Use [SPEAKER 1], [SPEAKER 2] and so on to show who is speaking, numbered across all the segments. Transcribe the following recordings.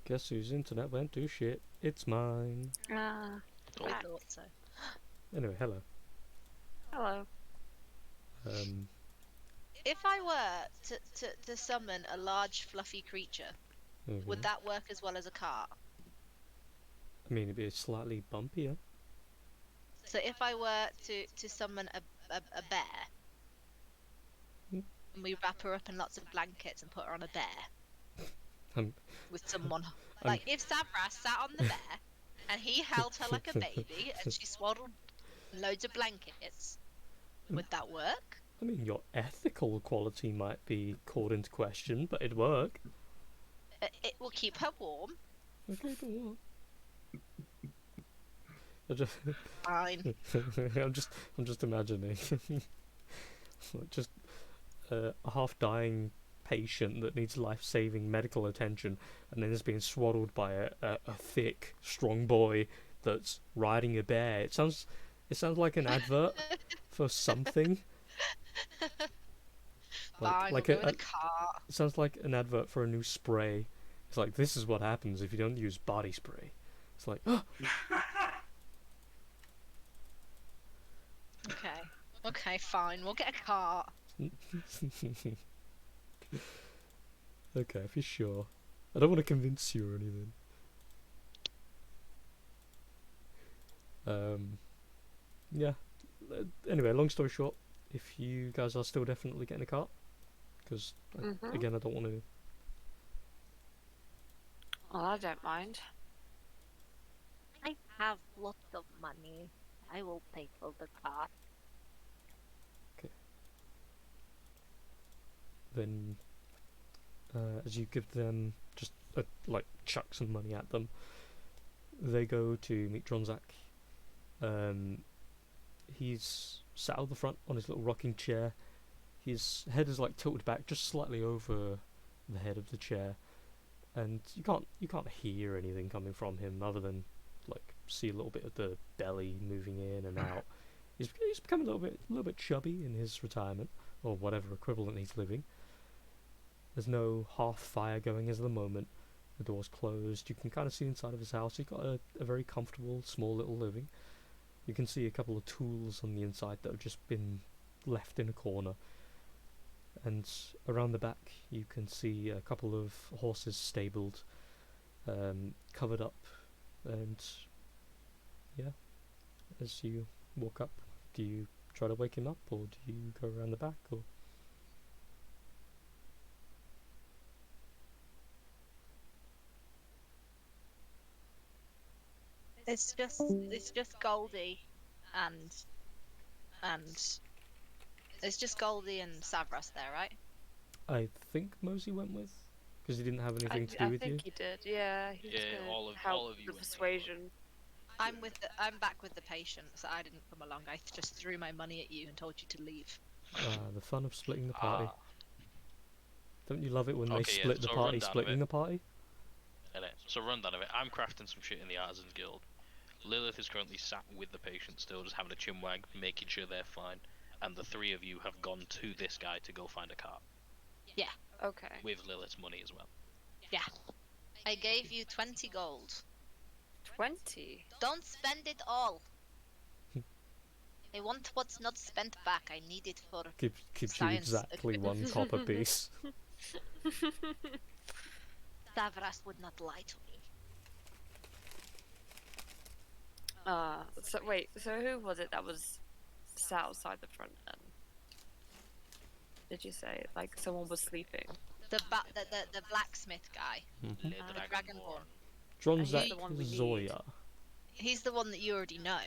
[SPEAKER 1] Guess whose internet went to shit? It's mine.
[SPEAKER 2] We
[SPEAKER 3] Right.
[SPEAKER 2] thought so.
[SPEAKER 1] Anyway, hello.
[SPEAKER 3] Hello.
[SPEAKER 2] If I were to summon a large fluffy creature, would
[SPEAKER 1] Mhm.
[SPEAKER 2] that work as well as a cart?
[SPEAKER 1] I mean, it'd be slightly bumpier.
[SPEAKER 2] So if I were to summon a bear,
[SPEAKER 1] Hmm.
[SPEAKER 2] and we wrap her up in lots of blankets and put her on a bear
[SPEAKER 1] Um,
[SPEAKER 2] with someone,
[SPEAKER 1] I'm-
[SPEAKER 2] like if Savras sat on the bear and he held her like a baby and she swaddled loads of blankets, would that work?
[SPEAKER 1] I mean, your ethical quality might be called into question, but it'd work.
[SPEAKER 2] It will keep her warm.
[SPEAKER 1] Okay, go on. I just,
[SPEAKER 2] Fine.
[SPEAKER 1] I'm just imagining, just a half-dying patient that needs life-saving medical attention, and then is being swaddled by a thick, strong boy that's riding a bear. It sounds like an advert for something.
[SPEAKER 2] Fine,
[SPEAKER 1] like
[SPEAKER 2] we'll go with a cart.
[SPEAKER 1] it sounds like an advert for a new spray. It's like, this is what happens if you don't use body spray. It's like, oh,
[SPEAKER 2] Okay, fine. We'll get a cart.
[SPEAKER 1] okay, if you're sure. I don't want to convince you or anything. Yeah. Anyway, long story short, if you guys are still definitely getting a cart, because again, I don't want to.
[SPEAKER 3] Well, I don't mind.
[SPEAKER 4] I have lots of money. I will pay for the car.
[SPEAKER 1] Then, as you give them just like chuck some money at them, they go to meet Dronzak. He's sat out the front on his little rocking chair. His head is like tilted back just slightly over the head of the chair, and you can't hear anything coming from him other than like see a little bit of the belly moving in and out. He's become a little bit chubby in his retirement, or whatever equivalent he's living. There's no hearth fire going as of the moment. The door's closed. You can kind of see inside of his house. He's got a very comfortable, small little living. You can see a couple of tools on the inside that have just been left in a corner. And around the back, you can see a couple of horses stabled, covered up. And yeah, as you walk up, do you try to wake him up, or do you go around the back, or?
[SPEAKER 2] It's just Goldie and it's just Goldie and Savras there, right?
[SPEAKER 1] I think Mosey went with, because he didn't have anything to do with
[SPEAKER 3] I
[SPEAKER 1] you.
[SPEAKER 3] think he did. Yeah, he was
[SPEAKER 5] Yeah,
[SPEAKER 3] gonna
[SPEAKER 5] all of
[SPEAKER 3] help
[SPEAKER 5] you
[SPEAKER 3] the
[SPEAKER 5] went
[SPEAKER 3] persuasion.
[SPEAKER 2] I'm back with the patient, so I didn't come along. I just threw my money at you and told you to leave.
[SPEAKER 1] The fun of splitting the party.
[SPEAKER 5] Ah,
[SPEAKER 1] Don't you love it when they
[SPEAKER 5] Okay, yeah,
[SPEAKER 1] split the
[SPEAKER 5] so
[SPEAKER 1] party,
[SPEAKER 5] rundown of
[SPEAKER 1] splitting
[SPEAKER 5] it.
[SPEAKER 1] the party?
[SPEAKER 5] so rundown of it. I'm crafting some shit in the Artisans Guild. Lilith is currently sat with the patient still, just having a chinwag, making sure they're fine. And the three of you have gone to this guy to go find a cart.
[SPEAKER 3] Okay.
[SPEAKER 5] With Lilith's money as well.
[SPEAKER 2] I gave you 20 gold.
[SPEAKER 3] 20.
[SPEAKER 2] Don't spend it all. I want what's not spent back. I need it for
[SPEAKER 1] Keeps you
[SPEAKER 2] Science.
[SPEAKER 1] exactly one copper piece.
[SPEAKER 2] Savras would not lie to me.
[SPEAKER 3] So wait, so who was it that was sat outside the front then? Did you say like someone was sleeping?
[SPEAKER 2] The blacksmith guy.
[SPEAKER 1] Mhm.
[SPEAKER 5] Le
[SPEAKER 2] Dragonborn.
[SPEAKER 1] Dronzak
[SPEAKER 3] the one we need.
[SPEAKER 1] Zoya.
[SPEAKER 2] He's the one that you already know.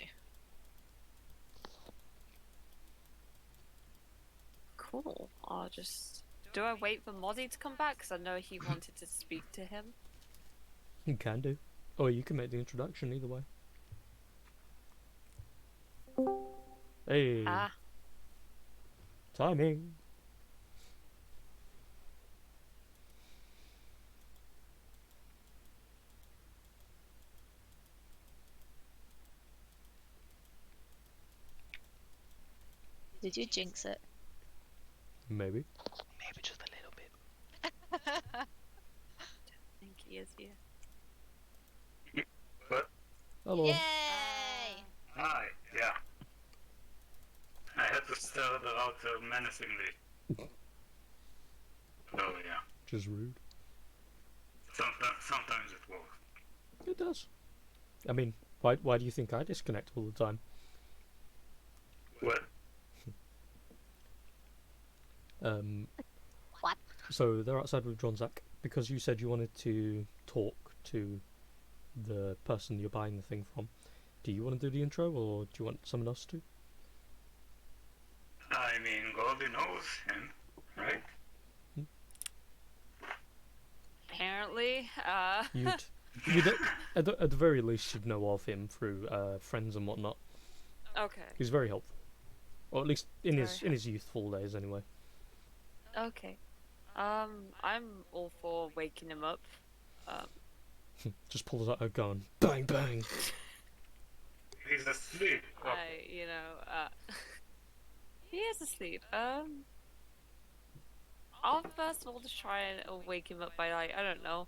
[SPEAKER 3] Cool. I'll just. Do I wait for Mozzie to come back? Because I know he wanted to speak to him.
[SPEAKER 1] You can do. Or you can make the introduction, either way. Hey,
[SPEAKER 3] Ah,
[SPEAKER 1] timing.
[SPEAKER 2] Did you jinx it?
[SPEAKER 1] Maybe.
[SPEAKER 5] Maybe just a little bit.
[SPEAKER 3] I think he is here.
[SPEAKER 1] Hello.
[SPEAKER 2] Yay!
[SPEAKER 6] Hi, yeah. I had to stare at the router menacingly. Oh yeah.
[SPEAKER 1] Just rude.
[SPEAKER 6] Sometimes it works.
[SPEAKER 1] It does. I mean, why do you think I disconnect all the time?
[SPEAKER 6] What?
[SPEAKER 4] What?
[SPEAKER 1] So they're outside with Dronzak because you said you wanted to talk to the person you're buying the thing from. Do you want to do the intro, or do you want someone else to?
[SPEAKER 6] I mean, Goldie knows him, right?
[SPEAKER 3] Apparently,
[SPEAKER 1] You'd at the very least you'd know of him through friends and whatnot.
[SPEAKER 3] okay,
[SPEAKER 1] He's very helpful, or at least in
[SPEAKER 3] Very
[SPEAKER 1] his youthful days, anyway.
[SPEAKER 3] okay. I'm all for waking him up.
[SPEAKER 1] Just pulls out a gun, bang bang.
[SPEAKER 6] He's asleep. Oh,
[SPEAKER 3] He is asleep. I'll first of all just try and wake him up by, like, I don't know,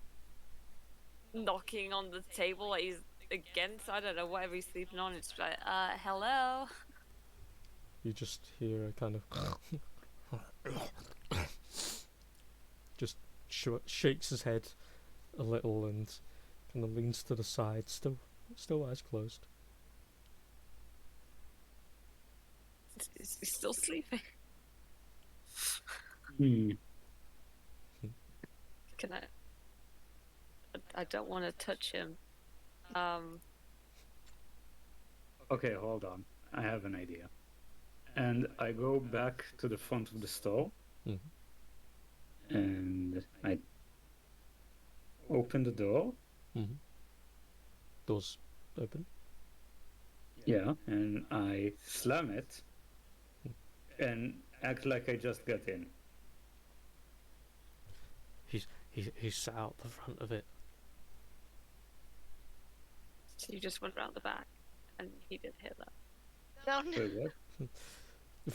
[SPEAKER 3] knocking on the table like he's against, I don't know, whatever he's sleeping on. It's like, hello.
[SPEAKER 1] You just hear a kind of just shakes his head a little and kind of leans to the side, still eyes closed.
[SPEAKER 3] Is he still sleeping?
[SPEAKER 6] Hmm.
[SPEAKER 3] Can I don't want to touch him.
[SPEAKER 6] Okay, hold on. I have an idea. And I go back to the front of the store.
[SPEAKER 1] Mhm.
[SPEAKER 6] And I open the door.
[SPEAKER 1] Mm-hmm. Doors open.
[SPEAKER 6] Yeah, and I slam it. And act like I just got in.
[SPEAKER 1] He's sat out the front of it.
[SPEAKER 3] So you just went around the back, and he didn't hear that.
[SPEAKER 2] No, no.
[SPEAKER 6] Wait,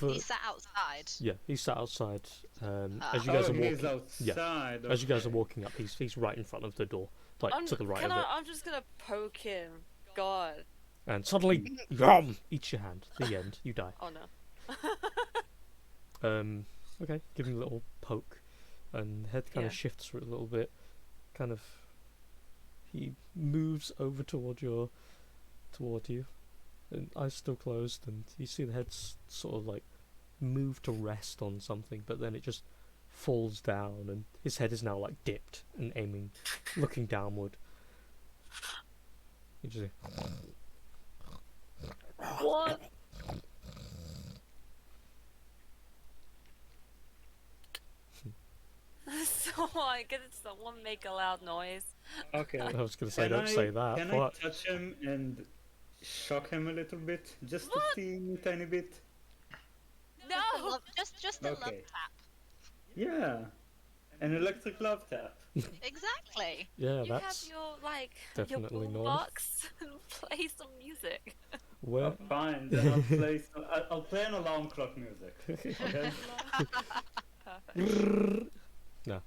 [SPEAKER 6] what?
[SPEAKER 2] He sat outside.
[SPEAKER 1] Yeah, he's sat outside.
[SPEAKER 2] Ah.
[SPEAKER 1] As you guys are
[SPEAKER 6] he's
[SPEAKER 1] walking,
[SPEAKER 6] outside.
[SPEAKER 1] as you guys are
[SPEAKER 6] okay.
[SPEAKER 1] walking up, he's right in front of the door, like to the right of it.
[SPEAKER 3] I'm just gonna poke him. God.
[SPEAKER 1] And suddenly, yum! Eats your hand. The end. You die.
[SPEAKER 3] Oh no.
[SPEAKER 1] Okay. Give him a little poke, and the head kind
[SPEAKER 3] Yeah.
[SPEAKER 1] of shifts for a little bit. Kind of. He moves over toward you, and eyes still closed, and you see the head sort of like move to rest on something, but then it just falls down, and his head is now like dipped and aiming, looking downward. You just
[SPEAKER 3] What? Can someone make a loud noise?
[SPEAKER 6] Okay.
[SPEAKER 1] I was gonna say,
[SPEAKER 6] Can
[SPEAKER 1] don't say that.
[SPEAKER 6] Can
[SPEAKER 1] What?
[SPEAKER 6] I touch him and shock him a little bit? Just
[SPEAKER 3] What?
[SPEAKER 6] a teeny tiny bit?
[SPEAKER 3] No!
[SPEAKER 2] Just a love
[SPEAKER 6] Okay.
[SPEAKER 2] tap.
[SPEAKER 6] Yeah. An electric love tap.
[SPEAKER 2] Exactly.
[SPEAKER 1] Yeah,
[SPEAKER 3] You have
[SPEAKER 1] that's
[SPEAKER 3] your
[SPEAKER 1] definitely
[SPEAKER 3] your
[SPEAKER 1] nice.
[SPEAKER 3] boombox and play some music.
[SPEAKER 1] where.
[SPEAKER 6] Oh, fine, then I'll play an alarm clock music. Okay?
[SPEAKER 3] Perfect.
[SPEAKER 1] No.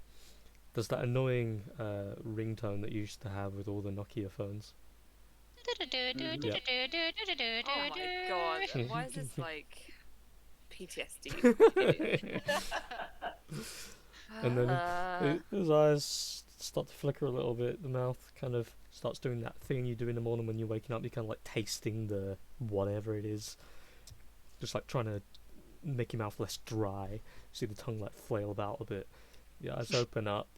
[SPEAKER 1] There's that annoying ringtone that you used to have with all the Nokia phones.
[SPEAKER 3] Oh my god. Why is this like PTSD?
[SPEAKER 1] And then his eyes start to flicker a little bit. The mouth kind of starts doing that thing you do in the morning when you're waking up. You're kind of like tasting the whatever it is. Just like trying to make your mouth less dry. See the tongue like flail about a bit. Your eyes open up.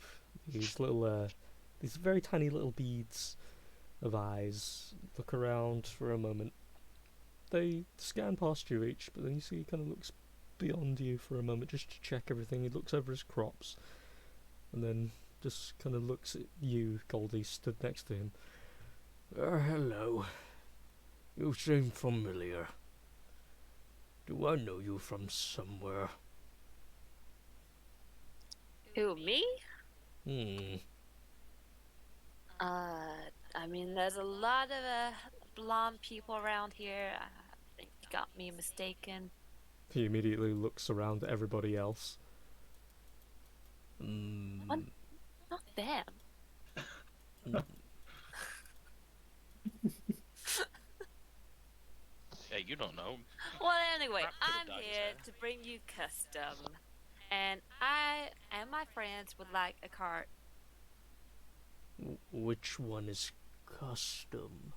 [SPEAKER 1] These little, these very tiny little beads of eyes look around for a moment. They scan past you each, but then you see he kind of looks beyond you for a moment just to check everything. He looks over his crops, and then just kind of looks at you, Goldie, stood next to him. Hello. You seem familiar. Do I know you from somewhere?
[SPEAKER 3] Who, me? I mean, there's a lot of blonde people around here. I think you got me mistaken.
[SPEAKER 1] He immediately looks around at everybody else.
[SPEAKER 3] What? Not them.
[SPEAKER 5] You don't know.
[SPEAKER 3] Well, anyway,
[SPEAKER 5] Crap could have
[SPEAKER 3] I'm
[SPEAKER 5] dyed his
[SPEAKER 3] here
[SPEAKER 5] hair.
[SPEAKER 3] to bring you custom. And I and my friends would like a cart.
[SPEAKER 1] Which one is custom?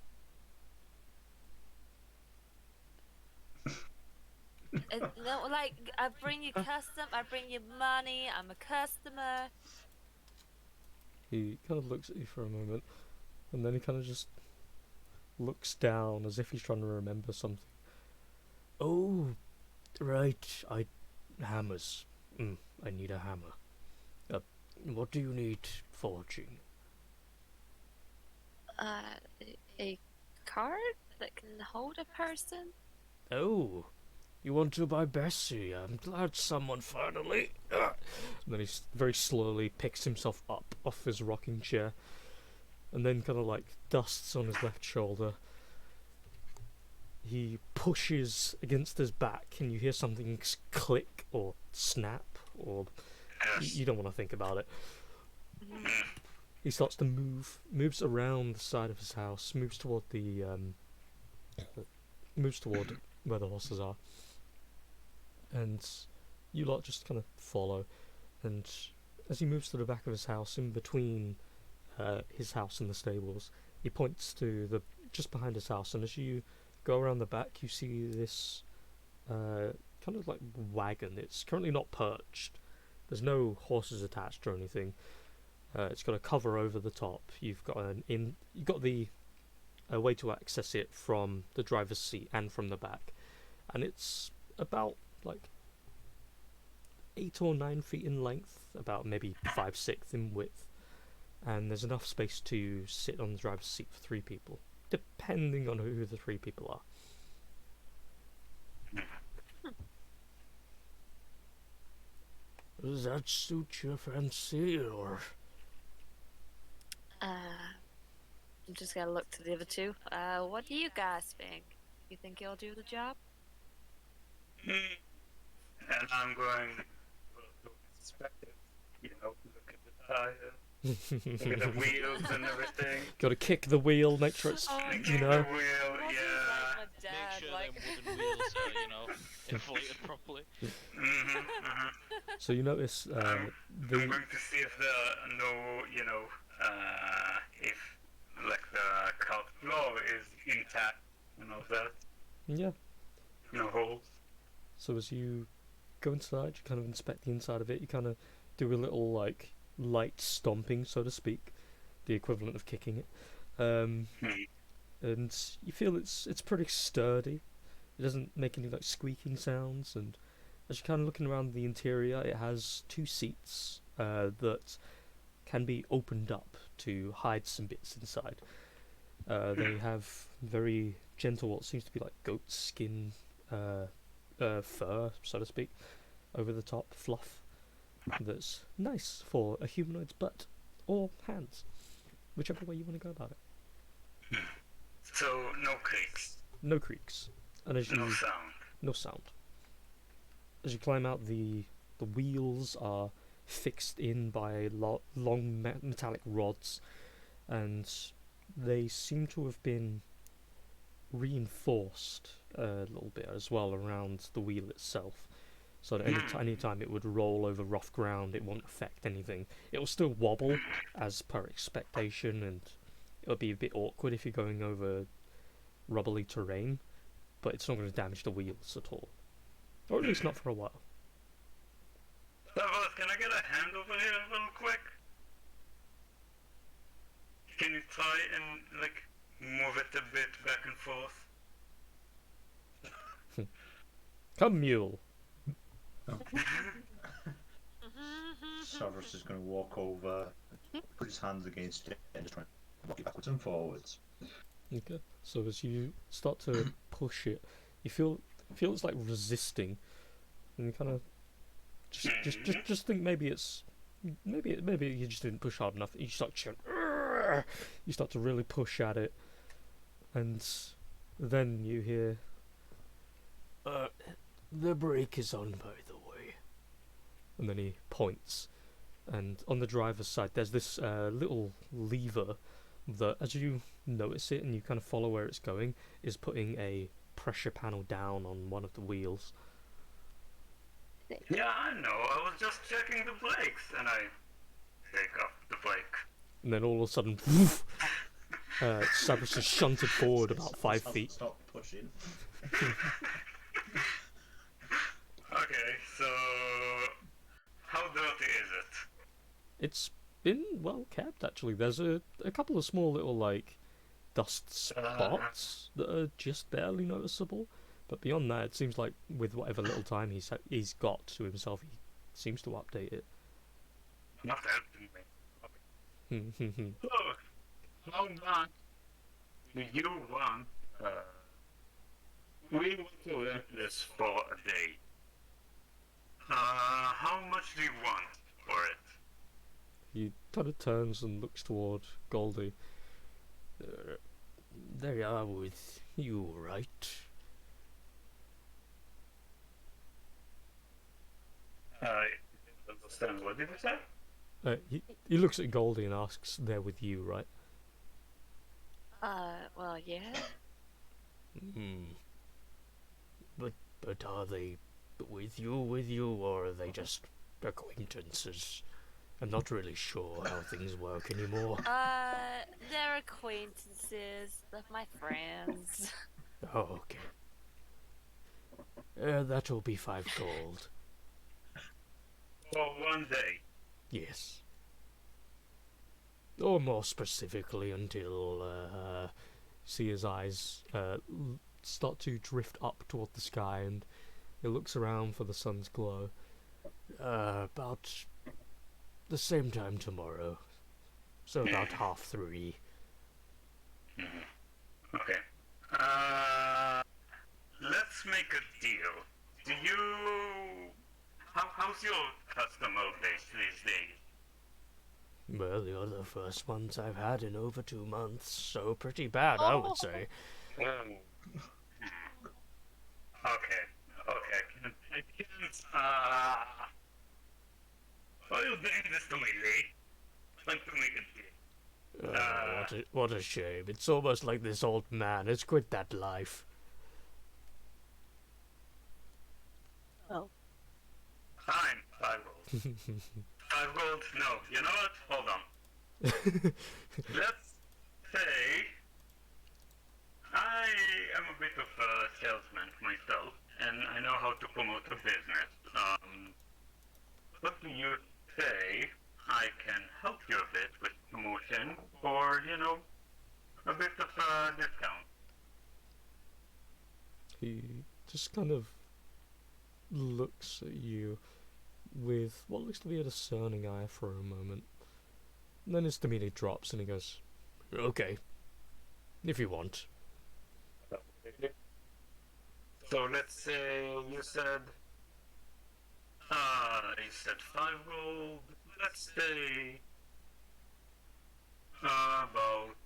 [SPEAKER 3] No, like, I bring you custom, I bring you money, I'm a customer.
[SPEAKER 1] He kind of looks at you for a moment, and then he kind of just looks down as if he's trying to remember something. Oh, right, hammers. I need a hammer. What do you need forging?
[SPEAKER 3] A cart that can hold a person?
[SPEAKER 1] Oh, you want to buy Bessie? I'm glad someone finally. And then he very slowly picks himself up off his rocking chair, and then kind of like dusts on his left shoulder. He pushes against his back, and you hear something click or snap, or you don't want to think about it. He starts to moves around the side of his house, moves toward where the horses are, and you lot just kind of follow. And as he moves to the back of his house, in between his house and the stables, he points to the just behind his house, and as you go around the back, you see this kind of like wagon. It's currently not perched. There's no horses attached or anything. It's got a cover over the top. You've got a way to access it from the driver's seat and from the back, and it's about like 8 or 9 feet in length, about maybe 5/6 in width, and there's enough space to sit on the driver's seat for 3 people, depending on who the 3 people are. Does that suit your fancy, or?
[SPEAKER 3] I'm just gonna look to the other two. What do you guys think? You think you'll do the job?
[SPEAKER 6] And I'm going to inspect it, look at the tires, look at the wheels and everything.
[SPEAKER 1] Got to kick the wheel, make sure it's,
[SPEAKER 6] Kick
[SPEAKER 1] you know.
[SPEAKER 6] the wheel,
[SPEAKER 3] Wasn't
[SPEAKER 6] yeah.
[SPEAKER 3] like my dad,
[SPEAKER 5] Make sure
[SPEAKER 3] like...
[SPEAKER 5] them wooden wheels are, inflated properly.
[SPEAKER 1] So you notice
[SPEAKER 6] I'm
[SPEAKER 1] the
[SPEAKER 6] going to see if there are no, if like the cart floor is intact and all that,
[SPEAKER 1] yeah.
[SPEAKER 6] no holes.
[SPEAKER 1] So as you go inside, you kind of inspect the inside of it. You kind of do a little like light stomping, so to speak, the equivalent of kicking it. And you feel it's pretty sturdy. It doesn't make any like squeaking sounds. And as you're kind of looking around the interior, it has 2 seats that can be opened up to hide some bits inside. They have very gentle, what seems to be like goat skin fur, so to speak, over the top, fluff, that's nice for a humanoid's butt or hands, whichever way you want to go about it.
[SPEAKER 6] So no creaks,
[SPEAKER 1] No creaks, and as you
[SPEAKER 6] no sound.
[SPEAKER 1] no sound. As you climb out, the wheels are fixed in by long metallic rods, and they seem to have been reinforced a little bit as well around the wheel itself, so that any time it would roll over rough ground, it won't affect anything. It will still wobble as per expectation, and it'll be a bit awkward if you're going over rubbly terrain, but it's not going to damage the wheels at all, or at least not for a while.
[SPEAKER 6] Davos, can I get a hand over here real quick? Can you try and move it a bit back and forth?
[SPEAKER 1] Come, mule.
[SPEAKER 7] Severus is going to walk over, put his hands against it, and just try and walk it backwards and forwards.
[SPEAKER 1] Okay. So as you start to push it, you feel it's like resisting, and you kind of just think maybe you just didn't push hard enough. You start you start to really push at it, and then you hear, the brake is on, by the way. And then he points, and on the driver's side there's this little lever that, as you notice it and you kind of follow where it's going, is putting a pressure panel down on one of the wheels.
[SPEAKER 6] Yeah, I know. I was just checking the brakes, and I take off the brake.
[SPEAKER 1] And then all of a sudden, Cerberus is shunted forward about 5 feet.
[SPEAKER 7] Stop pushing.
[SPEAKER 6] Okay, so how dirty is it?
[SPEAKER 1] It's been well kept, actually. There's a couple of small little, like, dust spots that are just barely noticeable. But beyond that, it seems like with whatever little time he's got to himself, he seems to update it.
[SPEAKER 6] Not helping me. So, how much do you want? We want to rent this for a day. How much do you want for it?
[SPEAKER 1] He kind of turns and looks toward Goldie. They are with you, right?
[SPEAKER 6] I didn't understand. What did you say?
[SPEAKER 1] He looks at Goldie and asks, "They're with you, right?"
[SPEAKER 3] Well, yeah.
[SPEAKER 1] But are they with you, or are they just acquaintances? I'm not really sure how things work anymore.
[SPEAKER 3] They're acquaintances. They're my friends.
[SPEAKER 1] Oh, okay. That'll be 5 gold.
[SPEAKER 6] For one day.
[SPEAKER 1] Yes. Or more specifically, until see his eyes start to drift up toward the sky, and he looks around for the sun's glow. About the same time tomorrow. So about 3:30.
[SPEAKER 6] Okay. Let's make a deal. Do you... How's your customer base these days?
[SPEAKER 1] Well, you're the first ones I've had in over 2 months, so pretty bad, I would say.
[SPEAKER 6] Okay. I can't, why are you doing this to me, Lee? Like to make a deal.
[SPEAKER 1] What a shame. It's almost like this old man has quit that life.
[SPEAKER 4] Oh.
[SPEAKER 6] Fine, 5 gold. 5 gold? No. You know what? Hold on. Let's say I am a bit of a salesman myself, and I know how to promote a business. What do you say I can help you a bit with promotion for, a bit of a discount?
[SPEAKER 1] He just kind of looks at you with what looks to be a discerning eye for a moment. And then his demeanor drops and he goes, "Okay, if you want."
[SPEAKER 6] So let's say you said 5 gold. Let's say about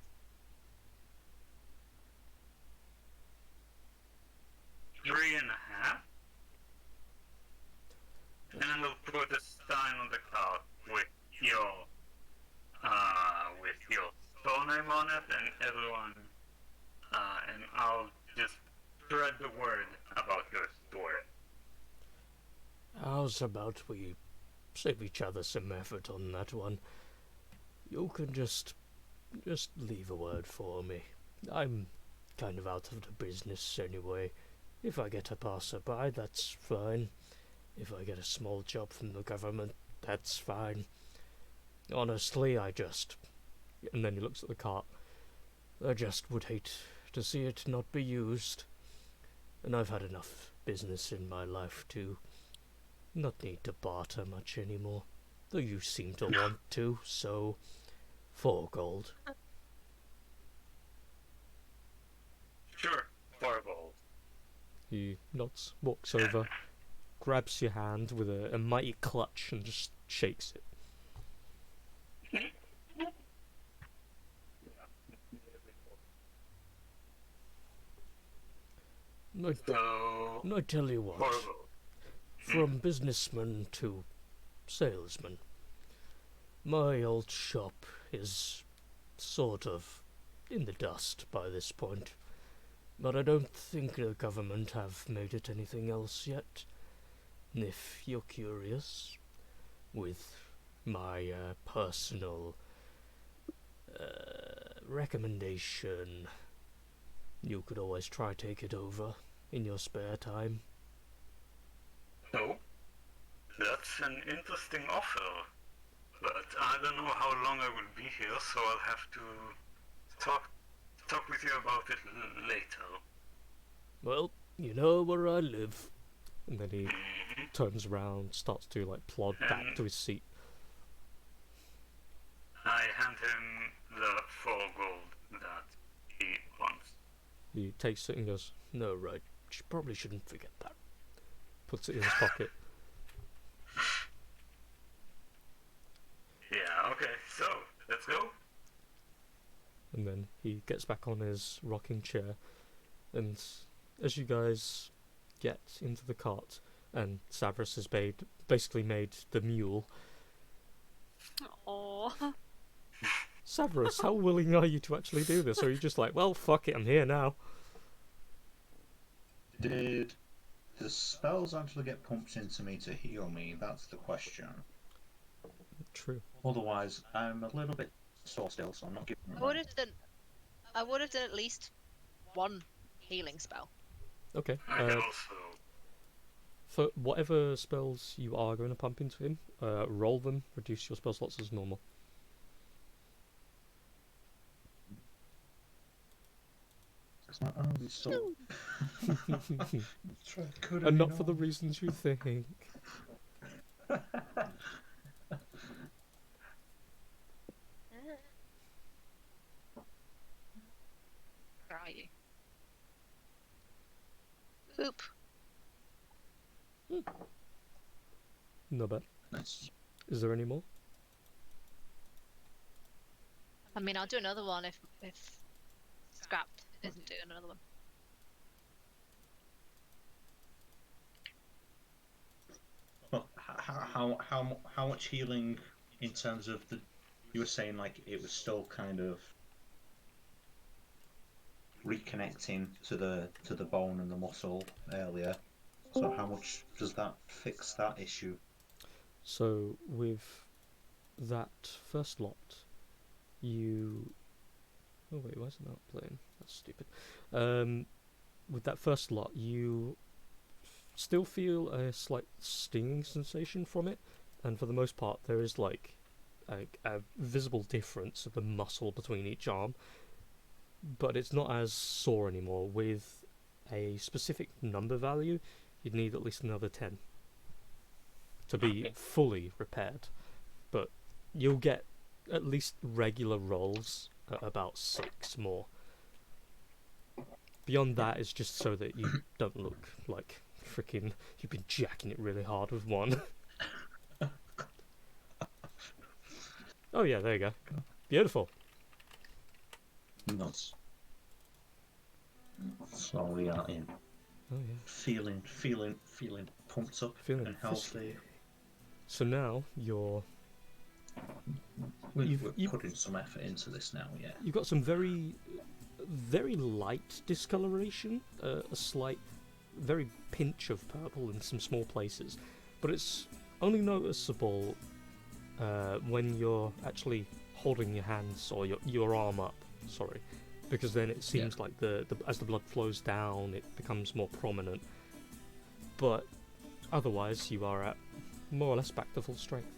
[SPEAKER 6] 3.5. And I'll put a sign on the card with your store name on it, and everyone, and I'll just spread the word about your store.
[SPEAKER 1] How's about we save each other some effort on that one? You can just leave a word for me. I'm kind of out of the business anyway. If I get a passerby, that's fine. If I get a small job from the government, that's fine. Honestly, and then he looks at the cart. I just would hate to see it not be used. And I've had enough business in my life to not need to barter much anymore. Though you seem to want to, so 4 gold.
[SPEAKER 6] Sure, 4 gold.
[SPEAKER 1] He nods, walks over, grabs your hand with a mighty clutch and just shakes it. I tell you what, from businessman to salesman, my old shop is sort of in the dust by this point. but I don't think the government have made it anything else yet. If you're curious, with my personal recommendation, you could always try take it over in your spare time.
[SPEAKER 6] So, that's an interesting offer, but I don't know how long I will be here, so I'll have to talk with you about it later.
[SPEAKER 1] Well, you know where I live. And then he turns around, starts to like plod back to his seat.
[SPEAKER 6] I hand him the 4 gold that he wants.
[SPEAKER 1] He takes it and goes, "No, right, probably shouldn't forget that." Puts it in his pocket.
[SPEAKER 6] Yeah, okay, so, let's go.
[SPEAKER 1] And then he gets back on his rocking chair, and as you guys get into the cart, and Savras has basically made the mule.
[SPEAKER 3] Oh.
[SPEAKER 1] Savras, how willing are you to actually do this? Or are you just like, well, fuck it, I'm here now?
[SPEAKER 7] Did the spells actually get pumped into me to heal me? That's the question.
[SPEAKER 1] True.
[SPEAKER 7] Otherwise, I'm a little bit sore still, so I'm not giving it.
[SPEAKER 2] I would have done at least one healing spell.
[SPEAKER 1] Okay.
[SPEAKER 6] I can also...
[SPEAKER 1] For whatever spells you are going to pump into him, roll them, reduce your spell slots as normal.
[SPEAKER 7] It's my only soul.
[SPEAKER 1] And not for the reasons you think.
[SPEAKER 2] Where are you? Oop.
[SPEAKER 1] No bad.
[SPEAKER 7] Nice.
[SPEAKER 1] Is there any more?
[SPEAKER 2] I mean, I'll do another one if Scrap isn't doing another one.
[SPEAKER 7] Well, how much healing in terms of the? You were saying like it was still kind of reconnecting to the bone and the muscle earlier. So how much does that fix that issue?
[SPEAKER 1] So with that first lot, you... Oh wait, why is it not playing? That's stupid. With that first lot, you still feel a slight stinging sensation from it, and for the most part there is like a visible difference of the muscle between each arm, but it's not as sore anymore. With a specific number value, you'd need at least another 10 to be fully repaired, but you'll get at least regular rolls at about 6 more. Beyond that is just so that you don't look like freaking you've been jacking it really hard with one. Oh yeah, there you go. Beautiful.
[SPEAKER 7] Nuts. Slowly out in.
[SPEAKER 1] Oh yeah.
[SPEAKER 7] Feeling pumped up
[SPEAKER 1] Feeling
[SPEAKER 7] and healthy.
[SPEAKER 1] So now you're...
[SPEAKER 7] We're
[SPEAKER 1] You've-
[SPEAKER 7] putting some effort into this now, yeah.
[SPEAKER 1] You've got some very light discoloration, a slight, very pinch of purple in some small places, but it's only noticeable when you're actually holding your hands or your arm up. Sorry, because then it seems like the as the blood flows down, it becomes more prominent. But otherwise, you are at more or less back to full strength.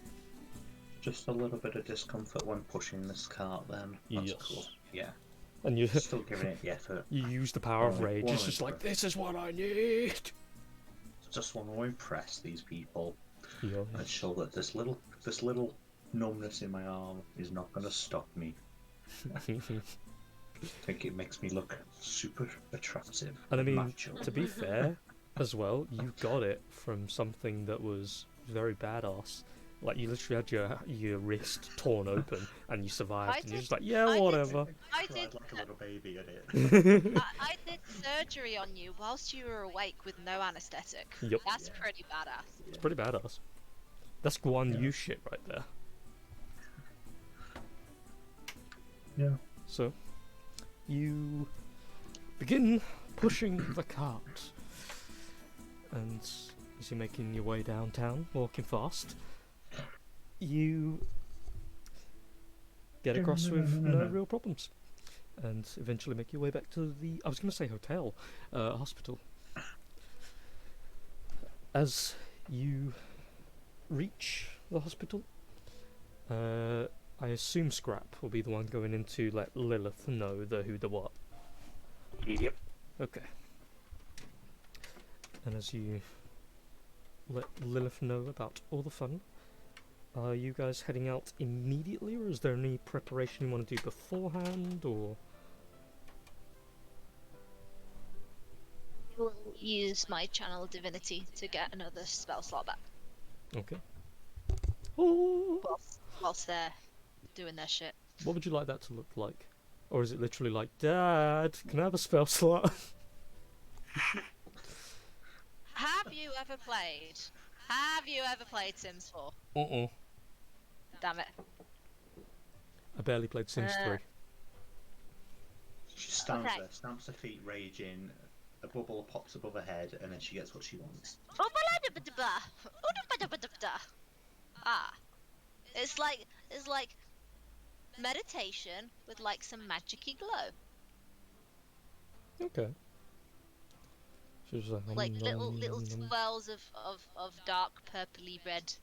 [SPEAKER 7] Just a little bit of discomfort when pushing this cart then. That's
[SPEAKER 1] Yes.
[SPEAKER 7] cool. Yeah.
[SPEAKER 1] And you
[SPEAKER 7] Still giving it the effort.
[SPEAKER 1] you use the power of
[SPEAKER 7] Oh,
[SPEAKER 1] rage.
[SPEAKER 7] well,
[SPEAKER 1] It's just like, this is what I need.
[SPEAKER 7] Just want to impress these people
[SPEAKER 1] Yeah.
[SPEAKER 7] and show that this little numbness in my arm is not going to stop me. I think it makes me look super attractive.
[SPEAKER 1] And I mean,
[SPEAKER 7] macho.
[SPEAKER 1] to be fair, as well, you got it from something that was very badass. Like, you literally had your wrist torn open, and you survived, and you're just like, yeah,
[SPEAKER 2] I did-
[SPEAKER 1] whatever.
[SPEAKER 2] I
[SPEAKER 7] Cried
[SPEAKER 2] did.
[SPEAKER 7] like a little baby at it.
[SPEAKER 2] I did surgery on you whilst you were awake with no anesthetic.
[SPEAKER 1] Yup.
[SPEAKER 2] That's
[SPEAKER 7] Yeah.
[SPEAKER 2] pretty badass.
[SPEAKER 1] It's pretty badass. That's Guan
[SPEAKER 7] Yeah.
[SPEAKER 1] Yu shit right there.
[SPEAKER 7] Yeah.
[SPEAKER 1] So, you begin pushing the cart. And as you're making your way downtown, walking fast, you get across with no real problems. And eventually make your way back to the, I was going to say hotel, hospital. As you reach the hospital, I assume Scrap will be the one going in to let Lilith know the who, the what.
[SPEAKER 7] Yep.
[SPEAKER 1] Okay. And as you let Lilith know about all the fun, are you guys heading out immediately, or is there any preparation you want to do beforehand, or...?
[SPEAKER 2] Will use my channel divinity to get another spell slot back
[SPEAKER 1] Okay. Oh,
[SPEAKER 2] whilst they're doing their shit.
[SPEAKER 1] what would you like that to look like? Or is it literally like, Dad, can I have a spell slot?
[SPEAKER 2] Have you ever played? Have you ever played Sims 4? Damn it.
[SPEAKER 1] I barely played Sims 3.
[SPEAKER 7] She stands
[SPEAKER 4] Okay.
[SPEAKER 7] there, stamps her feet, raging. A bubble pops above her head, and then she gets what she wants.
[SPEAKER 2] Ah. It's like meditation with like some magicy glow.
[SPEAKER 1] Okay. She was
[SPEAKER 2] Like little
[SPEAKER 1] nom.
[SPEAKER 2] swirls of dark purpley red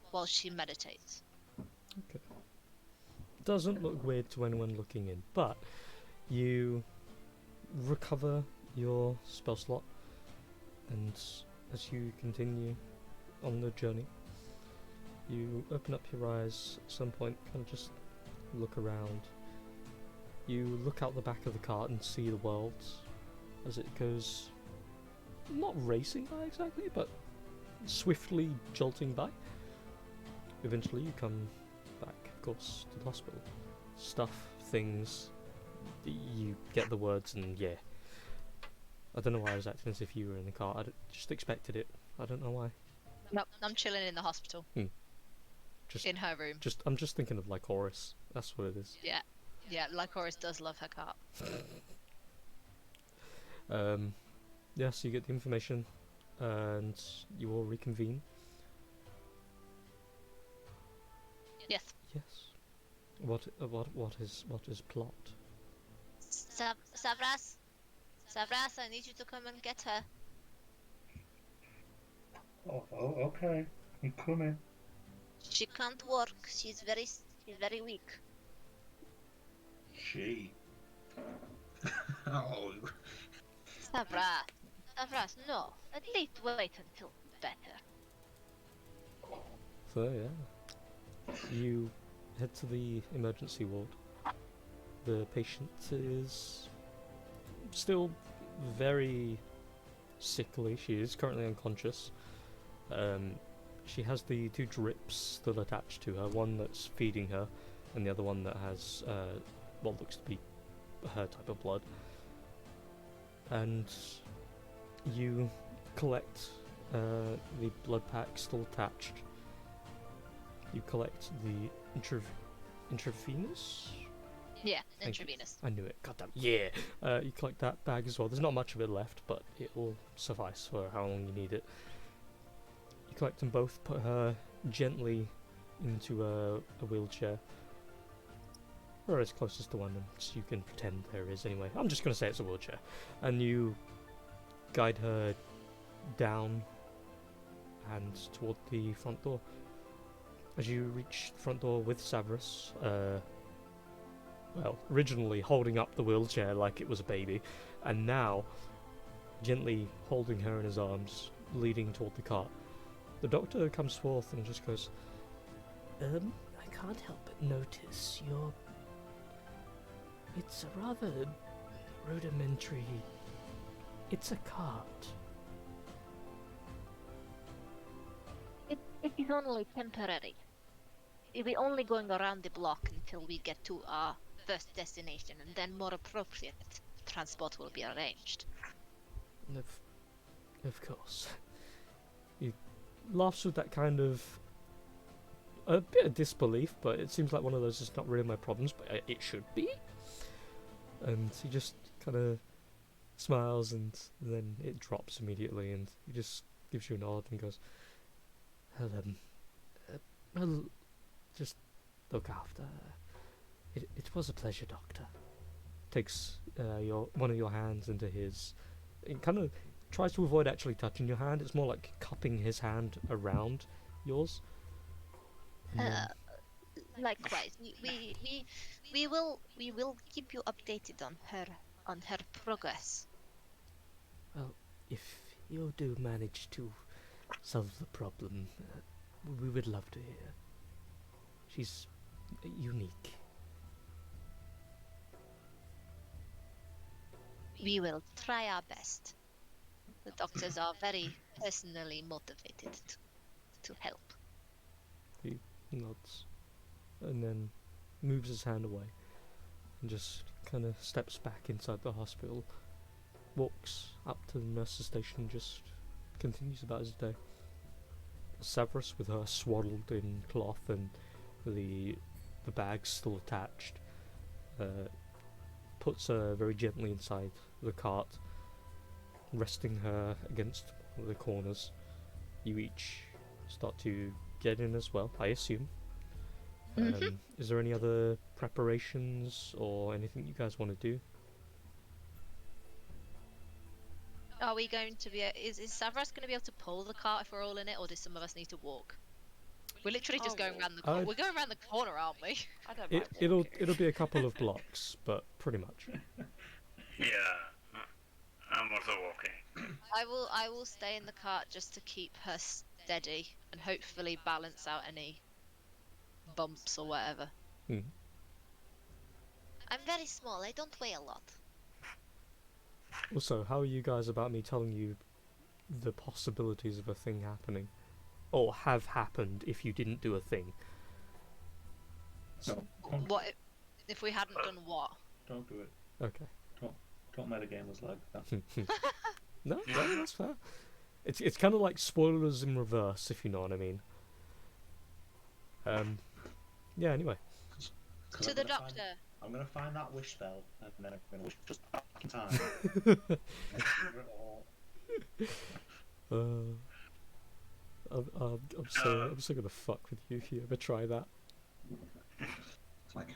[SPEAKER 2] while she meditates.
[SPEAKER 1] Doesn't look weird to anyone looking in, but you recover your spell slot, and as you continue on the journey, you open up your eyes at some point, kind of just look around. You look out the back of the cart and see the world as it goes, not racing by exactly, but swiftly jolting by. Eventually you come back, of course, to the hospital. Stuff, things, you get the words, and yeah. I don't know why I was acting as if you were in the car. Just expected it. I don't know why.
[SPEAKER 2] Nope, I'm chilling in the hospital.
[SPEAKER 1] Just,
[SPEAKER 2] In her room.
[SPEAKER 1] I'm just thinking of Lycoris. That's what it is.
[SPEAKER 2] Yeah. Yeah, Lycoris does love her cart.
[SPEAKER 1] Yeah, so you get the information, and you all reconvene.
[SPEAKER 2] Yes.
[SPEAKER 1] Yes. What is plot?
[SPEAKER 2] Savras, I need you to come and get her.
[SPEAKER 7] Oh, okay. I'm coming.
[SPEAKER 2] She can't work. She's very weak.
[SPEAKER 7] She. Oh.
[SPEAKER 2] Savras, no. At least wait until better.
[SPEAKER 1] So yeah, you head to the emergency ward. The patient is still very sickly. She is currently unconscious. She has the 2 drips that attach to her, one that's feeding her, and the other one that has what looks to be her type of blood. And you collect the blood pack still attached. You collect the intravenous?
[SPEAKER 2] Yeah,
[SPEAKER 1] Thank you.
[SPEAKER 2] intravenous.
[SPEAKER 1] I knew it. Goddamn. Yeah. You collect that bag as well. There's not much of it left, but it will suffice for how long you need it. You collect them both, put her gently into a wheelchair. Or as closest to one as you can pretend there is anyway. I'm just going to say it's a wheelchair. And you guide her down and toward the front door. As you reach the front door with Savras, well, originally holding up the wheelchair like it was a baby, and now gently holding her in his arms, leading toward the cart. The doctor comes forth and just goes, I can't help but notice it's a rather rudimentary... It's a cart.
[SPEAKER 4] It is only temporary. We're only going around the block until we get to our first destination, and then more appropriate transport will be arranged.
[SPEAKER 1] Of course. He laughs with that kind of... a bit of disbelief, but it seems like one of those is not really my problems, but it should be. And he just kind of smiles, and then it drops immediately, and he just gives you a nod and goes, "Well, well, just look after her. It was a pleasure, Doctor." Takes one of your hands into his. It kind of tries to avoid actually touching your hand. It's more like cupping his hand around yours. And then-
[SPEAKER 4] Likewise, we will keep you updated on her progress.
[SPEAKER 1] Well, if you do manage to solve the problem, we would love to hear. She's unique.
[SPEAKER 4] We will try our best. The doctors are very personally motivated to help.
[SPEAKER 1] He nods, and then moves his hand away, and just kind of steps back inside the hospital, walks up to the nurse's station, and just continues about his day. Severus, with her swaddled in cloth and the bag still attached, puts her very gently inside the cart, resting her against one of the corners. You each start to get in as well, I assume. Is there any other preparations or anything you guys want to do?
[SPEAKER 2] Are we going to be? Is Savras going to be able to pull the cart if we're all in it, or do some of us need to walk? We're literally just going around the corner. We're going around the corner, aren't we?
[SPEAKER 3] I don't mind
[SPEAKER 1] It'll be a couple of blocks, but pretty much.
[SPEAKER 6] Yeah, I'm also walking.
[SPEAKER 2] I will stay in the cart just to keep her steady and hopefully balance out any bumps or whatever.
[SPEAKER 1] Hmm.
[SPEAKER 4] I'm very small. I don't weigh a lot.
[SPEAKER 1] Also, how are you guys about me telling you the possibilities of a thing happening? Or have happened if you didn't do a thing?
[SPEAKER 7] No,
[SPEAKER 2] What if we hadn't done what?
[SPEAKER 7] don't do it.
[SPEAKER 1] Okay.
[SPEAKER 7] Don't metagame us like that.
[SPEAKER 1] No, that's fair. It's kind of like spoilers in reverse, if you know what I mean. Yeah, anyway.
[SPEAKER 7] 'Cause
[SPEAKER 2] To
[SPEAKER 7] I'm
[SPEAKER 2] the
[SPEAKER 7] gonna
[SPEAKER 2] doctor.
[SPEAKER 7] I'm gonna find that wish spell, and then I'm gonna wish just back in time. And figure it all.
[SPEAKER 1] I'm so gonna fuck with you if you ever try that.
[SPEAKER 7] It's like,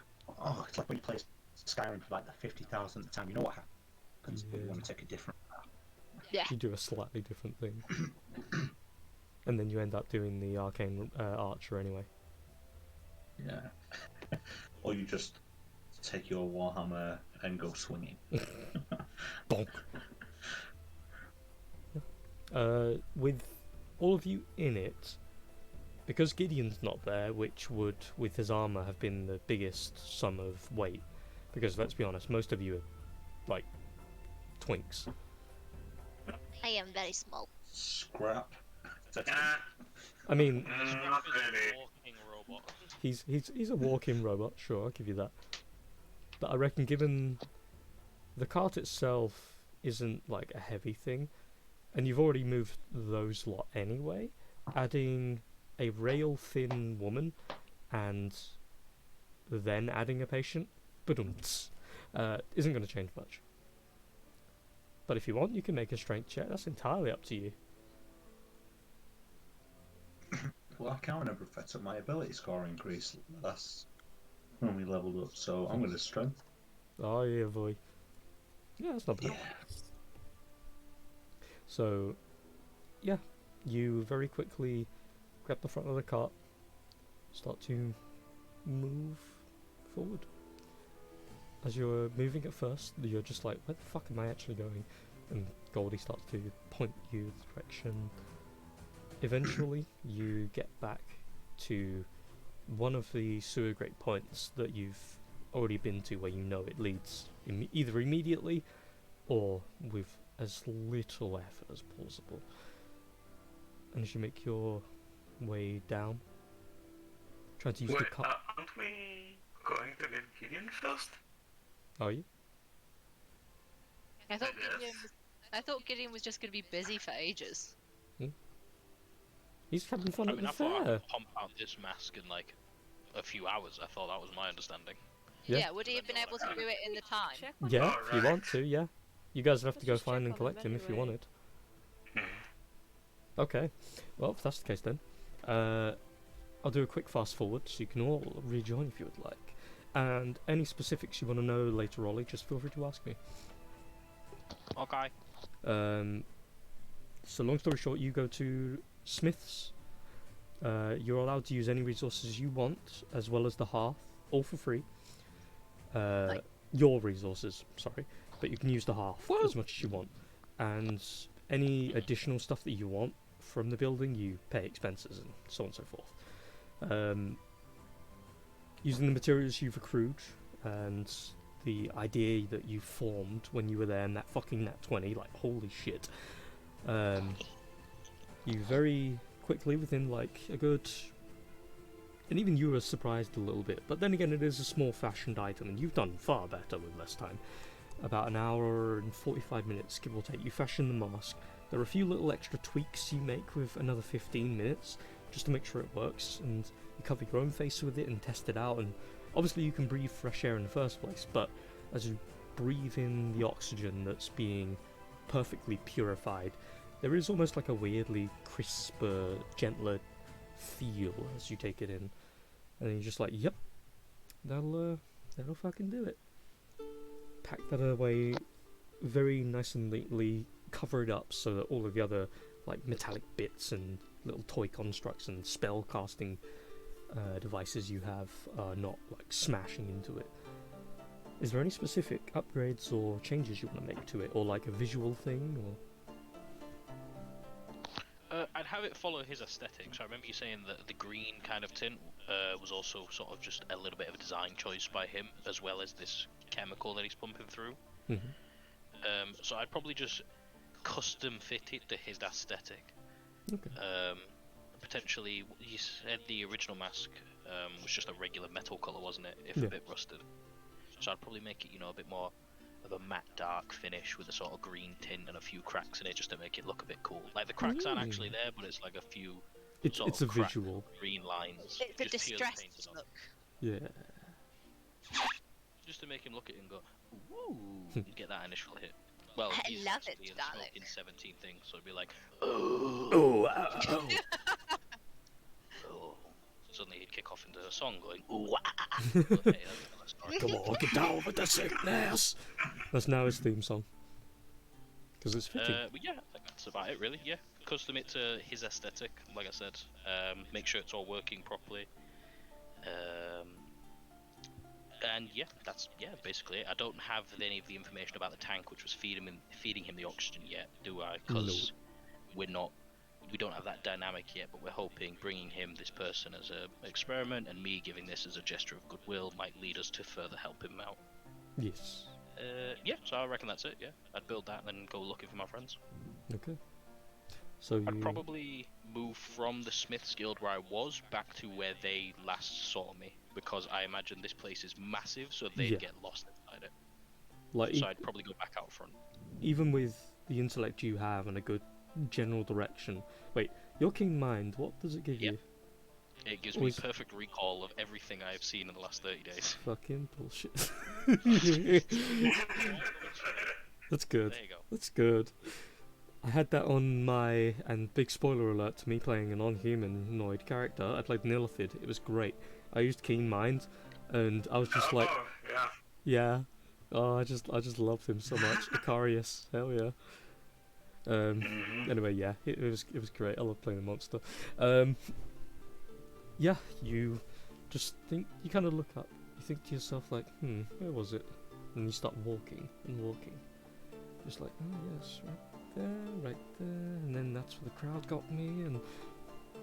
[SPEAKER 7] it's like when you play Skyrim for like the 50,000th time. You know what happens, but you
[SPEAKER 1] Yeah.
[SPEAKER 7] want to take a different.
[SPEAKER 2] Yeah.
[SPEAKER 1] You do a slightly different thing. And then you end up doing the arcane archer anyway.
[SPEAKER 7] Yeah. Or you just take your warhammer and go swinging.
[SPEAKER 1] Bonk. With all of you in it, because Gideon's not there, which would, with his armor, have been the biggest sum of weight, because let's be honest, most of you are, like, twinks.
[SPEAKER 4] I am very small.
[SPEAKER 7] Scrap.
[SPEAKER 1] I mean,
[SPEAKER 6] Not really.
[SPEAKER 5] Walking robot.
[SPEAKER 1] he's a walking robot, sure, I'll give you that. But I reckon given the cart itself isn't, like, a heavy thing, and you've already moved those lot anyway, adding a rail-thin woman and then adding a patient, badumts, isn't going to change much. But if you want, you can make a strength check. That's entirely up to you.
[SPEAKER 7] Well, I can't remember if I took my ability score increase last when we leveled up, so I'm going to strength.
[SPEAKER 1] Oh yeah, boy. Yeah, that's not bad.
[SPEAKER 7] Yeah.
[SPEAKER 1] So, yeah, you very quickly grab the front of the cart, start to move forward. As you're moving at first, you're just like, where the fuck am I actually going? And Goldie starts to point you the direction. Eventually, you get back to one of the sewer grate points that you've already been to, where you know it leads either immediately or with as little effort as possible. And as you make your way down, trying to use
[SPEAKER 6] Wait,
[SPEAKER 1] the cart.
[SPEAKER 6] aren't we going to get Gideon first?
[SPEAKER 1] Are you?
[SPEAKER 2] I thought
[SPEAKER 6] Yes.
[SPEAKER 2] Gideon was just going to be busy for ages.
[SPEAKER 1] He's having fun
[SPEAKER 5] I
[SPEAKER 1] at
[SPEAKER 5] mean,
[SPEAKER 1] the
[SPEAKER 5] I thought I
[SPEAKER 1] fair.
[SPEAKER 5] could pump out this mask in like a few hours. I thought that was my understanding.
[SPEAKER 1] Yeah.
[SPEAKER 2] Yeah, would he have been able to do it in the time?
[SPEAKER 3] Check
[SPEAKER 1] Yeah,
[SPEAKER 6] All
[SPEAKER 1] if you
[SPEAKER 6] right.
[SPEAKER 1] want to, yeah. You guys would have
[SPEAKER 3] Let's
[SPEAKER 1] to go
[SPEAKER 3] just
[SPEAKER 1] find
[SPEAKER 3] check
[SPEAKER 1] and
[SPEAKER 3] on
[SPEAKER 1] collect
[SPEAKER 3] them
[SPEAKER 1] him if you
[SPEAKER 3] anyway.
[SPEAKER 1] wanted. Okay. Well, if that's the case then, I'll do a quick fast forward so you can all rejoin if you would like. And any specifics you want to know later, Ollie, just feel free to ask me.
[SPEAKER 5] Okay.
[SPEAKER 1] So long story short, you go to Smith's. You're allowed to use any resources you want, as well as the hearth, all for free. Your resources, sorry, but you can use the hearth as much as you want. And any additional stuff that you want from the building, you pay expenses and so on and so forth. Using the materials you've accrued and the idea that you formed when you were there in that fucking Nat 20, like holy shit. You very quickly, within like a good, and even you were surprised a little bit, but then again it is a small fashioned item and you've done far better with less time. About an hour and 45 minutes, give or take, you fashion the mask. There are a few little extra tweaks you make with another 15 minutes just to make sure it works, and you cover your own face with it and test it out. And obviously you can breathe fresh air in the first place, but as you breathe in the oxygen that's being perfectly purified, there is almost like a weirdly crisper, gentler feel as you take it in, and then you're just like, yep, that'll fucking do it. Pack that away very nice and neatly, cover it up so that all of the other like metallic bits and little toy constructs and spell casting devices you have are not like smashing into it. Is there any specific upgrades or changes you want to make to it, or like a visual thing, or?
[SPEAKER 5] I'd have it follow his aesthetic. So I remember you saying that the green kind of tint was also sort of just a little bit of a design choice by him, as well as this chemical that he's pumping through. So I'd probably just custom fit it to his aesthetic.
[SPEAKER 1] Okay.
[SPEAKER 5] Potentially, you said the original mask was just a regular metal color, wasn't it? If
[SPEAKER 1] Yeah.
[SPEAKER 5] a bit rusted. So I'd probably make it, a bit more of a matte dark finish with a sort of green tint and a few cracks in it, just to make it look a bit cool. Like the cracks aren't actually there, but it's like a few
[SPEAKER 1] It's
[SPEAKER 5] sort
[SPEAKER 1] it's a
[SPEAKER 5] of cracked
[SPEAKER 1] visual.
[SPEAKER 5] green lines.
[SPEAKER 2] It's a
[SPEAKER 5] just purely painted
[SPEAKER 2] distressed
[SPEAKER 5] on.
[SPEAKER 2] look.
[SPEAKER 1] Yeah.
[SPEAKER 5] Just to make him look at it and go, ooh, and get that initial hit. Well,
[SPEAKER 2] I
[SPEAKER 5] he's
[SPEAKER 2] love
[SPEAKER 5] actually
[SPEAKER 2] it,
[SPEAKER 5] in
[SPEAKER 2] darling.
[SPEAKER 5] in 17 things, so it'd be like,
[SPEAKER 1] Oh.
[SPEAKER 5] oh. Suddenly he'd kick off into a song going, ooh, okay, that's not
[SPEAKER 1] Come on, get down with the sickness. That's now his theme song. Because it's fitting.
[SPEAKER 5] But yeah, I think that's about it really. Yeah, custom it to his aesthetic, like I said. Make sure it's all working properly. And yeah, that's basically it. I don't have any of the information about the tank, which was feeding him the oxygen yet, do I? Because we don't have that dynamic yet. But we're hoping bringing him this person as an experiment, and me giving this as a gesture of goodwill, might lead us to further help him out.
[SPEAKER 1] Yes.
[SPEAKER 5] Yeah, so I reckon that's it. Yeah, I'd build that and then go looking for my friends.
[SPEAKER 1] Okay. So
[SPEAKER 5] I'd
[SPEAKER 1] you.
[SPEAKER 5] probably move from the Smith's Guild where I was back to where they last saw me, because I imagine this place is massive, so they'd
[SPEAKER 1] Yeah.
[SPEAKER 5] get lost inside it.
[SPEAKER 1] Like
[SPEAKER 5] So I'd probably go back out front.
[SPEAKER 1] even with the intellect you have and a good general direction. Wait, your keen mind, what does it give
[SPEAKER 5] Yeah.
[SPEAKER 1] you?
[SPEAKER 5] It gives
[SPEAKER 1] Always-
[SPEAKER 5] me perfect recall of everything I have seen in the last 30 days.
[SPEAKER 1] Fucking bullshit. That's good.
[SPEAKER 5] There you go.
[SPEAKER 1] That's good. I had that on my, and big spoiler alert to me playing a non-humanoid character. I played Nilithid. It was great. I used Keen Mind, and I was just like,
[SPEAKER 6] Oh, yeah.
[SPEAKER 1] yeah. Oh, I just loved him so much. Icarius, hell yeah. Anyway, yeah, it was great. I love playing a monster. Yeah, you just think, you kind of look up. You think to yourself like, where was it? And you start walking and walking. Just like, oh yes, right there, and then that's where the crowd got me, and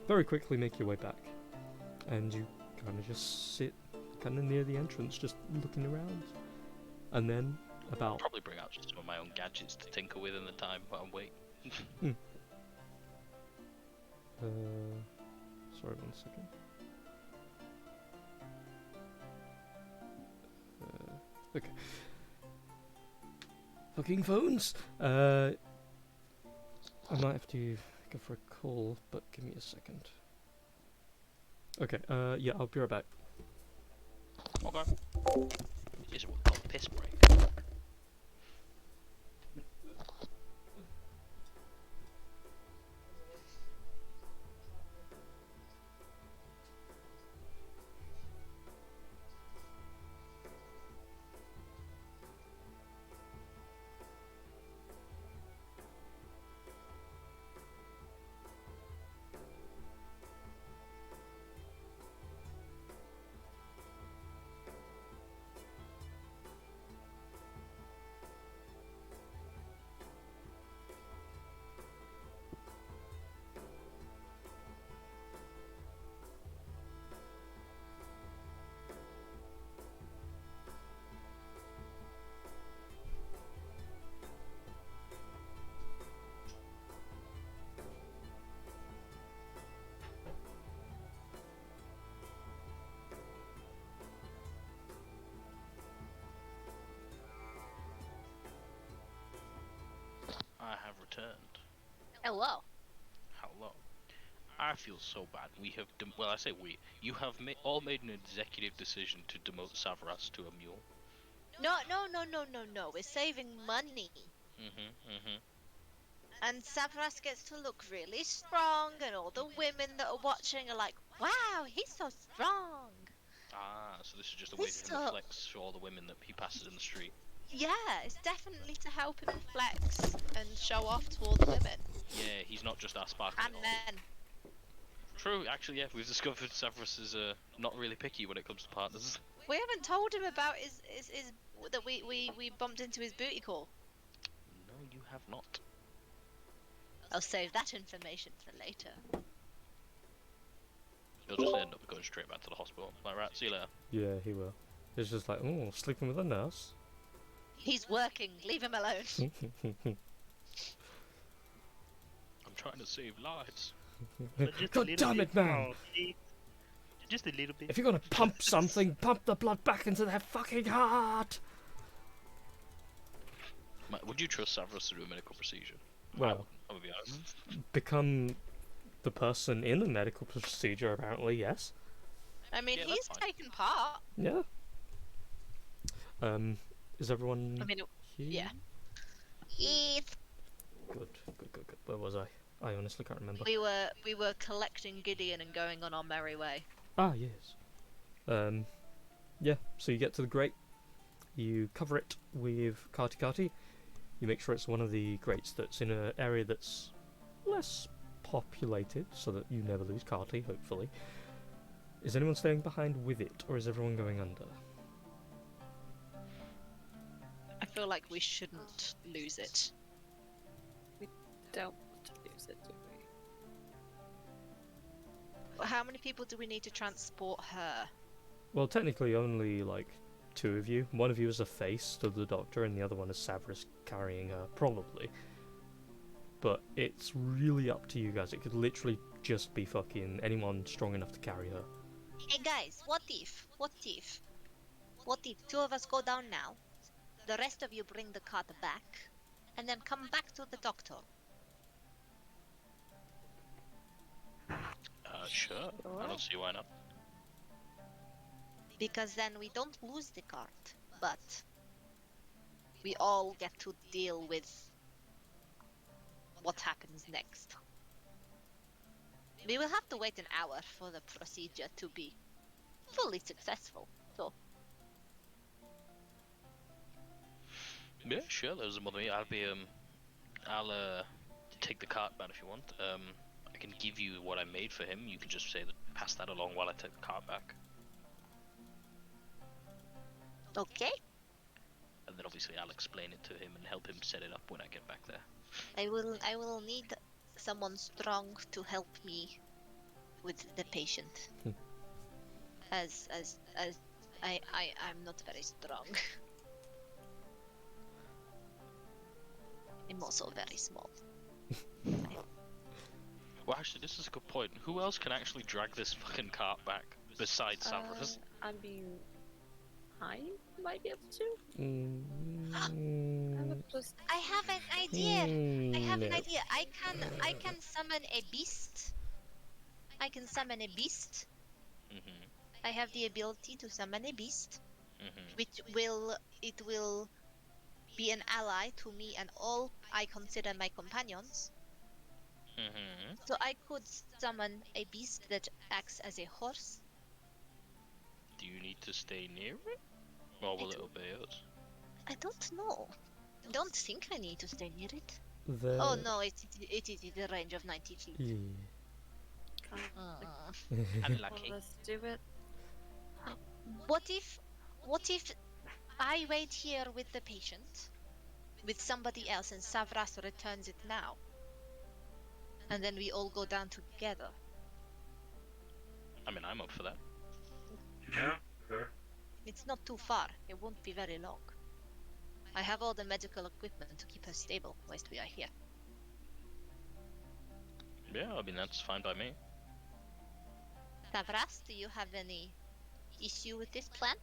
[SPEAKER 1] very quickly make your way back. And you kind of just sit kind of near the entrance, just looking around. And then about
[SPEAKER 5] Probably bring out some of my own gadgets to tinker with in the time while I'm waiting.
[SPEAKER 1] sorry, 1 second. Okay. Fucking phones. I might have to go for a call, but give me a second. Okay. Yeah, I'll be right back.
[SPEAKER 5] Okay. This is what we call a piss break. returned.
[SPEAKER 2] Hello.
[SPEAKER 5] Hello. I feel so bad. We have, well, I say we. You have all made an executive decision to demote Savras to a mule.
[SPEAKER 2] No. We're saving money. And Savras gets to look really strong, and all the women that are watching are like, wow, he's so strong.
[SPEAKER 5] Ah, so this is just a way for him to flex for all the women that he passes in the street.
[SPEAKER 2] Yeah, it's definitely to help him flex and show off to all the women.
[SPEAKER 5] Yeah, he's not just our sparkling
[SPEAKER 2] And
[SPEAKER 5] horse.
[SPEAKER 2] men.
[SPEAKER 5] True, actually, yeah, we've discovered Savras is not really picky when it comes to partners.
[SPEAKER 2] We haven't told him about his that we bumped into his booty call.
[SPEAKER 5] No, you have not.
[SPEAKER 2] I'll save that information for later.
[SPEAKER 5] He'll just end up going straight back to the hospital. Like, right, see you later.
[SPEAKER 1] Yeah, he will. It's just like, oh, sleeping with a nurse.
[SPEAKER 2] He's working. Leave him alone.
[SPEAKER 5] I'm trying to save lives.
[SPEAKER 1] God damn it, man!
[SPEAKER 8] Just a little bit.
[SPEAKER 1] If you're gonna pump something, pump the blood back into their fucking heart!
[SPEAKER 5] Would you trust Savras to do a medical procedure?
[SPEAKER 1] Well,
[SPEAKER 5] I would be honest.
[SPEAKER 1] become the person in the medical procedure, apparently, yes.
[SPEAKER 2] I mean,
[SPEAKER 5] Yeah,
[SPEAKER 2] he's
[SPEAKER 5] that's fine.
[SPEAKER 2] taken part.
[SPEAKER 1] Yeah. Is everyone
[SPEAKER 2] I mean,
[SPEAKER 1] here?
[SPEAKER 2] yeah. Heath.
[SPEAKER 1] Good. Where was I? I honestly can't remember.
[SPEAKER 2] We were collecting Gideon and going on our merry way.
[SPEAKER 1] Ah, yes. Yeah, so you get to the grate, you cover it with Kati. You make sure it's one of the grates that's in an area that's less populated, so that you never lose Kati, hopefully. Is anyone staying behind with it, or is everyone going under?
[SPEAKER 2] I feel like we shouldn't lose it.
[SPEAKER 3] Don't want to lose it, do we?
[SPEAKER 2] How many people do we need to transport her?
[SPEAKER 1] Well, technically only, like, 2 of you. One of you is a face to the doctor, and the other one is Savras carrying her, probably. But it's really up to you guys. It could literally just be fucking anyone strong enough to carry her.
[SPEAKER 2] Hey guys, what if 2 of us go down now, the rest of you bring the cart back, and then come back to the doctor?
[SPEAKER 5] Sure. I don't see why not.
[SPEAKER 2] Because then we don't lose the cart, but we all get to deal with what happens next. We will have to wait an hour for the procedure to be fully successful, so...
[SPEAKER 5] Yeah, sure, that doesn't bother me. I'll take the cart back if you want. I can give you what I made for him. You can just say that, pass that along while I take the cart back.
[SPEAKER 2] Okay.
[SPEAKER 5] And then obviously I'll explain it to him and help him set it up when I get back there.
[SPEAKER 2] I will need someone strong to help me with the patient. as I'm not very strong. I'm also very small.
[SPEAKER 5] Well, actually, this is a good point. Who else can actually drag this fucking cart back besides Savras?
[SPEAKER 3] I mean, I might be able to.
[SPEAKER 2] I have an idea.
[SPEAKER 1] No.
[SPEAKER 2] I can summon a beast. I can summon a beast. I have the ability to summon a beast, which will be an ally to me and all I consider my companions. So I could summon a beast that acts as a horse.
[SPEAKER 5] Do you need to stay near it? Or will it obey us?
[SPEAKER 2] I don't know. I don't think I need to stay near it.
[SPEAKER 1] There...
[SPEAKER 2] Oh no, it is in the range of 90 feet.
[SPEAKER 1] Yeah.
[SPEAKER 5] Unlucky.
[SPEAKER 3] Well, let's do it.
[SPEAKER 2] What if I wait here with the patient, with somebody else, and Savras returns it now? And then we all go down together.
[SPEAKER 5] I mean, I'm up for that.
[SPEAKER 6] Yeah, sure.
[SPEAKER 2] It's not too far. It won't be very long. I have all the medical equipment to keep her stable whilst we are here.
[SPEAKER 5] Yeah, I mean, that's fine by me.
[SPEAKER 2] Savras, do you have any issue with this plan?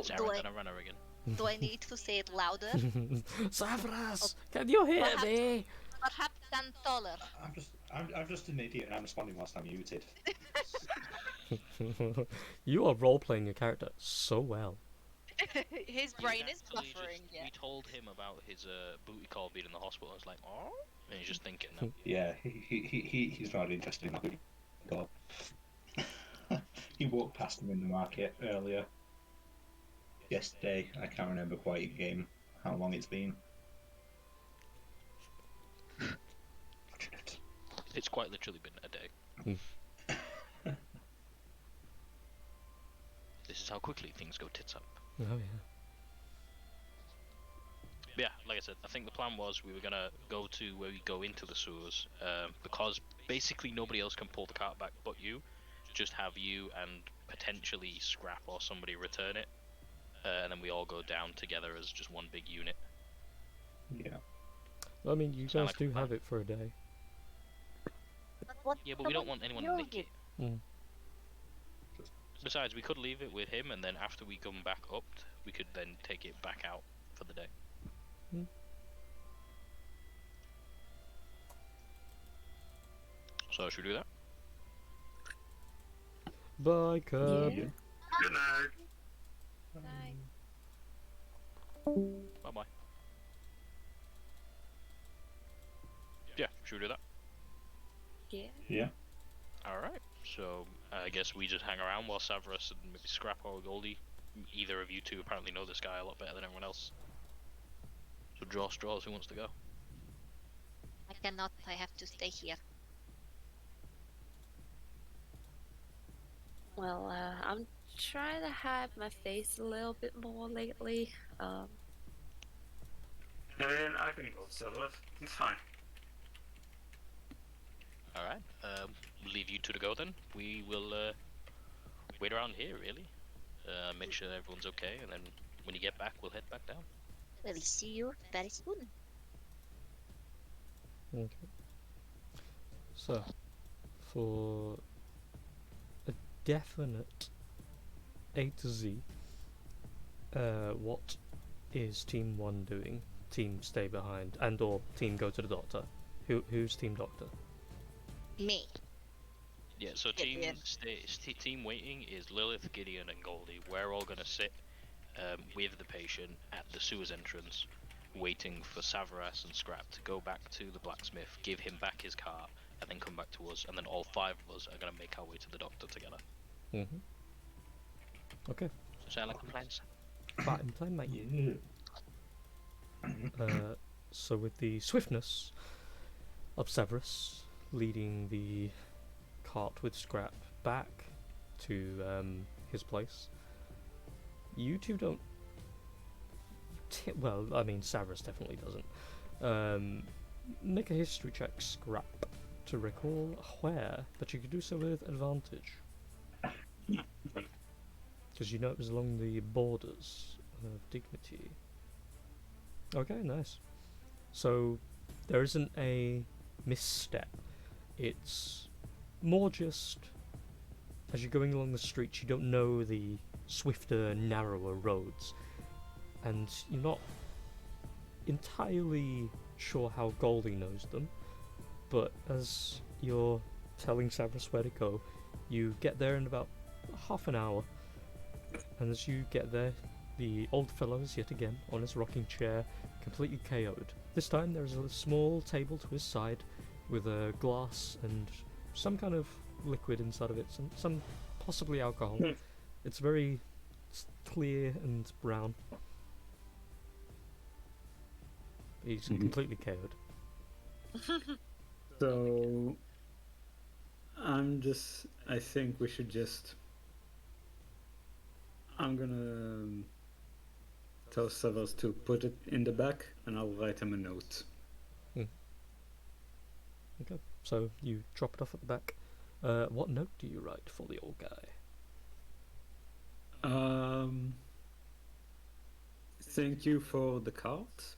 [SPEAKER 5] Sarah and a runner again.
[SPEAKER 2] Do I need to say it louder?
[SPEAKER 1] Savras, can you hear
[SPEAKER 2] Perhaps-
[SPEAKER 1] me?
[SPEAKER 2] Perhaps stand taller.
[SPEAKER 7] I'm just an idiot and I'm responding whilst I'm muted.
[SPEAKER 1] You are role playing your character so well.
[SPEAKER 2] His
[SPEAKER 5] We
[SPEAKER 2] brain is
[SPEAKER 5] actually
[SPEAKER 2] buffering.
[SPEAKER 5] just-
[SPEAKER 2] Yeah.
[SPEAKER 5] We told him about his booty call being in the hospital. I was like, oh, and he's just thinking now.
[SPEAKER 7] Yeah, he's not interested in that. God. He walked past him in the market earlier. Yesterday, I can't remember quite in game how long it's been.
[SPEAKER 5] It's quite literally been a day. This is how quickly things go tits up.
[SPEAKER 1] Oh yeah.
[SPEAKER 5] Yeah, like I said, I think the plan was we were gonna go to where we go into the sewers, because basically nobody else can pull the cart back but you. Just have you and potentially Scrap or somebody return it, and then we all go down together as just one big unit.
[SPEAKER 7] Yeah.
[SPEAKER 1] I mean, you
[SPEAKER 5] Sound
[SPEAKER 1] guys
[SPEAKER 5] like a
[SPEAKER 1] do
[SPEAKER 5] plan.
[SPEAKER 1] have it for a day.
[SPEAKER 4] What?
[SPEAKER 5] Yeah, but we don't want anyone to nick it.
[SPEAKER 1] Mm.
[SPEAKER 5] Besides, we could leave it with him, and then after we come back up, we could then take it back out for the day.
[SPEAKER 1] Hmm.
[SPEAKER 5] So should we do that?
[SPEAKER 1] Bye, Cub.
[SPEAKER 3] Yeah.
[SPEAKER 6] Good night.
[SPEAKER 5] Bye bye. Yeah, should we do that?
[SPEAKER 3] Yeah.
[SPEAKER 7] Yeah.
[SPEAKER 5] Alright, so I guess we just hang around while Savras and maybe Scrap or Goldie, either of you two apparently know this guy a lot better than everyone else. So draw straws, who wants to go?
[SPEAKER 2] I cannot. I have to stay here.
[SPEAKER 3] Well, I'm trying to hide my face a little bit more lately.
[SPEAKER 6] And I can go solo. It's fine.
[SPEAKER 5] Alright, we'll leave you two to go then. We will wait around here, really. Make sure everyone's okay, and then when you get back, we'll head back down.
[SPEAKER 2] We'll see you very soon.
[SPEAKER 1] Okay. So, for a definite A to Z, what is Team 1 doing? Team stay behind and or team go to the doctor? Who's Team Doctor?
[SPEAKER 2] Me.
[SPEAKER 5] Yeah, so
[SPEAKER 2] Gideon.
[SPEAKER 5] team waiting is Lilith, Gideon, and Goldie. We're all gonna sit with the patient at the sewers entrance, waiting for Savras and Scrap to go back to the blacksmith, give him back his car, and then come back to us. And then all five of us are gonna make our way to the doctor together.
[SPEAKER 1] Mm-hmm. Okay,
[SPEAKER 5] Sound like a plan?
[SPEAKER 1] fine plan, mate.
[SPEAKER 7] Yeah.
[SPEAKER 1] So with the swiftness of Severus leading the cart with Scrap back to his place, you two don't. Well, I mean, Severus definitely doesn't. Make a history check, Scrap, to recall where, but you could do so with advantage. Because you know it was along the borders of dignity. Okay, nice. So, there isn't a misstep. It's more just, as you're going along the streets, you don't know the swifter, narrower roads. And you're not entirely sure how Goldie knows them. But as you're telling Severus where to go, you get there in about half an hour. And as you get there, the old fellow is yet again on his rocking chair, completely KO'd. This time there is a small table to his side with a glass and some kind of liquid inside of it, some possibly alcohol. It's very clear and brown. He's completely KO'd.
[SPEAKER 9] So I think we should just. I'm gonna tell Savas to put it in the back, and I'll write him a note.
[SPEAKER 1] Okay, so you drop it off at the back. What note do you write for the old guy?
[SPEAKER 9] Thank you for the cart.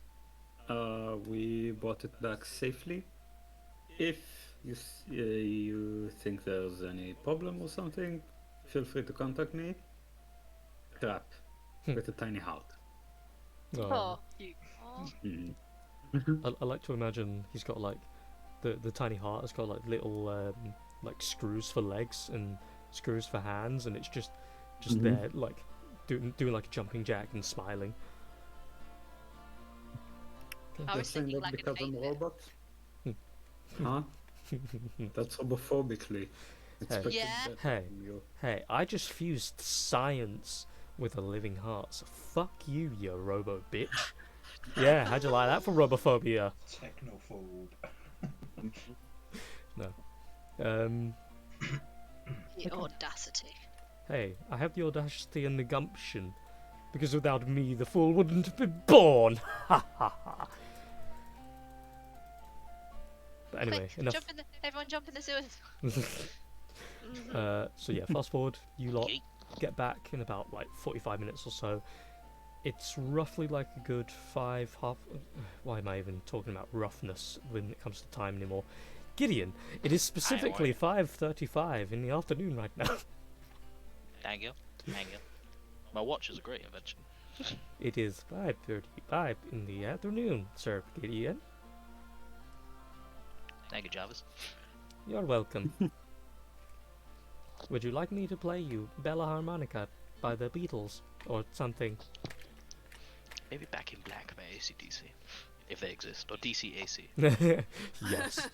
[SPEAKER 9] We brought it back safely. If you think there's any problem or something, feel free to contact me. Crap. with a tiny heart.
[SPEAKER 1] Oh,
[SPEAKER 2] you.
[SPEAKER 9] Mhm.
[SPEAKER 1] I like to imagine he's got like the tiny heart has got like little like screws for legs and screws for hands, and it's just
[SPEAKER 9] Mhm.
[SPEAKER 1] there like doing like a jumping jack and smiling.
[SPEAKER 2] I
[SPEAKER 9] You're
[SPEAKER 2] was
[SPEAKER 9] saying
[SPEAKER 2] thinking
[SPEAKER 9] that
[SPEAKER 2] like an
[SPEAKER 9] because I'm a
[SPEAKER 2] 8-bit.
[SPEAKER 9] robot? Huh? That's homophobically. Expected
[SPEAKER 2] Yeah.
[SPEAKER 9] better
[SPEAKER 1] Hey.
[SPEAKER 9] from you.
[SPEAKER 1] Hey, I just fused science with a living heart, so fuck you, you robo bitch. Yeah, how'd you like that for robophobia?
[SPEAKER 7] Technophobe.
[SPEAKER 1] Um,
[SPEAKER 2] The audacity.
[SPEAKER 1] hey, I have the audacity and the gumption, because without me, the fool wouldn't have been born. Ha ha ha. But anyway,
[SPEAKER 2] Quick,
[SPEAKER 1] enough.
[SPEAKER 2] everyone jump in the sewers.
[SPEAKER 1] So yeah, fast forward. You lot
[SPEAKER 5] Yeet.
[SPEAKER 1] get back in about like 45 minutes or so. It's roughly like a good why am I even talking about roughness when it comes to time anymore? Gideon, it is specifically 5:35 in the afternoon right now.
[SPEAKER 5] Thank you. Thank you. My watch is a great invention.
[SPEAKER 1] It is 5:35 in the afternoon, Sir Gideon.
[SPEAKER 5] Thank you, Jarvis.
[SPEAKER 1] You're welcome. Would you like me to play you Bella Harmonica by the Beatles or something?
[SPEAKER 5] Maybe Back in Black by AC/DC, if they exist, or DC/AC.
[SPEAKER 1] Yes.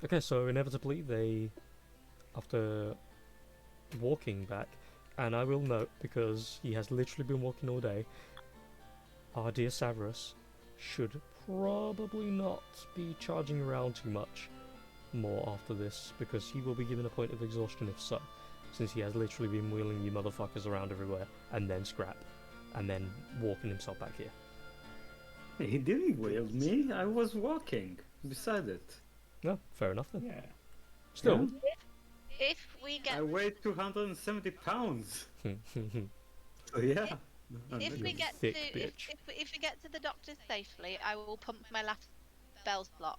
[SPEAKER 1] Okay, so inevitably they, after walking back, and I will note because he has literally been walking all day, our dear Severus should probably not be charging around too much more after this, because he will be given a point of exhaustion if so, since he has literally been wheeling you motherfuckers around everywhere, and then scrap, and then walking himself back here.
[SPEAKER 9] He didn't wheel me. I was walking beside it.
[SPEAKER 1] No, fair enough then.
[SPEAKER 7] Yeah.
[SPEAKER 1] Still.
[SPEAKER 2] If we get
[SPEAKER 9] I weigh 270 pounds. So yeah.
[SPEAKER 2] if we get to
[SPEAKER 1] thick bitch.
[SPEAKER 2] if we get to the doctor safely, I will pump my last spell slot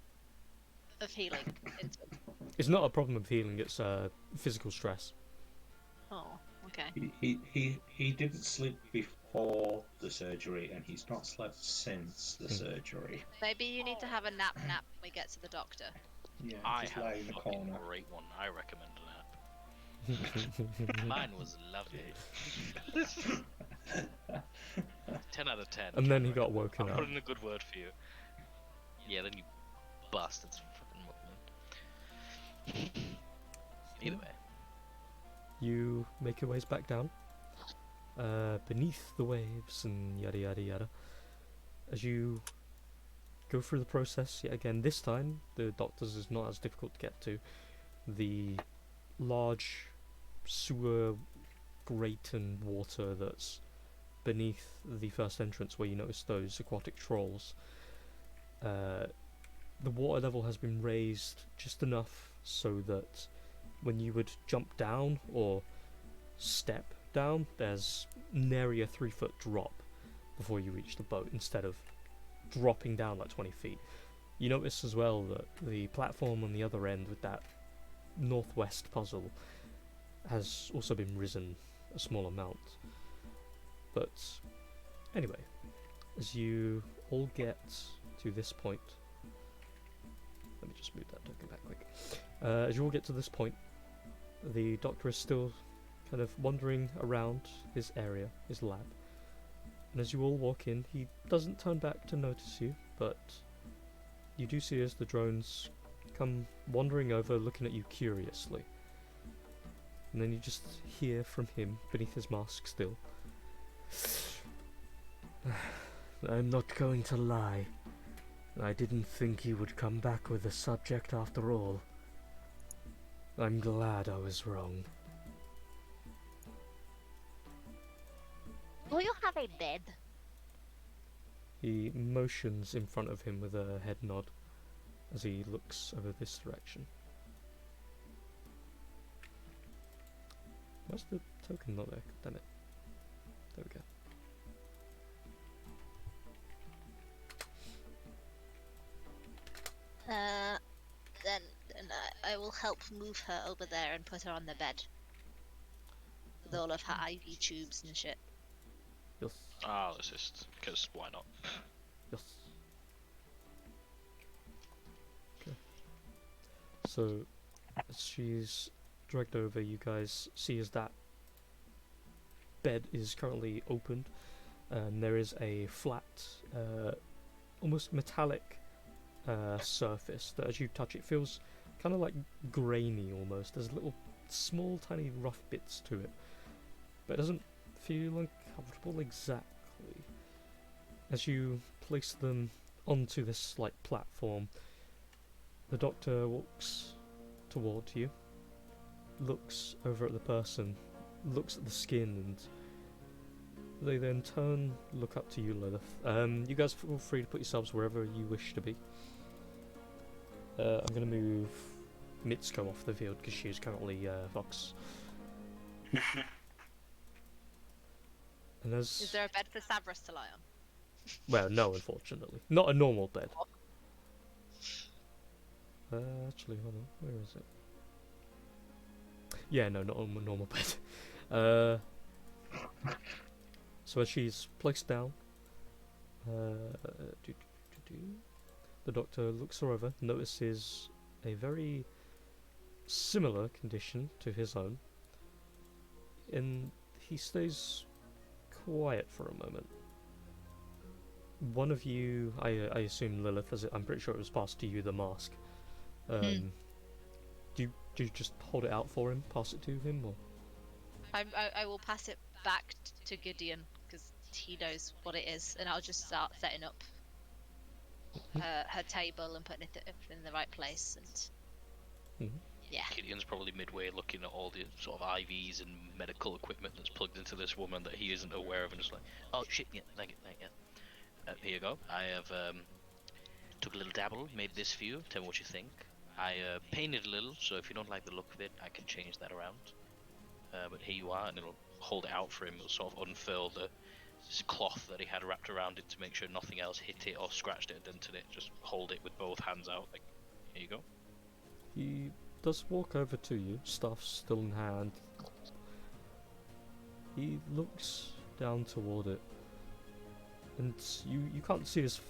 [SPEAKER 2] of healing into him.
[SPEAKER 1] It's not a problem of healing, it's physical stress.
[SPEAKER 2] Oh, okay.
[SPEAKER 7] He didn't sleep before the surgery, and he's not slept since the surgery.
[SPEAKER 2] Maybe you need to have a nap when we get to the doctor.
[SPEAKER 7] Yeah,
[SPEAKER 5] I
[SPEAKER 7] just
[SPEAKER 5] have
[SPEAKER 7] lie
[SPEAKER 5] a
[SPEAKER 7] in the
[SPEAKER 5] fucking
[SPEAKER 7] corner.
[SPEAKER 5] great one. I recommend a nap. Mine was lovely. 10 out of 10.
[SPEAKER 1] And then he
[SPEAKER 5] Cameron.
[SPEAKER 1] got woken
[SPEAKER 5] I'll
[SPEAKER 1] up.
[SPEAKER 5] put in a good word for you. Yeah, then you bastards fucking woke me. Either way.
[SPEAKER 1] You make your ways back down, beneath the waves and yada yada yada. As you go through the process yet again, this time the doctor's is not as difficult to get to. The large sewer grate and water that's beneath the first entrance where you notice those aquatic trolls, the water level has been raised just enough so that when you would jump down or step down, there's nary a 3-foot drop before you reach the boat instead of dropping down like 20 feet. You notice as well that the platform on the other end with that northwest puzzle has also been risen a small amount. But anyway, as you all get to this point, let me just move that token back quick. As you all get to this point, the doctor is still kind of wandering around his area, his lab. And as you all walk in, he doesn't turn back to notice you, but you do see as the drones come wandering over, looking at you curiously. And then you just hear from him, beneath his mask still, I'm not going to lie. I didn't think you would come back with a subject after all. I'm glad I was wrong.
[SPEAKER 4] Do you have a bed?
[SPEAKER 1] He motions in front of him with a head nod as he looks over this direction. Where's the token not there? Damn it. There we go.
[SPEAKER 2] Then I will help move her over there and put her on the bed. with all of her IV tubes and shit.
[SPEAKER 1] Yes.
[SPEAKER 5] I'll assist, because why not?
[SPEAKER 1] Yes. Okay. So, as she's dragged over, you guys see as that bed is currently opened, and there is a flat, almost metallic surface that as you touch it feels kind of like grainy almost. There's little small tiny rough bits to it, but it doesn't feel uncomfortable exactly. As you place them onto this like platform, the doctor walks toward you, looks over at the person, looks at the skin, and they then turn, look up to you, Lilith. You guys feel free to put yourselves wherever you wish to be. I'm going to move Mitsuko off the field because she's currently Vox. And as
[SPEAKER 2] Is there a bed for Savras to lie on?
[SPEAKER 1] well, no, unfortunately, not a normal bed. Actually, hold on, where is it? Yeah, no, not a normal bed. So as she's placed down, the doctor looks her over, notices a very similar condition to his own, and he stays quiet for a moment. One of you, I assume Lilith, as I'm pretty sure it was passed to you, the mask. Do you just hold it out for him, pass it to him, or?
[SPEAKER 2] I will pass it back to Gideon because he knows what it is, and I'll just start setting up her table and putting it in the right place. And yeah,
[SPEAKER 5] Gideon's probably midway looking at all the sort of IVs and medical equipment that's plugged into this woman that he isn't aware of, and just like, oh shit, yeah, thank you. Here you go. I have took a little dabble, made this for you. Tell me what you think. I painted a little, so if you don't like the look of it, I can change that around. But here you are, and it'll hold it out for him. It'll sort of unfurl this cloth that he had wrapped around it to make sure nothing else hit it or scratched it or dented it. Just hold it with both hands out, like, here you go.
[SPEAKER 1] He does walk over to you, stuff still in hand. He looks down toward it, and you can't see his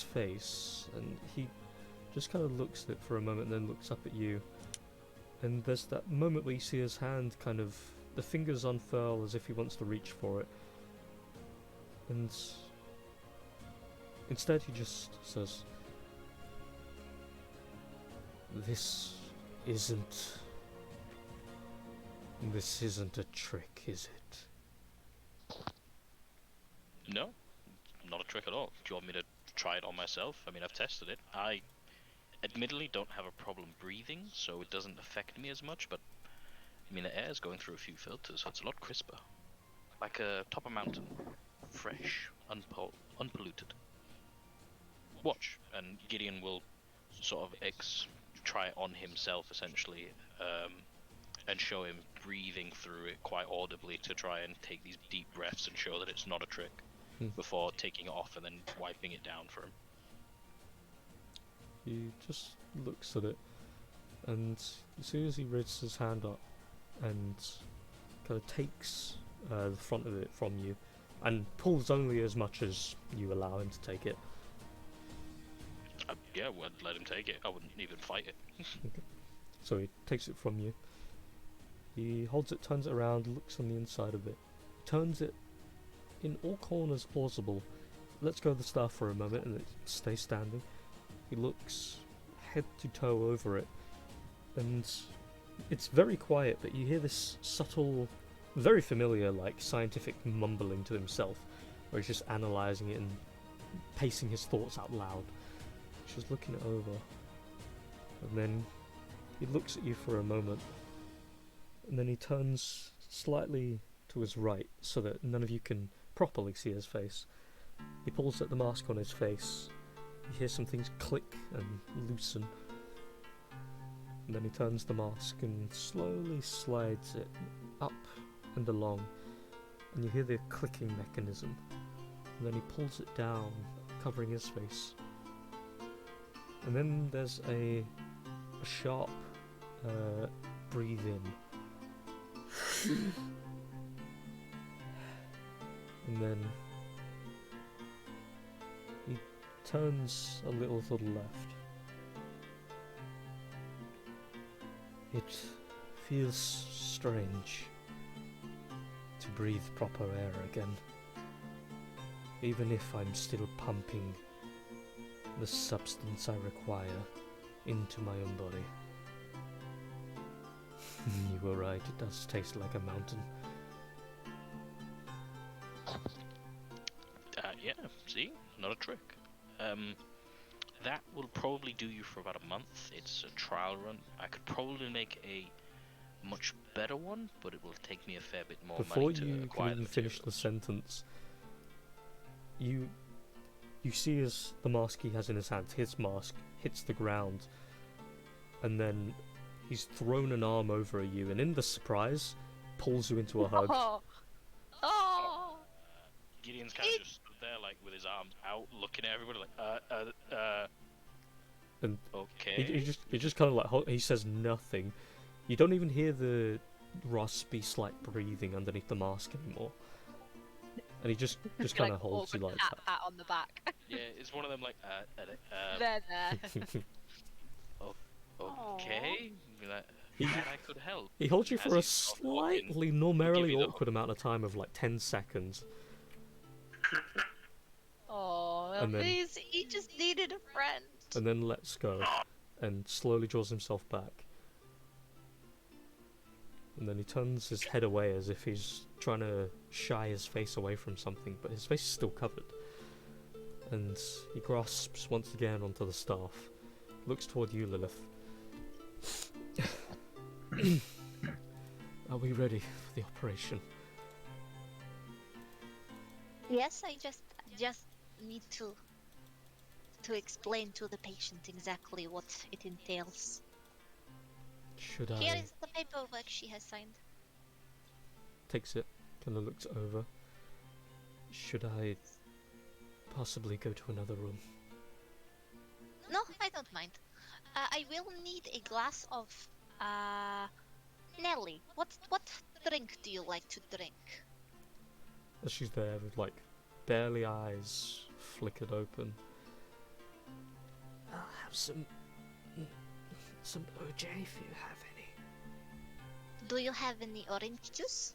[SPEAKER 1] face, and he just kind of looks at it for a moment and then looks up at you. And there's that moment where you see his hand kind of, the fingers unfurl as if he wants to reach for it. And instead he just says, This isn't a trick, is it?
[SPEAKER 5] No, not a trick at all. Do you want me to try it on myself? I mean, I've tested it. I admittedly don't have a problem breathing, so it doesn't affect me as much, but I mean, the air is going through a few filters, so it's a lot crisper. Like a top of mountain. Fresh, unpolluted. Watch, and Gideon will sort of try it on himself, essentially, and show him breathing through it quite audibly to try and take these deep breaths and show that it's not a trick, before taking it off and then wiping it down for him.
[SPEAKER 1] He just looks at it, and you see as he raises his hand up and kind of takes the front of it from you, and pulls only as much as you allow him to take it.
[SPEAKER 5] Yeah, well, I'd let him take it. I wouldn't even fight it.
[SPEAKER 1] Okay. So he takes it from you. He holds it, turns it around, looks on the inside of it, turns it in all corners possible, lets go of the staff for a moment, and it stays standing. He looks head to toe over it, and it's very quiet, but you hear this subtle, very familiar, like, scientific mumbling to himself, where he's just analysing it and pacing his thoughts out loud. He's just looking it over, and then he looks at you for a moment, and then he turns slightly to his right so that none of you can properly see his face. He pulls at the mask on his face. You hear some things click and loosen, and then he turns the mask and slowly slides it up and along, and you hear the clicking mechanism, and then he pulls it down, covering his face, and then there's a sharp breathe in And then he turns a little to the left. It feels strange to breathe proper air again, even if I'm still pumping the substance I require into my own body. You were right, it does taste like a mountain.
[SPEAKER 5] Yeah, see? Not a trick. That will probably do you for about a month. It's a trial run. I could probably make a much better one, but it will take me a fair bit more
[SPEAKER 1] Before
[SPEAKER 5] money to
[SPEAKER 1] you
[SPEAKER 5] acquire
[SPEAKER 1] can even
[SPEAKER 5] the
[SPEAKER 1] finish the
[SPEAKER 5] materials.
[SPEAKER 1] sentence, you see as the mask he has in his hand, his mask hits the ground, and then he's thrown an arm over you, and in the surprise, pulls you into a hug.
[SPEAKER 3] Oh. Oh.
[SPEAKER 5] Gideon's kind of just stood there, like, with his arms out, looking at everybody, like,
[SPEAKER 1] And
[SPEAKER 5] okay.
[SPEAKER 1] he just kind of like, he says nothing. You don't even hear the raspy, slight breathing underneath the mask anymore. And he just kind of holds you like that.
[SPEAKER 2] Pat on the back.
[SPEAKER 5] Yeah, it's one of them, like,
[SPEAKER 2] There.
[SPEAKER 5] okay. Be like,
[SPEAKER 1] He-
[SPEAKER 5] glad I could help.
[SPEAKER 1] He holds you
[SPEAKER 5] As
[SPEAKER 1] for a
[SPEAKER 5] he's sort of walking,
[SPEAKER 1] slightly numerically
[SPEAKER 5] you the
[SPEAKER 1] awkward amount of time of like 10 seconds.
[SPEAKER 2] Oh,
[SPEAKER 1] And then-
[SPEAKER 2] he just needed a friend.
[SPEAKER 1] And then lets go, and slowly draws himself back. And then he turns his head away as if he's trying to shy his face away from something, but his face is still covered. And he grasps once again onto the staff, looks toward you, Lilith. Are we ready for the operation?
[SPEAKER 2] Yes, I just need to explain to the patient exactly what it entails.
[SPEAKER 1] Should
[SPEAKER 2] Here
[SPEAKER 1] I...
[SPEAKER 2] is the paperwork she has signed.
[SPEAKER 1] Takes it, kind of looks over. Should I possibly go to another room?
[SPEAKER 2] No, I don't mind. I will need a glass of Nelly. What drink do you like to drink?
[SPEAKER 1] As she's there with like barely eyes flickered open. I'll have some OJ if you have any.
[SPEAKER 2] Do you have any orange juice?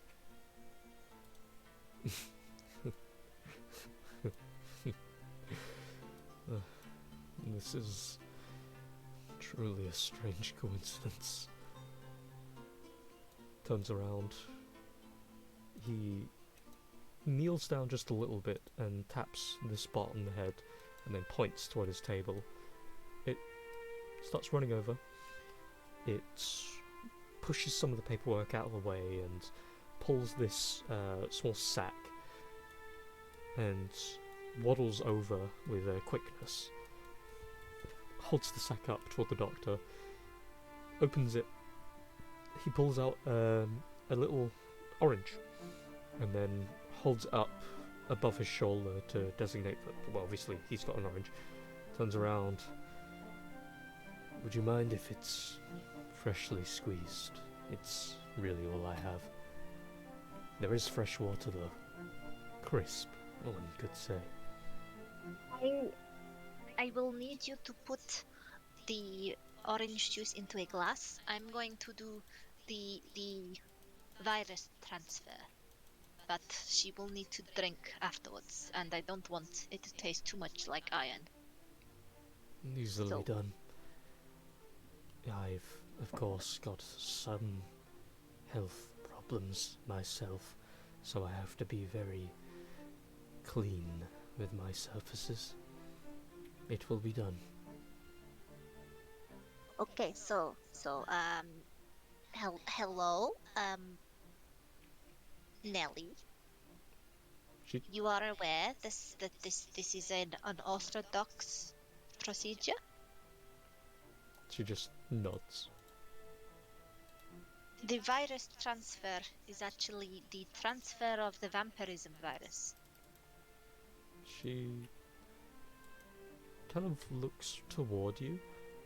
[SPEAKER 1] This is truly a strange coincidence. Turns around. He kneels down just a little bit and taps the spot on the head and then points toward his table. It starts running over. It pushes some of the paperwork out of the way and pulls this small sack and waddles over with quickness. Holds the sack up toward the doctor, opens it. He pulls out a little orange and then holds it up above his shoulder to designate that, well, obviously he's got an orange. Turns around. Would you mind if it's freshly squeezed? It's really all I have. There is fresh water though. Crisp, one could say.
[SPEAKER 2] I will need you to put the orange juice into a glass. I'm going to do the virus transfer, but she will need to drink afterwards, and I don't want it to taste too much like iron.
[SPEAKER 1] Easily
[SPEAKER 2] So-
[SPEAKER 1] done. I've, of course, got some health problems myself, so I have to be very clean with my surfaces. It will be done.
[SPEAKER 2] Okay, so hello, Nelly.
[SPEAKER 1] She-
[SPEAKER 2] You are aware that this is an unorthodox procedure?
[SPEAKER 1] She just nods.
[SPEAKER 2] The virus transfer is actually the transfer of the vampirism virus.
[SPEAKER 1] She kind of looks toward you,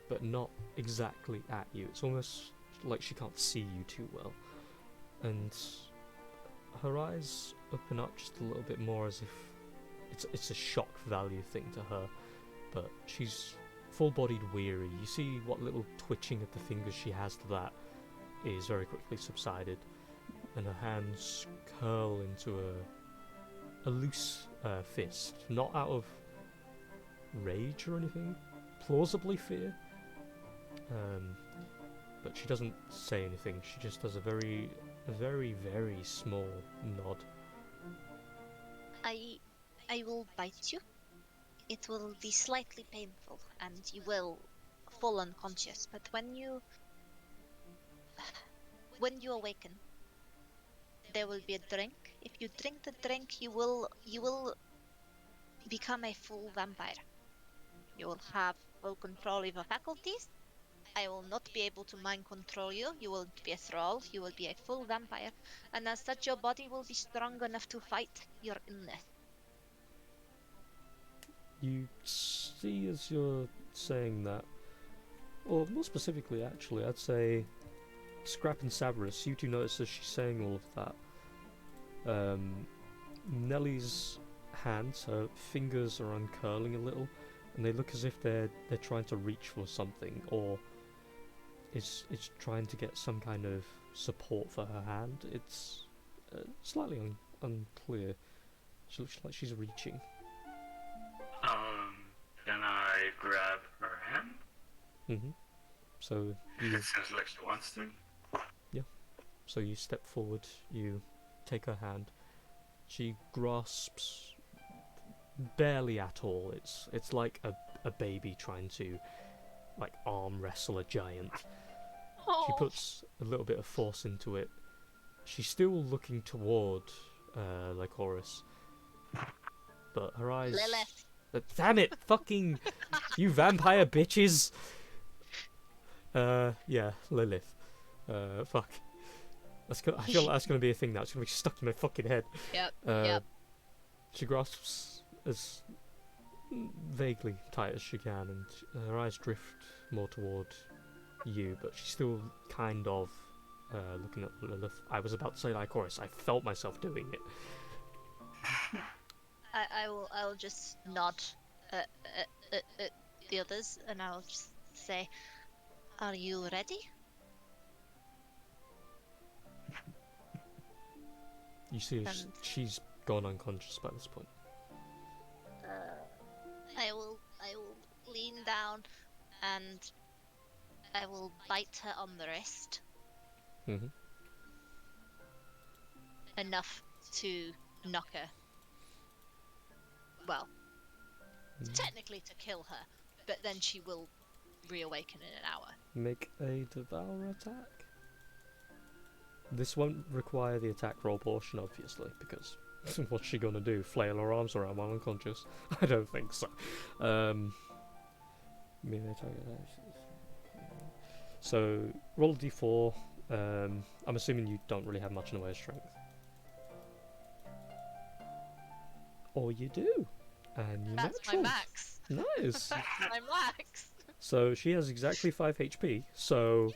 [SPEAKER 1] but not exactly at you. It's almost like she can't see you too well. And her eyes open up just a little bit more, as if it's a shock value thing to her, but she's full-bodied weary. You see what little twitching of the fingers she has to that is very quickly subsided, and her hands curl into a loose fist, not out of rage or anything, plausibly fear. But she doesn't say anything. She just does a very, very small nod.
[SPEAKER 2] I will bite you. It will be slightly painful, and you will fall unconscious. But when you awaken, there will be a drink. If you drink the drink, you will become a full vampire. You will have full control of your faculties. I will not be able to mind control you. You will be a thrall. You will be a full vampire, and as such, your body will be strong enough to fight your illness.
[SPEAKER 1] You see, as you're saying that, or more specifically, actually, I'd say Scrap and Savarus, you two notice as she's saying all of that, Nellie's hands, her fingers are uncurling a little, and they look as if they're trying to reach for something, or it's trying to get some kind of support for her hand. It's slightly unclear. She looks like she's reaching.
[SPEAKER 6] Can I grab her hand?
[SPEAKER 1] Mm-hmm. So
[SPEAKER 6] It seems like she wants to.
[SPEAKER 1] Yeah. So you step forward, you take her hand. She grasps barely at all. It's like a baby trying to like arm wrestle a giant. She puts a little bit of force into it. She's still looking toward Lycoris, but her eyes.
[SPEAKER 2] Lilith.
[SPEAKER 1] Damn it! Fucking you vampire bitches! Yeah, Lilith. Fuck. I feel like that's gonna be a thing now. It's gonna be stuck in my fucking head.
[SPEAKER 2] Yep.
[SPEAKER 1] Yep. She grasps as vaguely tight as she can, and her eyes drift more toward you, but she's still kind of looking at Lilith. I was about to say Lycoris. I felt myself doing it.
[SPEAKER 2] I will just nod at the others, and I'll just say, "Are you ready?"
[SPEAKER 1] You see, she's gone unconscious by this point.
[SPEAKER 2] I will lean down, and I will bite her on the wrist.
[SPEAKER 1] Mm-hmm.
[SPEAKER 2] Enough to knock her. Well, technically to kill her, but then she will reawaken in an hour.
[SPEAKER 1] Make a devour attack. This won't require the attack roll portion, obviously, because what's she gonna do? Flail her arms around while unconscious? I don't think so. So roll a d4. I'm assuming you don't really have much in the way of strength. Or you do. And you
[SPEAKER 2] That's
[SPEAKER 1] natural.
[SPEAKER 2] my max.
[SPEAKER 1] Nice.
[SPEAKER 2] My max.
[SPEAKER 1] So she has exactly 5 HP. So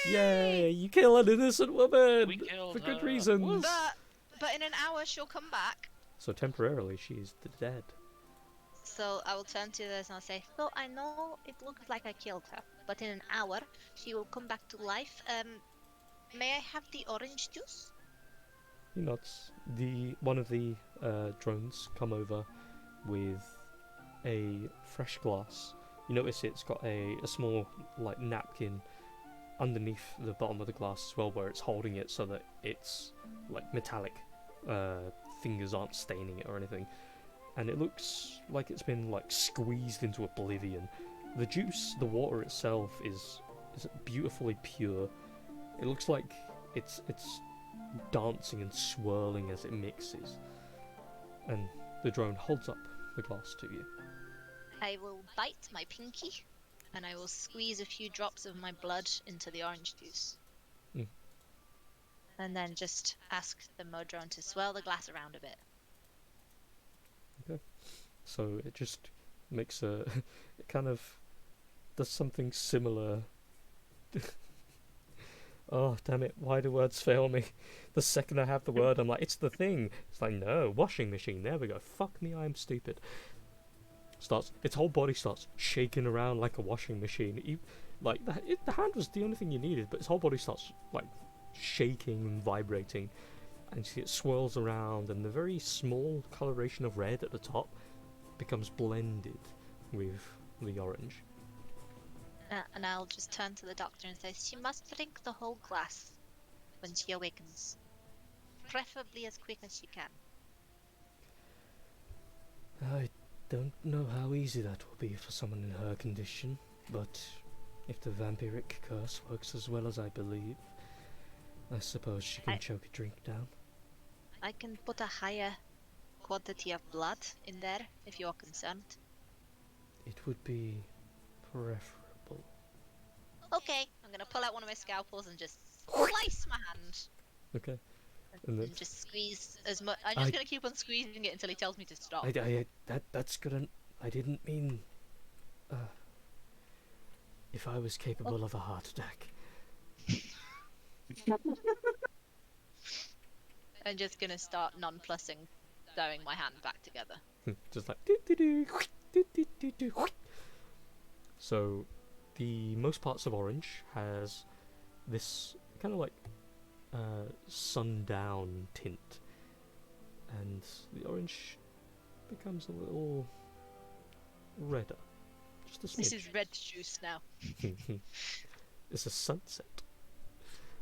[SPEAKER 2] Yay!
[SPEAKER 1] yay! You kill an innocent woman
[SPEAKER 5] We killed
[SPEAKER 1] for good
[SPEAKER 5] her.
[SPEAKER 1] reasons.
[SPEAKER 2] But in an hour she'll come back.
[SPEAKER 1] So temporarily she's dead.
[SPEAKER 2] So I will turn to this and I'll say, "So I know it looks like I killed her, but in an hour she will come back to life. May I have the orange juice?"
[SPEAKER 1] He nods. One of the drones come over with a fresh glass. You notice it's got a small like napkin underneath the bottom of the glass as well, where it's holding it so that it's like metallic. Fingers aren't staining it or anything, and it looks like it's been like squeezed into oblivion. The juice, the water itself, is beautifully pure. It looks like it's dancing and swirling as it mixes, and the drone holds up the glass to you.
[SPEAKER 2] I will bite my pinky, and I will squeeze a few drops of my blood into the orange juice.
[SPEAKER 1] Mm.
[SPEAKER 2] And then just ask the Modron to swirl the glass around a bit.
[SPEAKER 1] Okay. So it just makes it kind of does something similar. Oh, damn it, why do words fail me? The second I have the word, I'm like, it's the thing. It's like, no, washing machine, there we go. Fuck me, I'm stupid. Its whole body starts shaking around like a washing machine. Like, the hand was the only thing you needed, but its whole body starts, like, shaking and vibrating. And you see it swirls around, and the very small coloration of red at the top becomes blended with the orange.
[SPEAKER 2] And I'll just turn to the doctor and say, she must drink the whole glass when she awakens. Preferably as quick as she can.
[SPEAKER 1] I don't know how easy that will be for someone in her condition, but if the vampiric curse works as well as I believe, I suppose she can choke a drink down.
[SPEAKER 2] I can put a higher quantity of blood in there if you're concerned.
[SPEAKER 1] It would be preferable.
[SPEAKER 2] Okay, I'm gonna pull out one of my scalpels and just slice my hand.
[SPEAKER 1] Okay.
[SPEAKER 2] And just squeeze as much. I'm just gonna keep on squeezing it until he tells me to stop.
[SPEAKER 1] That's gonna. I didn't mean. If I was capable of a heart attack.
[SPEAKER 2] I'm just gonna start nonplussing, sewing my hand back together.
[SPEAKER 1] Just like. So, the most parts of orange has this kind of like sundown tint, and the orange becomes a little redder. Just a smidge.
[SPEAKER 2] This is red juice now.
[SPEAKER 1] It's a sunset.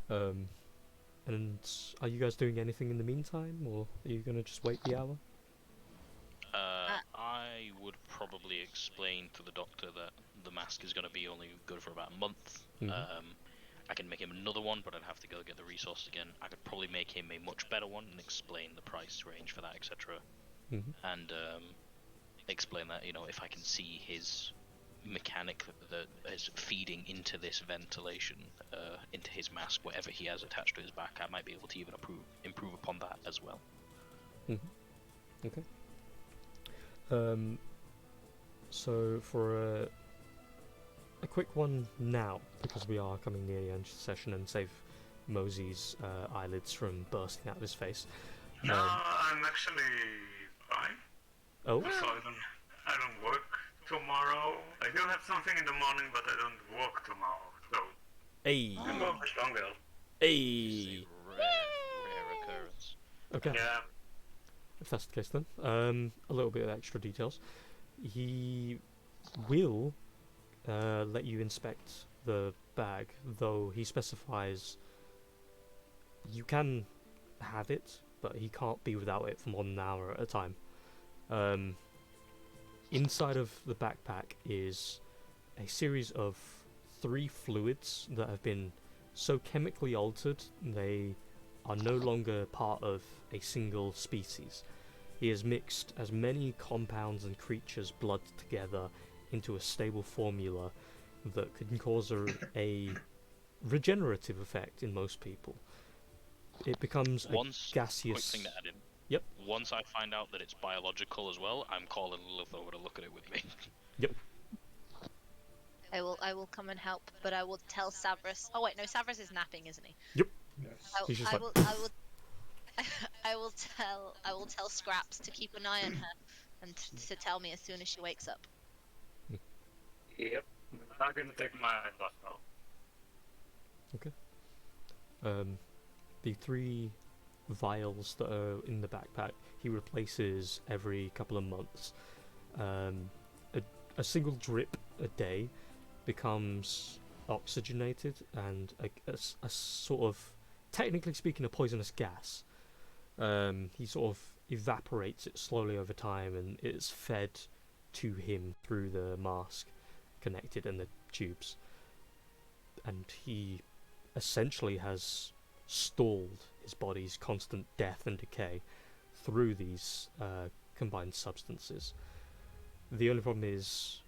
[SPEAKER 1] And are you guys doing anything in the meantime, or are you gonna just wait the hour?
[SPEAKER 5] I would probably explain to the doctor that the mask is going to be only good for about a month. I can make him another one, but I'd have to go get the resources again. I could probably make him a much better one and explain the price range for that, etc. And explain that, you know, if I can see his mechanic that is feeding into this ventilation, into his mask, whatever he has attached to his back, I might be able to even improve upon that as well.
[SPEAKER 1] Okay. So for a quick one now, because we are coming near the end of the session, and save Mosey's eyelids from bursting out of his face.
[SPEAKER 6] No, I'm actually fine.
[SPEAKER 1] Oh?
[SPEAKER 6] So I don't work tomorrow. I do have something in the morning, but I don't work tomorrow, so
[SPEAKER 1] Hey.
[SPEAKER 6] I'm going for Strongville.
[SPEAKER 1] Hey.
[SPEAKER 5] Rare occurrence.
[SPEAKER 1] Okay.
[SPEAKER 6] Yeah.
[SPEAKER 1] If that's the case, then a little bit of extra details. He will let you inspect the bag, though he specifies you can have it, but he can't be without it for more than an hour at a time. Inside of the backpack is a series of 3 fluids that have been so chemically altered they are no longer part of a single species. He has mixed as many compounds and creatures' blood together into a stable formula that can cause a regenerative effect in most people. It becomes a gaseous...
[SPEAKER 5] Quick thing to add in.
[SPEAKER 1] Yep.
[SPEAKER 5] Once I find out that it's biological as well, I'm calling Lilith over to look at it with me.
[SPEAKER 1] Yep.
[SPEAKER 2] I will come and help, but I will tell Savras. Oh wait, no, Savras is napping, isn't he?
[SPEAKER 1] Yep.
[SPEAKER 7] Yes.
[SPEAKER 2] I will tell Scraps to keep an eye on her and to tell me as soon as she wakes up.
[SPEAKER 6] Yep. I'm not gonna take my eyes off though.
[SPEAKER 1] Okay. The 3 vials that are in the backpack, he replaces every couple of months. A single drip a day becomes oxygenated and a sort of, technically speaking, a poisonous gas. He sort of evaporates it slowly over time, and it's fed to him through the mask connected and the tubes. And he essentially has stalled his body's constant death and decay through these combined substances. The only problem is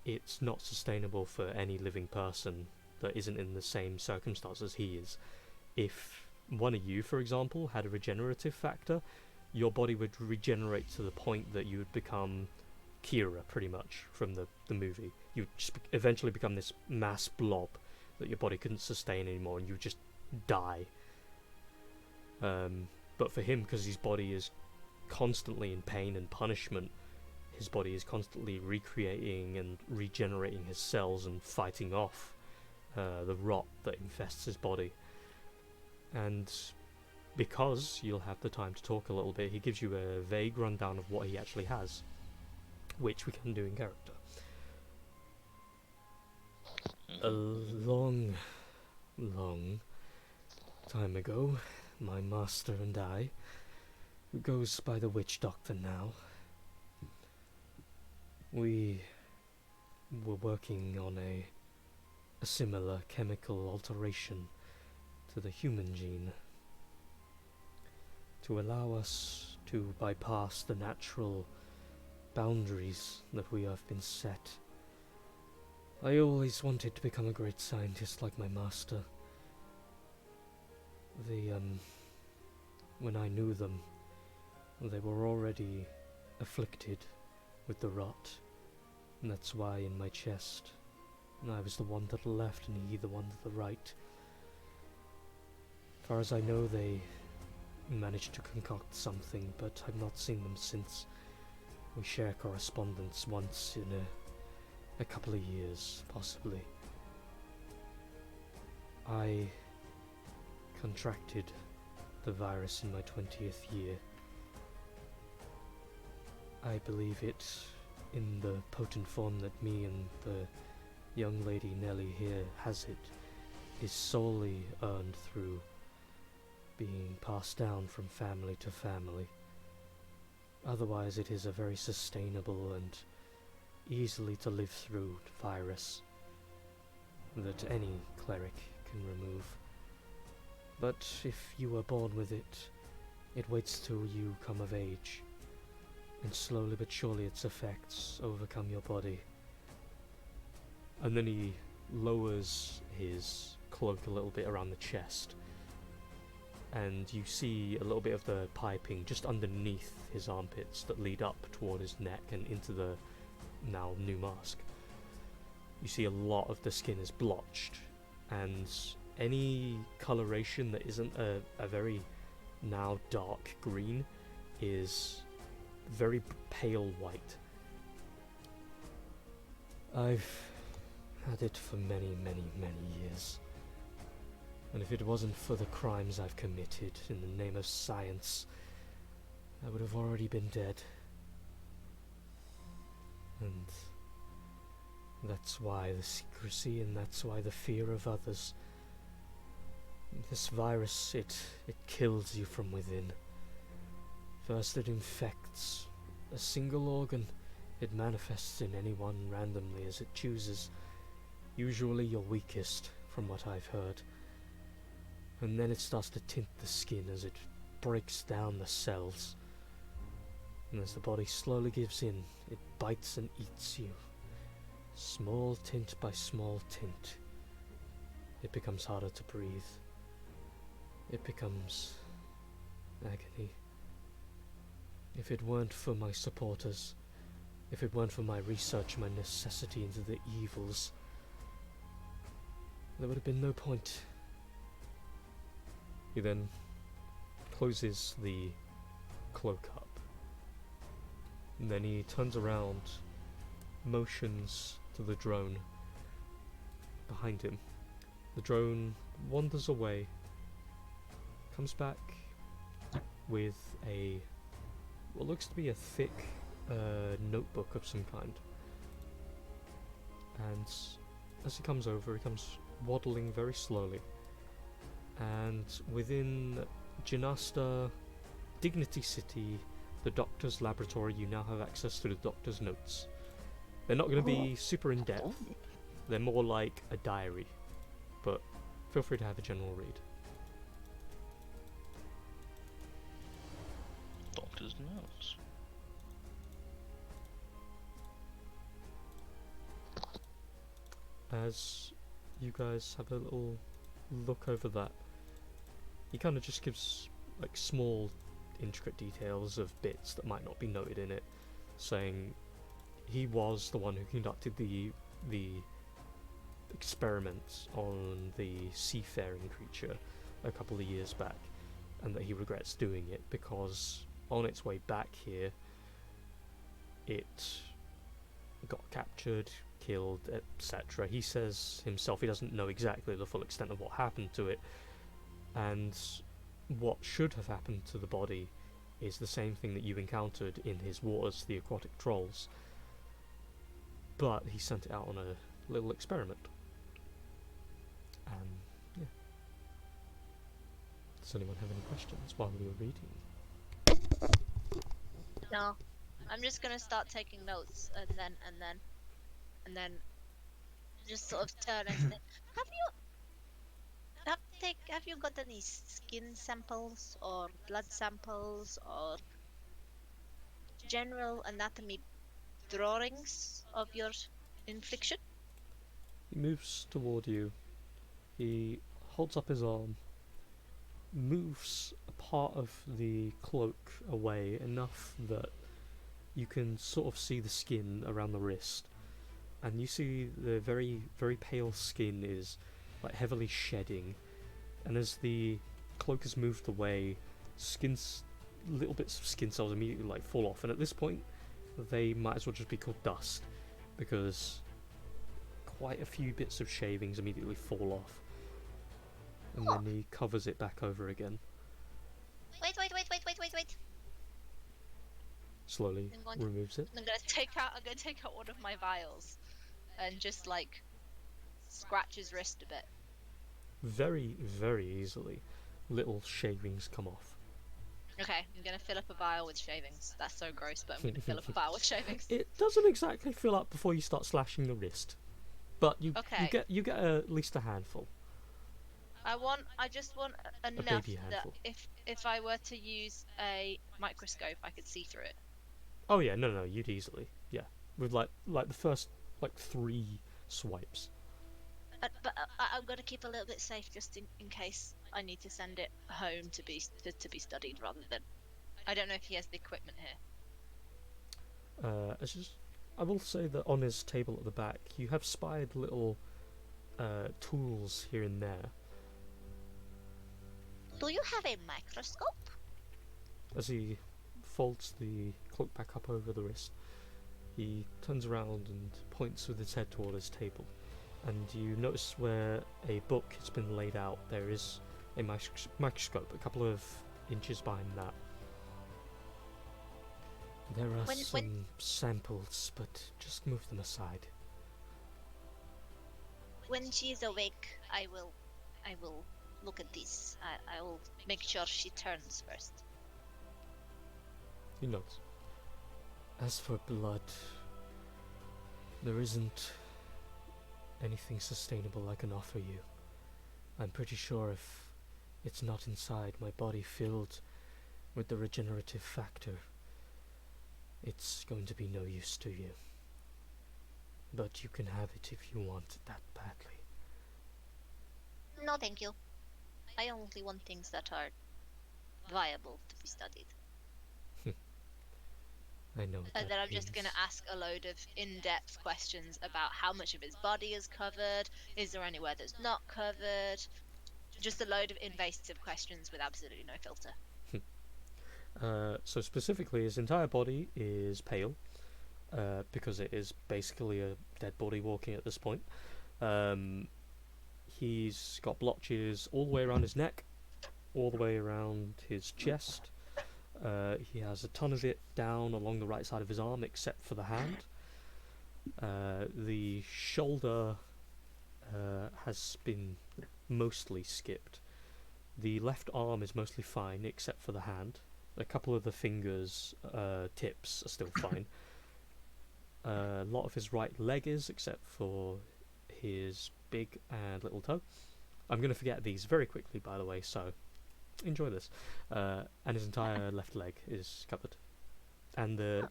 [SPEAKER 1] it's not sustainable for any living person that isn't in the same circumstances he is. If one of you, for example, had a regenerative factor, your body would regenerate to the point that you would become Kira, pretty much, from the movie. You would just eventually become this mass blob that your body couldn't sustain anymore and you would just die. But for him, because his body is constantly in pain and punishment, his body is constantly recreating and regenerating his cells and fighting off the rot that infests his body. And because you'll have the time to talk a little bit, he gives you a vague rundown of what he actually has, which we can do in character. A long, long time ago, my master and I, who goes by the Witch Doctor now, we were working on a similar chemical alteration to the human gene to allow us to bypass the natural boundaries that we have been set. I always wanted to become a great scientist like my master. When I knew them, they were already afflicted with the rot, and that's why in my chest, I was the one to the left and he the one to the right. As far as I know, they managed to concoct something, but I've not seen them since. We share correspondence once in a couple of years, possibly. I contracted the virus in my 20th year. I believe it in the potent form that me and the young lady Nellie here has it, is solely earned through being passed down from family to family. Otherwise it is a very sustainable and easily to live through virus that any cleric can remove. But if you are born with it, it waits till you come of age, and slowly but surely its effects overcome your body. And then he lowers his cloak a little bit around the chest, and you see a little bit of the piping just underneath his armpits that lead up toward his neck and into the now new mask. You see a lot of the skin is blotched, and any coloration that isn't a very now dark green is very pale white. I've had it for many, many, many years. And if it wasn't for the crimes I've committed in the name of science, I would have already been dead. And that's why the secrecy, and that's why the fear of others. This virus, it kills you from within. First it infects a single organ. It manifests in anyone randomly as it chooses, usually your weakest, from what I've heard. And then it starts to tint the skin as it breaks down the cells. And as the body slowly gives in, it bites and eats you. Small tint by small tint. It becomes harder to breathe. It becomes agony. If it weren't for my supporters, if it weren't for my research, my necessity into the evils, there would have been no point. He then closes the cloak up. And then he turns around, motions to the drone behind him. The drone wanders away, comes back with what looks to be a thick notebook of some kind. And as he comes over, he comes waddling very slowly. And within Janasta Dignity City, the doctor's laboratory, you now have access to the doctor's notes. They're not going to be super in-depth. They're more like a diary. But feel free to have a general read.
[SPEAKER 5] Doctor's notes.
[SPEAKER 1] As you guys have a little look over that, he kind of just gives like small intricate details of bits that might not be noted in it, saying he was the one who conducted the experiment on the seafaring creature a couple of years back, and that he regrets doing it because on its way back here, it got captured, killed, etc. He says himself he doesn't know exactly the full extent of what happened to it, and what should have happened to the body is the same thing that you encountered in his waters, the aquatic trolls, but he sent it out on a little experiment. Yeah. Does anyone have any questions while we were reading?
[SPEAKER 2] No, I'm just gonna start taking notes and then just sort of turn and say, have you got any skin samples or blood samples or general anatomy drawings of your infliction?
[SPEAKER 1] He moves toward you. He holds up his arm, moves a part of the cloak away enough that you can sort of see the skin around the wrist, and you see the very, very pale skin is like heavily shedding, and as the cloak is moved away, little bits of skin cells immediately like fall off, and at this point they might as well just be called dust, because quite a few bits of shavings immediately fall off, and then he covers it back over again.
[SPEAKER 2] Wait.
[SPEAKER 1] Slowly removes it.
[SPEAKER 2] I'm gonna take out one of my vials and just like scratch his wrist a bit.
[SPEAKER 1] Very, very easily, little shavings come off.
[SPEAKER 2] Okay, I'm gonna fill up a vial with shavings. That's so gross, but I'm gonna fill up a vial with shavings.
[SPEAKER 1] It doesn't exactly fill up before you start slashing the wrist, but you get at least a handful.
[SPEAKER 2] I just want enough that if I were to use a microscope, I could see through it.
[SPEAKER 1] Oh yeah, no, you'd easily, yeah, with like the first 3 swipes.
[SPEAKER 2] But I'm gonna keep a little bit safe just in case I need to send it home to be studied rather than. I don't know if he has the equipment here.
[SPEAKER 1] I will say that on his table at the back, you have spied little tools here and there.
[SPEAKER 2] Do you have a microscope?
[SPEAKER 1] As he folds the cloak back up over the wrist, he turns around and points with his head toward his table, and you notice where a book has been laid out, there is a microscope a couple of inches behind that. There are some samples, but just move them aside.
[SPEAKER 2] When she is awake, I will look at this. I will make sure she turns first.
[SPEAKER 1] He nods. As for blood, there isn't anything sustainable I can offer you. I'm pretty sure if it's not inside my body filled with the regenerative factor, it's going to be no use to you. But you can have it if you want it that badly.
[SPEAKER 2] No, thank you. I only want things that are viable to be studied.
[SPEAKER 1] I know what
[SPEAKER 2] And then I'm just going to ask a load of in-depth questions about how much of his body is covered, is there anywhere that's not covered, just a load of invasive questions with absolutely no filter.
[SPEAKER 1] So specifically, his entire body is pale, because it is basically a dead body walking at this point. He's got blotches all the way around his neck, all the way around his chest. He has a ton of it down along the right side of his arm, except for the hand. The shoulder has been mostly skipped. The left arm is mostly fine, except for the hand. A couple of the fingers' tips are still fine. A lot of his right leg is, except for his big and little toe. I'm going to forget these very quickly, by the way, so enjoy this. And his entire left leg is covered. And the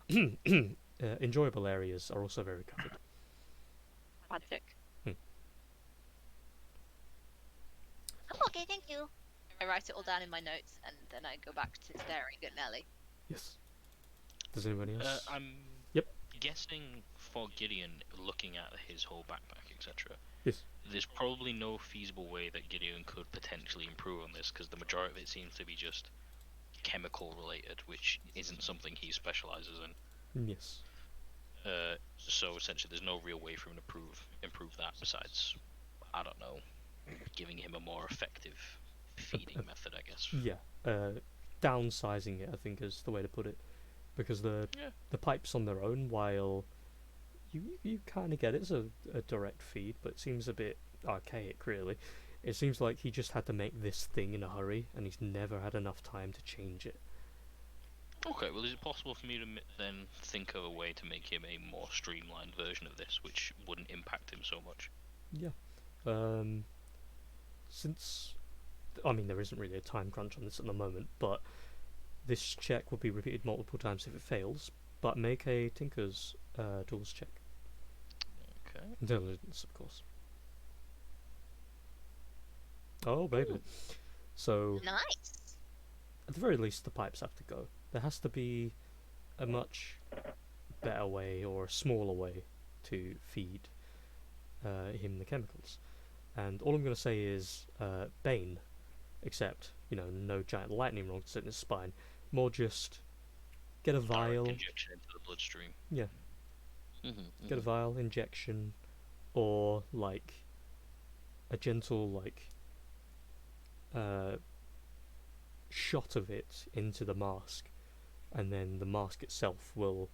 [SPEAKER 1] enjoyable areas are also very covered.
[SPEAKER 2] Magic. Okay, thank you. I write it all down in my notes, and then I go back to staring at Nelly.
[SPEAKER 1] Yes. Does anybody else?
[SPEAKER 5] I'm
[SPEAKER 1] Yep.
[SPEAKER 5] guessing for Gideon, looking at his whole backpack, etc.,
[SPEAKER 1] Yes.
[SPEAKER 5] There's probably no feasible way that Gideon could potentially improve on this, because the majority of it seems to be just chemical related, which isn't something he specializes in.
[SPEAKER 1] Yes.
[SPEAKER 5] So essentially, there's no real way for him to improve that besides, I don't know, giving him a more effective feeding method, I guess.
[SPEAKER 1] Yeah. Downsizing it, I think, is the way to put it, because the pipes on their own, while you kind of get it's a direct feed, but it seems a bit archaic, really. It seems like he just had to make this thing in a hurry, and he's never had enough time to change it.
[SPEAKER 5] Okay, well, is it possible for me to then think of a way to make him a more streamlined version of this, which wouldn't impact him so much?
[SPEAKER 1] Yeah. Since, I mean, there isn't really a time crunch on this at the moment, but this check will be repeated multiple times if it fails, but make a Tinker's Tools check.
[SPEAKER 5] Okay.
[SPEAKER 1] Intelligence, of course. Oh, baby.
[SPEAKER 2] Ooh.
[SPEAKER 1] So,
[SPEAKER 2] Nice.
[SPEAKER 1] at the very least, the pipes have to go. There has to be a much better way, or a smaller way, to feed him the chemicals. And all I'm going to say is Bane, except, no giant lightning rods in his spine. More just get a vial.
[SPEAKER 5] Direct injection into the bloodstream.
[SPEAKER 1] Yeah. Get a vial, injection, or like a gentle shot of it into the mask, and then the mask itself will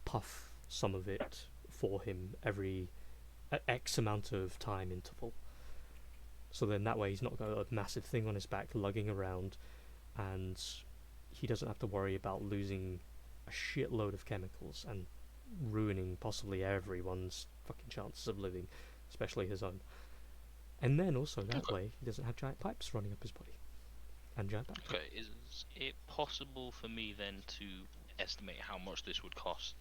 [SPEAKER 1] puff some of it for him every X amount of time interval. So then that way he's not got a massive thing on his back lugging around, and he doesn't have to worry about losing a shitload of chemicals and ruining possibly everyone's fucking chances of living, especially his own. And then also that way he doesn't have giant pipes running up his body and giant back.
[SPEAKER 5] Okay, is it possible for me then to estimate how much this would cost?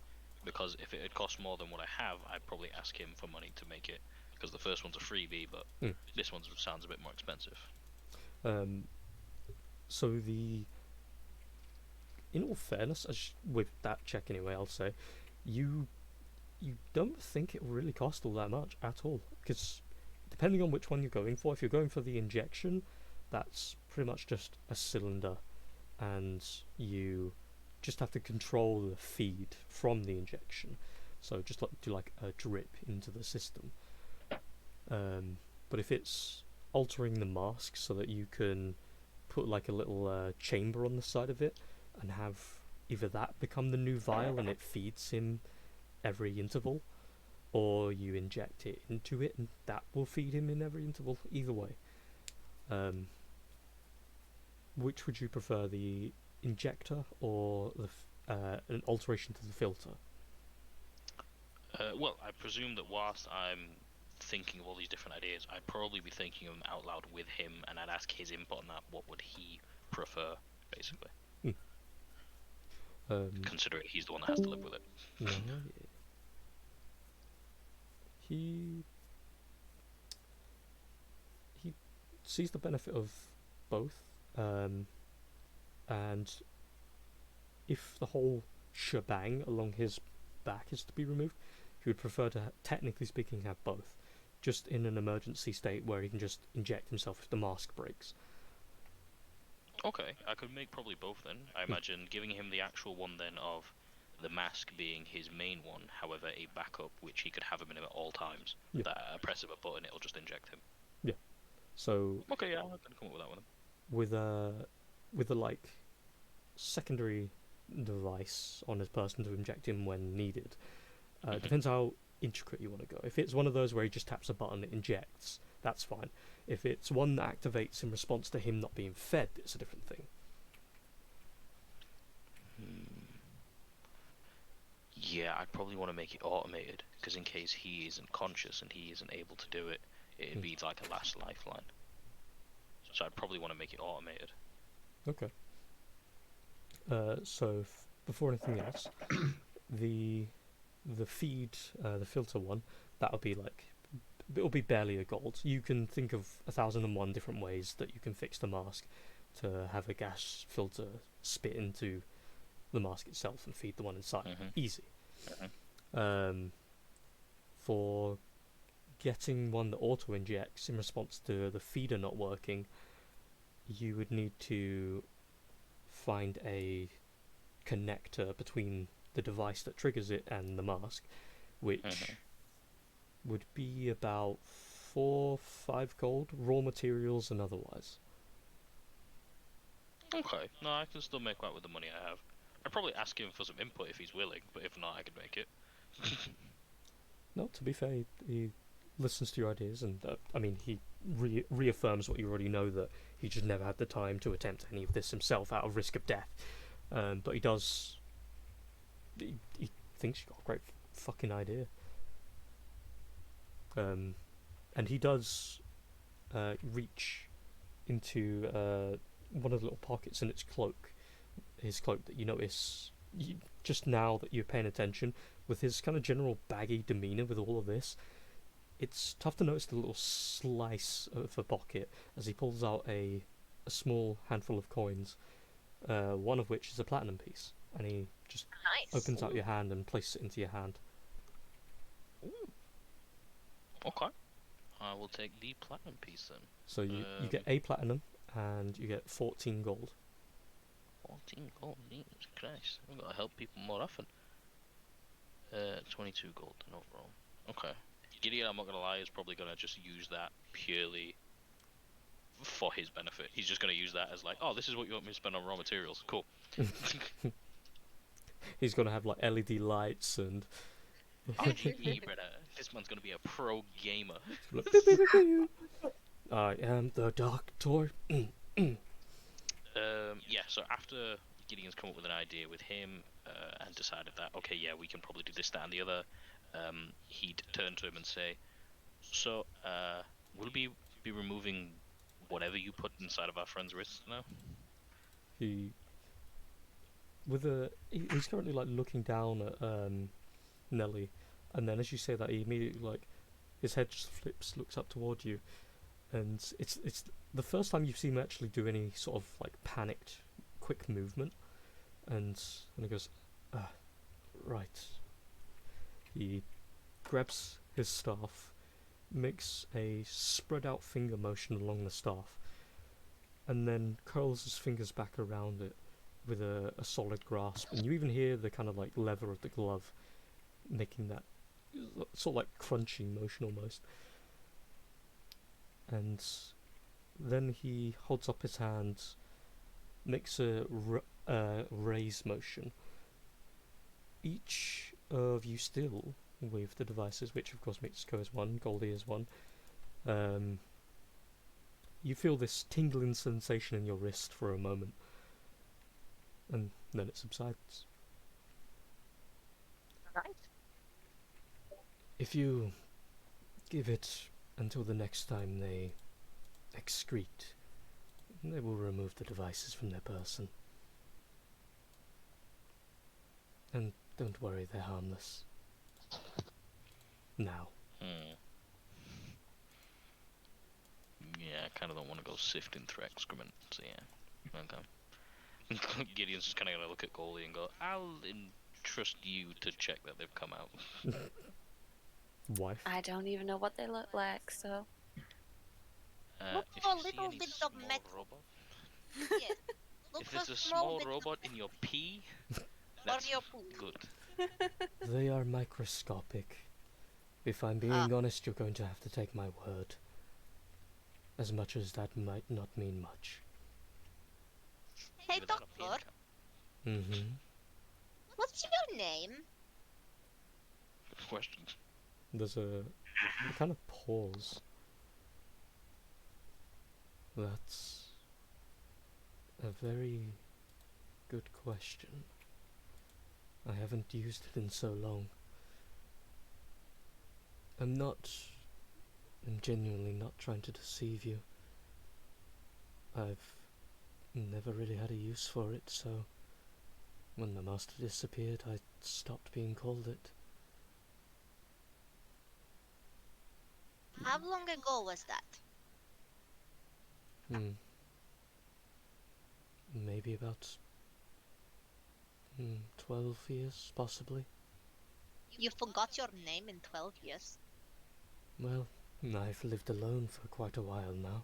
[SPEAKER 5] Because if it had cost more than what I have, I'd probably ask him for money to make it, because the first one's a freebie, but this one sounds a bit more expensive.
[SPEAKER 1] So in all fairness, with that check anyway, I'll say, you don't think it will really cost all that much at all, because depending on which one you're going for, if you're going for the injection, that's pretty much just a cylinder, and you just have to control the feed from the injection. So just do a drip into the system. But if it's altering the mask so that you can put a little chamber on the side of it and have either that become the new vial and it feeds him every interval, or you inject it into it and that will feed him in every interval. Either way. Which would you prefer, the injector or an alteration to the filter?
[SPEAKER 5] Well, I presume that whilst I'm thinking of all these different ideas, I'd probably be thinking of them out loud with him, and I'd ask his input on that. What would he prefer, basically? Considering he's the one that has to live with it.
[SPEAKER 1] No, He sees the benefit of both, and if the whole shebang along his back is to be removed, he would prefer to, technically speaking, have both, just in an emergency state where he can just inject himself if the mask breaks.
[SPEAKER 5] Okay, I could make probably both then. I imagine giving him the actual one then of the mask being his main one, however a backup which he could have him in at all times.
[SPEAKER 1] Yeah.
[SPEAKER 5] That a press of a button, it'll just inject him.
[SPEAKER 1] Yeah. So
[SPEAKER 5] okay, yeah, I can come up with that one.
[SPEAKER 1] With a secondary device on his person to inject him when needed. Depends how intricate you want to go. If it's one of those where he just taps a button, it injects, that's fine. If it's one that activates in response to him not being fed, it's a different thing.
[SPEAKER 5] Yeah, I'd probably want to make it automated, because in case he isn't conscious and he isn't able to do it, it'd be like a last lifeline. So I'd probably want to make it automated.
[SPEAKER 1] Okay. So before anything else, the feed, the filter one, that'll be it'll be barely a gold. You can think of 1,001 different ways that you can fix the mask to have a gas filter spit into the mask itself and feed the one inside. Easy. For getting one that auto injects in response to the feeder not working, you would need to find a connector between the device that triggers it and the mask, which would be about 4-5 gold, raw materials and otherwise.
[SPEAKER 5] Okay, no, I can still make that with the money I have. I'd probably ask him for some input if he's willing, but if not, I could make it.
[SPEAKER 1] No, to be fair, he listens to your ideas, and I mean, he reaffirms what you already know, that he just never had the time to attempt any of this himself out of risk of death. But he does. He thinks you've got a great fucking idea. And he does reach into one of the little pockets in his cloak that you notice just now that you're paying attention, with his kind of general baggy demeanour with all of this. It's tough to notice the little slice of a pocket as he pulls out a small handful of coins, one of which is a platinum piece, and he just opens out your hand and places it into your hand.
[SPEAKER 5] Ooh. Okay. I will take the platinum piece then.
[SPEAKER 1] So you get a platinum, and you get 14 gold.
[SPEAKER 5] 14 gold, Jesus Christ. I've got to help people more often. 22 gold in overall. Okay. Gideon, I'm not going to lie, is probably going to just use that purely for his benefit. He's just going to use that as like, oh, this is what you want me to spend on raw materials. Cool.
[SPEAKER 1] He's going to have like LED lights and...
[SPEAKER 5] RGB, brother. This man's going to be a pro gamer.
[SPEAKER 1] I am the doctor.
[SPEAKER 5] Yeah, so after Gideon's come up with an idea with him and decided that, okay, yeah, we can probably do this, that, and the other, he'd turn to him and say, so, will we be removing whatever you put inside of our friend's wrists now?
[SPEAKER 1] He's currently like looking down at Nelly, and then as you say that, he immediately like his head just flips, looks up toward you, and it's the first time you've seen him actually do any sort of like panicked quick movement, and he goes, right. He grabs his staff, makes a spread out finger motion along the staff, and then curls his fingers back around it with a solid grasp, and you even hear the kind of like leather of the glove making that sort of like crunchy motion almost. And then he holds up his hand, makes a raise motion. Each of you still with the devices, which of course makes Ko as one, Goldie as one. You feel this tingling sensation in your wrist for a moment, and then it subsides.
[SPEAKER 4] Right.
[SPEAKER 1] If you give it until the next time they excrete, they will remove the devices from their person. And don't worry, they're harmless. Now.
[SPEAKER 5] Yeah, I kind of don't want to go sifting through excrement, so yeah. Okay. Gideon's just kind of going to look at Goldie and go, I'll entrust you to check that they've come out.
[SPEAKER 1] Wife?
[SPEAKER 3] I don't even know what they look like, so...
[SPEAKER 2] Look
[SPEAKER 5] if
[SPEAKER 2] for a
[SPEAKER 5] you see
[SPEAKER 2] little
[SPEAKER 5] any
[SPEAKER 2] bit of
[SPEAKER 5] small
[SPEAKER 2] metal.
[SPEAKER 5] robot,
[SPEAKER 2] Yes. Look
[SPEAKER 5] if
[SPEAKER 2] for
[SPEAKER 5] it's a small
[SPEAKER 2] bit
[SPEAKER 5] robot in your pee,
[SPEAKER 2] or
[SPEAKER 5] that's
[SPEAKER 2] your poop.
[SPEAKER 5] good.
[SPEAKER 1] They are microscopic. If I'm being honest, you're going to have to take my word. As much as that might not mean much.
[SPEAKER 2] Hey,
[SPEAKER 5] Live on a
[SPEAKER 2] doctor,
[SPEAKER 5] pin
[SPEAKER 1] Mm-hmm.
[SPEAKER 2] what's your name?
[SPEAKER 5] Good question.
[SPEAKER 1] There's a kind of pause. That's a very good question. I haven't used it in so long. I'm genuinely not trying to deceive you. I've never really had a use for it, so when the master disappeared, I stopped being called it.
[SPEAKER 2] How long ago was that?
[SPEAKER 1] Maybe about 12 years, possibly.
[SPEAKER 2] You forgot your name in 12 years.
[SPEAKER 1] Well, I've lived alone for quite a while now.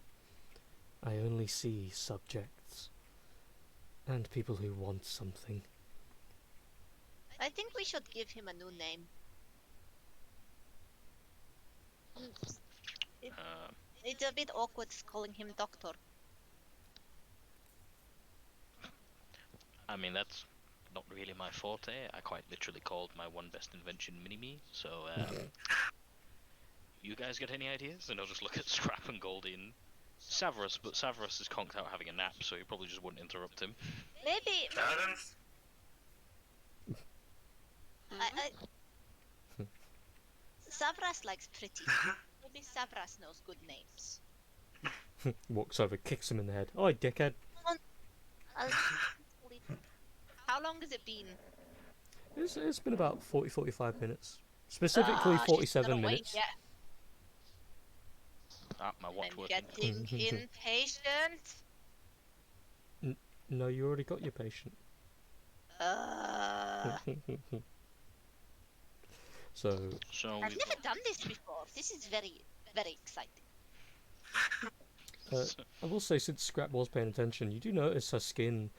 [SPEAKER 1] I only see subjects and people who want something.
[SPEAKER 2] I think we should give him a new name. It's a bit awkward calling him Doctor.
[SPEAKER 5] I mean, that's not really my forte. I quite literally called my one best invention Mini-Me, so you guys got any ideas? And I'll just look at Scrap and Goldie and Severus, but Severus is conked out having a nap, so you probably just wouldn't interrupt him.
[SPEAKER 2] Maybe.
[SPEAKER 6] Silence.
[SPEAKER 2] Savras likes pretty. Maybe Savras knows good names.
[SPEAKER 1] Walks over, kicks him in the head. Oi, dickhead.
[SPEAKER 2] How long has it been?
[SPEAKER 1] It's been about 45 minutes. Specifically 47 minutes.
[SPEAKER 2] Yeah.
[SPEAKER 5] Ah, my watch
[SPEAKER 2] I'm
[SPEAKER 5] working.
[SPEAKER 2] getting impatient.
[SPEAKER 1] No, you already got your patient. So
[SPEAKER 2] I've never done this before. This is very, very exciting.
[SPEAKER 1] I will say, since Scrap was paying attention, you do notice her skin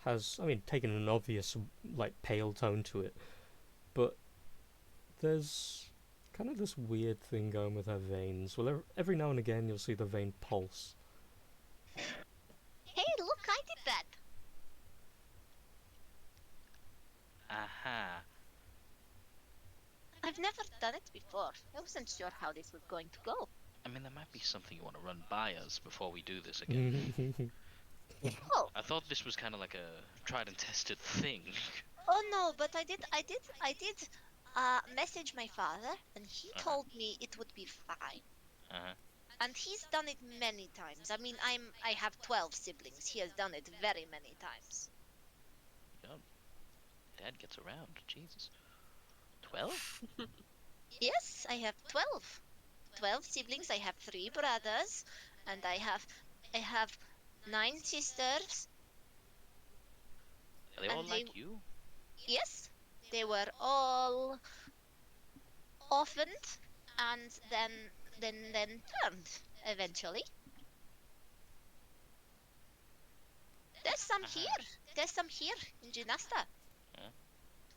[SPEAKER 1] has, taken an obvious, pale tone to it. But there's kind of this weird thing going with her veins. Well, every now and again you'll see the vein pulse.
[SPEAKER 2] Hey, look, I did that.
[SPEAKER 5] Aha.
[SPEAKER 2] I've never done it before. I wasn't sure how this was going to go.
[SPEAKER 5] I mean, there might be something you want to run by us before we do this again.
[SPEAKER 2] Oh.
[SPEAKER 5] I thought this was kind of like a tried and tested thing.
[SPEAKER 2] Oh no, but I did message my father, and he told me it would be fine. And he's done it many times. I mean, I have 12 siblings. He has done it very many times.
[SPEAKER 5] God, Dad gets around. Jesus. 12?
[SPEAKER 2] Yes, I have 12. 12 siblings. I have 3 brothers, and I have 9 sisters.
[SPEAKER 5] Are they all like you?
[SPEAKER 2] Yes, they were all orphaned and then turned eventually. There's some here. There's some here in Ginasta.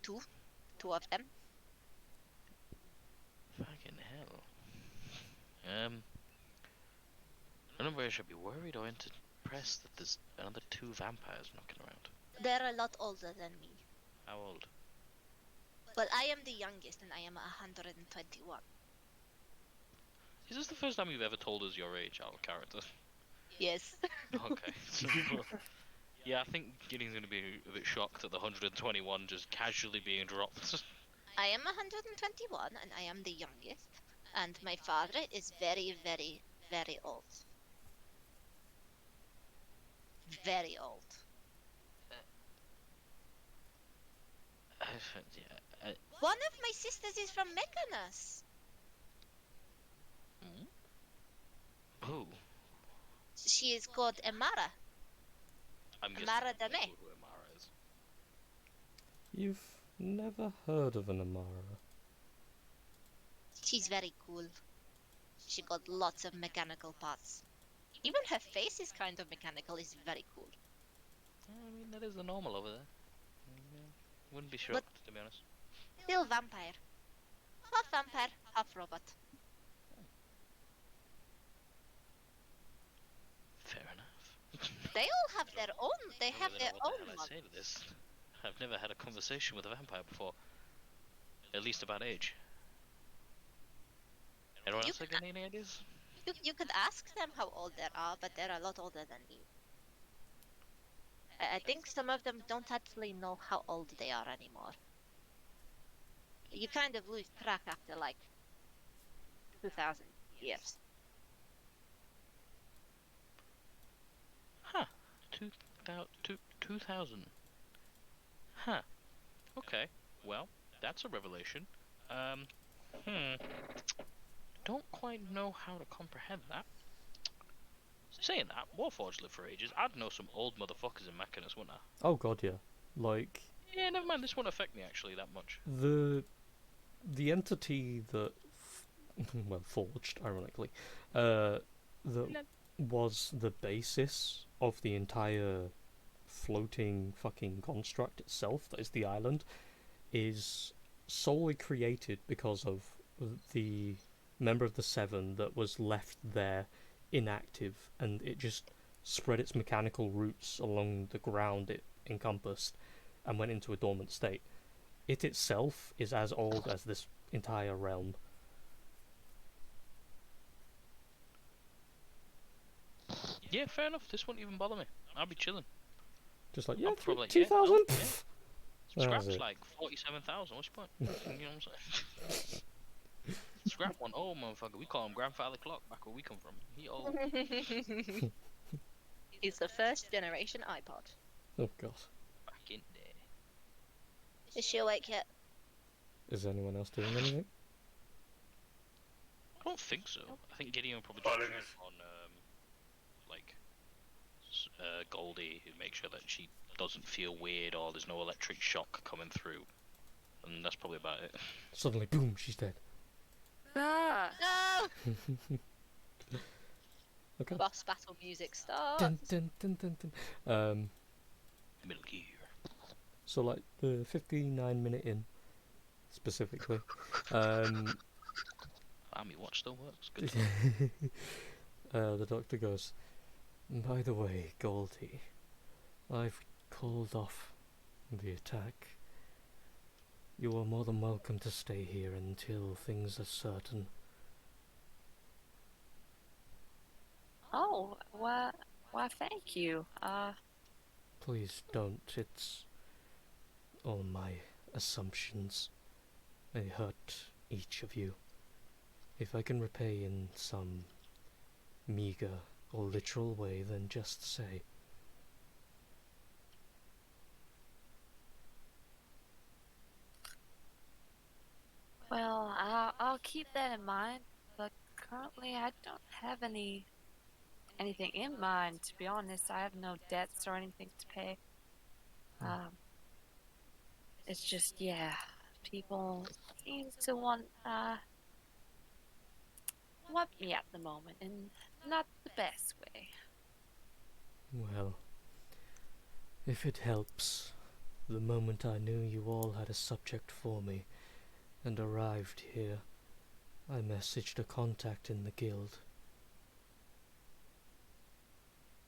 [SPEAKER 2] Two of them.
[SPEAKER 5] Fucking hell. I don't know whether I should be worried or impressed that there's another 2 vampires knocking around.
[SPEAKER 2] They're a lot older than me.
[SPEAKER 5] How old?
[SPEAKER 2] Well, I am the youngest and I am 121.
[SPEAKER 5] Is this the first time you've ever told us your age, our character?
[SPEAKER 2] Yes.
[SPEAKER 5] Okay. Yeah, I think Gideon's going to be a bit shocked at the 121 just casually being dropped.
[SPEAKER 2] I am 121 and I am the youngest. And my father is very, very, very old. Very old. One of my sisters is from Mechanos.
[SPEAKER 5] Who?
[SPEAKER 2] She is called Emara.
[SPEAKER 5] I'm guessing
[SPEAKER 2] Amara
[SPEAKER 5] you know
[SPEAKER 2] Dame.
[SPEAKER 5] who Amara is.
[SPEAKER 1] You've never heard of an Amara?
[SPEAKER 2] She's very cool. She got lots of mechanical parts. Even her face is kind of mechanical. It's very cool.
[SPEAKER 5] I mean, that is the normal over there. Wouldn't be shocked, to be honest.
[SPEAKER 2] Still vampire. Half vampire, half robot.
[SPEAKER 5] Fair enough.
[SPEAKER 2] They all have their own. They have their
[SPEAKER 5] what
[SPEAKER 2] own
[SPEAKER 5] the hell
[SPEAKER 2] one.
[SPEAKER 5] I say to this? I've never had a conversation with a vampire before. At least about age. Anyone else got any ideas?
[SPEAKER 2] You could ask them how old they are, but they're a lot older than me. I think some of them don't actually know how old they are anymore. You kind of lose track after like 2,000 years.
[SPEAKER 5] Huh. 2000. Huh. Okay. Well, that's a revelation. Don't quite know how to comprehend that. Saying that, Warforged lived for ages. I'd know some old motherfuckers in Mechanus, wouldn't I?
[SPEAKER 1] Oh god, yeah. Like...
[SPEAKER 5] Yeah, never mind, this won't affect me actually that much.
[SPEAKER 1] The entity that well, forged, ironically, that was the basis of the entire floating fucking construct itself, that is the island, is solely created because of the member of the Seven that was left there inactive, and it just spread its mechanical roots along the ground it encompassed and went into a dormant state. It itself is as old as this entire realm.
[SPEAKER 5] Yeah, fair enough. This won't even bother me. I'll be chilling.
[SPEAKER 1] Just like,
[SPEAKER 5] I'll
[SPEAKER 1] yeah,
[SPEAKER 5] probably
[SPEAKER 1] 2000?
[SPEAKER 5] Yeah. Scrap's
[SPEAKER 1] it.
[SPEAKER 5] like 47,000. What's your point? You know what I'm saying? Scrap one. Oh, motherfucker. We call him Grandfather Clock back where we come from. He old.
[SPEAKER 2] It's the first generation iPod.
[SPEAKER 1] Oh god.
[SPEAKER 5] Back in there.
[SPEAKER 2] Is she awake yet?
[SPEAKER 1] Is anyone else doing anything?
[SPEAKER 5] I don't think so. I think Gideon will probably
[SPEAKER 6] Following
[SPEAKER 5] just on Goldie, who make sure that she doesn't feel weird or there's no electric shock coming through, and that's probably about it.
[SPEAKER 1] Suddenly, boom, she's dead.
[SPEAKER 3] Ah!
[SPEAKER 2] No!
[SPEAKER 1] Okay.
[SPEAKER 2] Boss battle music starts.
[SPEAKER 1] Dun, dun, dun, dun, dun.
[SPEAKER 5] Middle Gear.
[SPEAKER 1] So like the 59-minute in, specifically,
[SPEAKER 5] Army Watch still works. Good.
[SPEAKER 1] the doctor goes, by the way, Goldie, I've called off the attack. You are more than welcome to stay here until things are certain.
[SPEAKER 3] Oh, why, thank you.
[SPEAKER 1] Please don't, it's all my assumptions. They hurt each of you. If I can repay in some meager or literal way, then just say.
[SPEAKER 3] Well, I'll keep that in mind, but currently I don't have anything in mind, to be honest. I have no debts or anything to pay. It's just, yeah, people seem to want me at the moment, in not the best way.
[SPEAKER 1] Well, if it helps, the moment I knew you all had a subject for me and arrived here, I messaged a contact in the guild.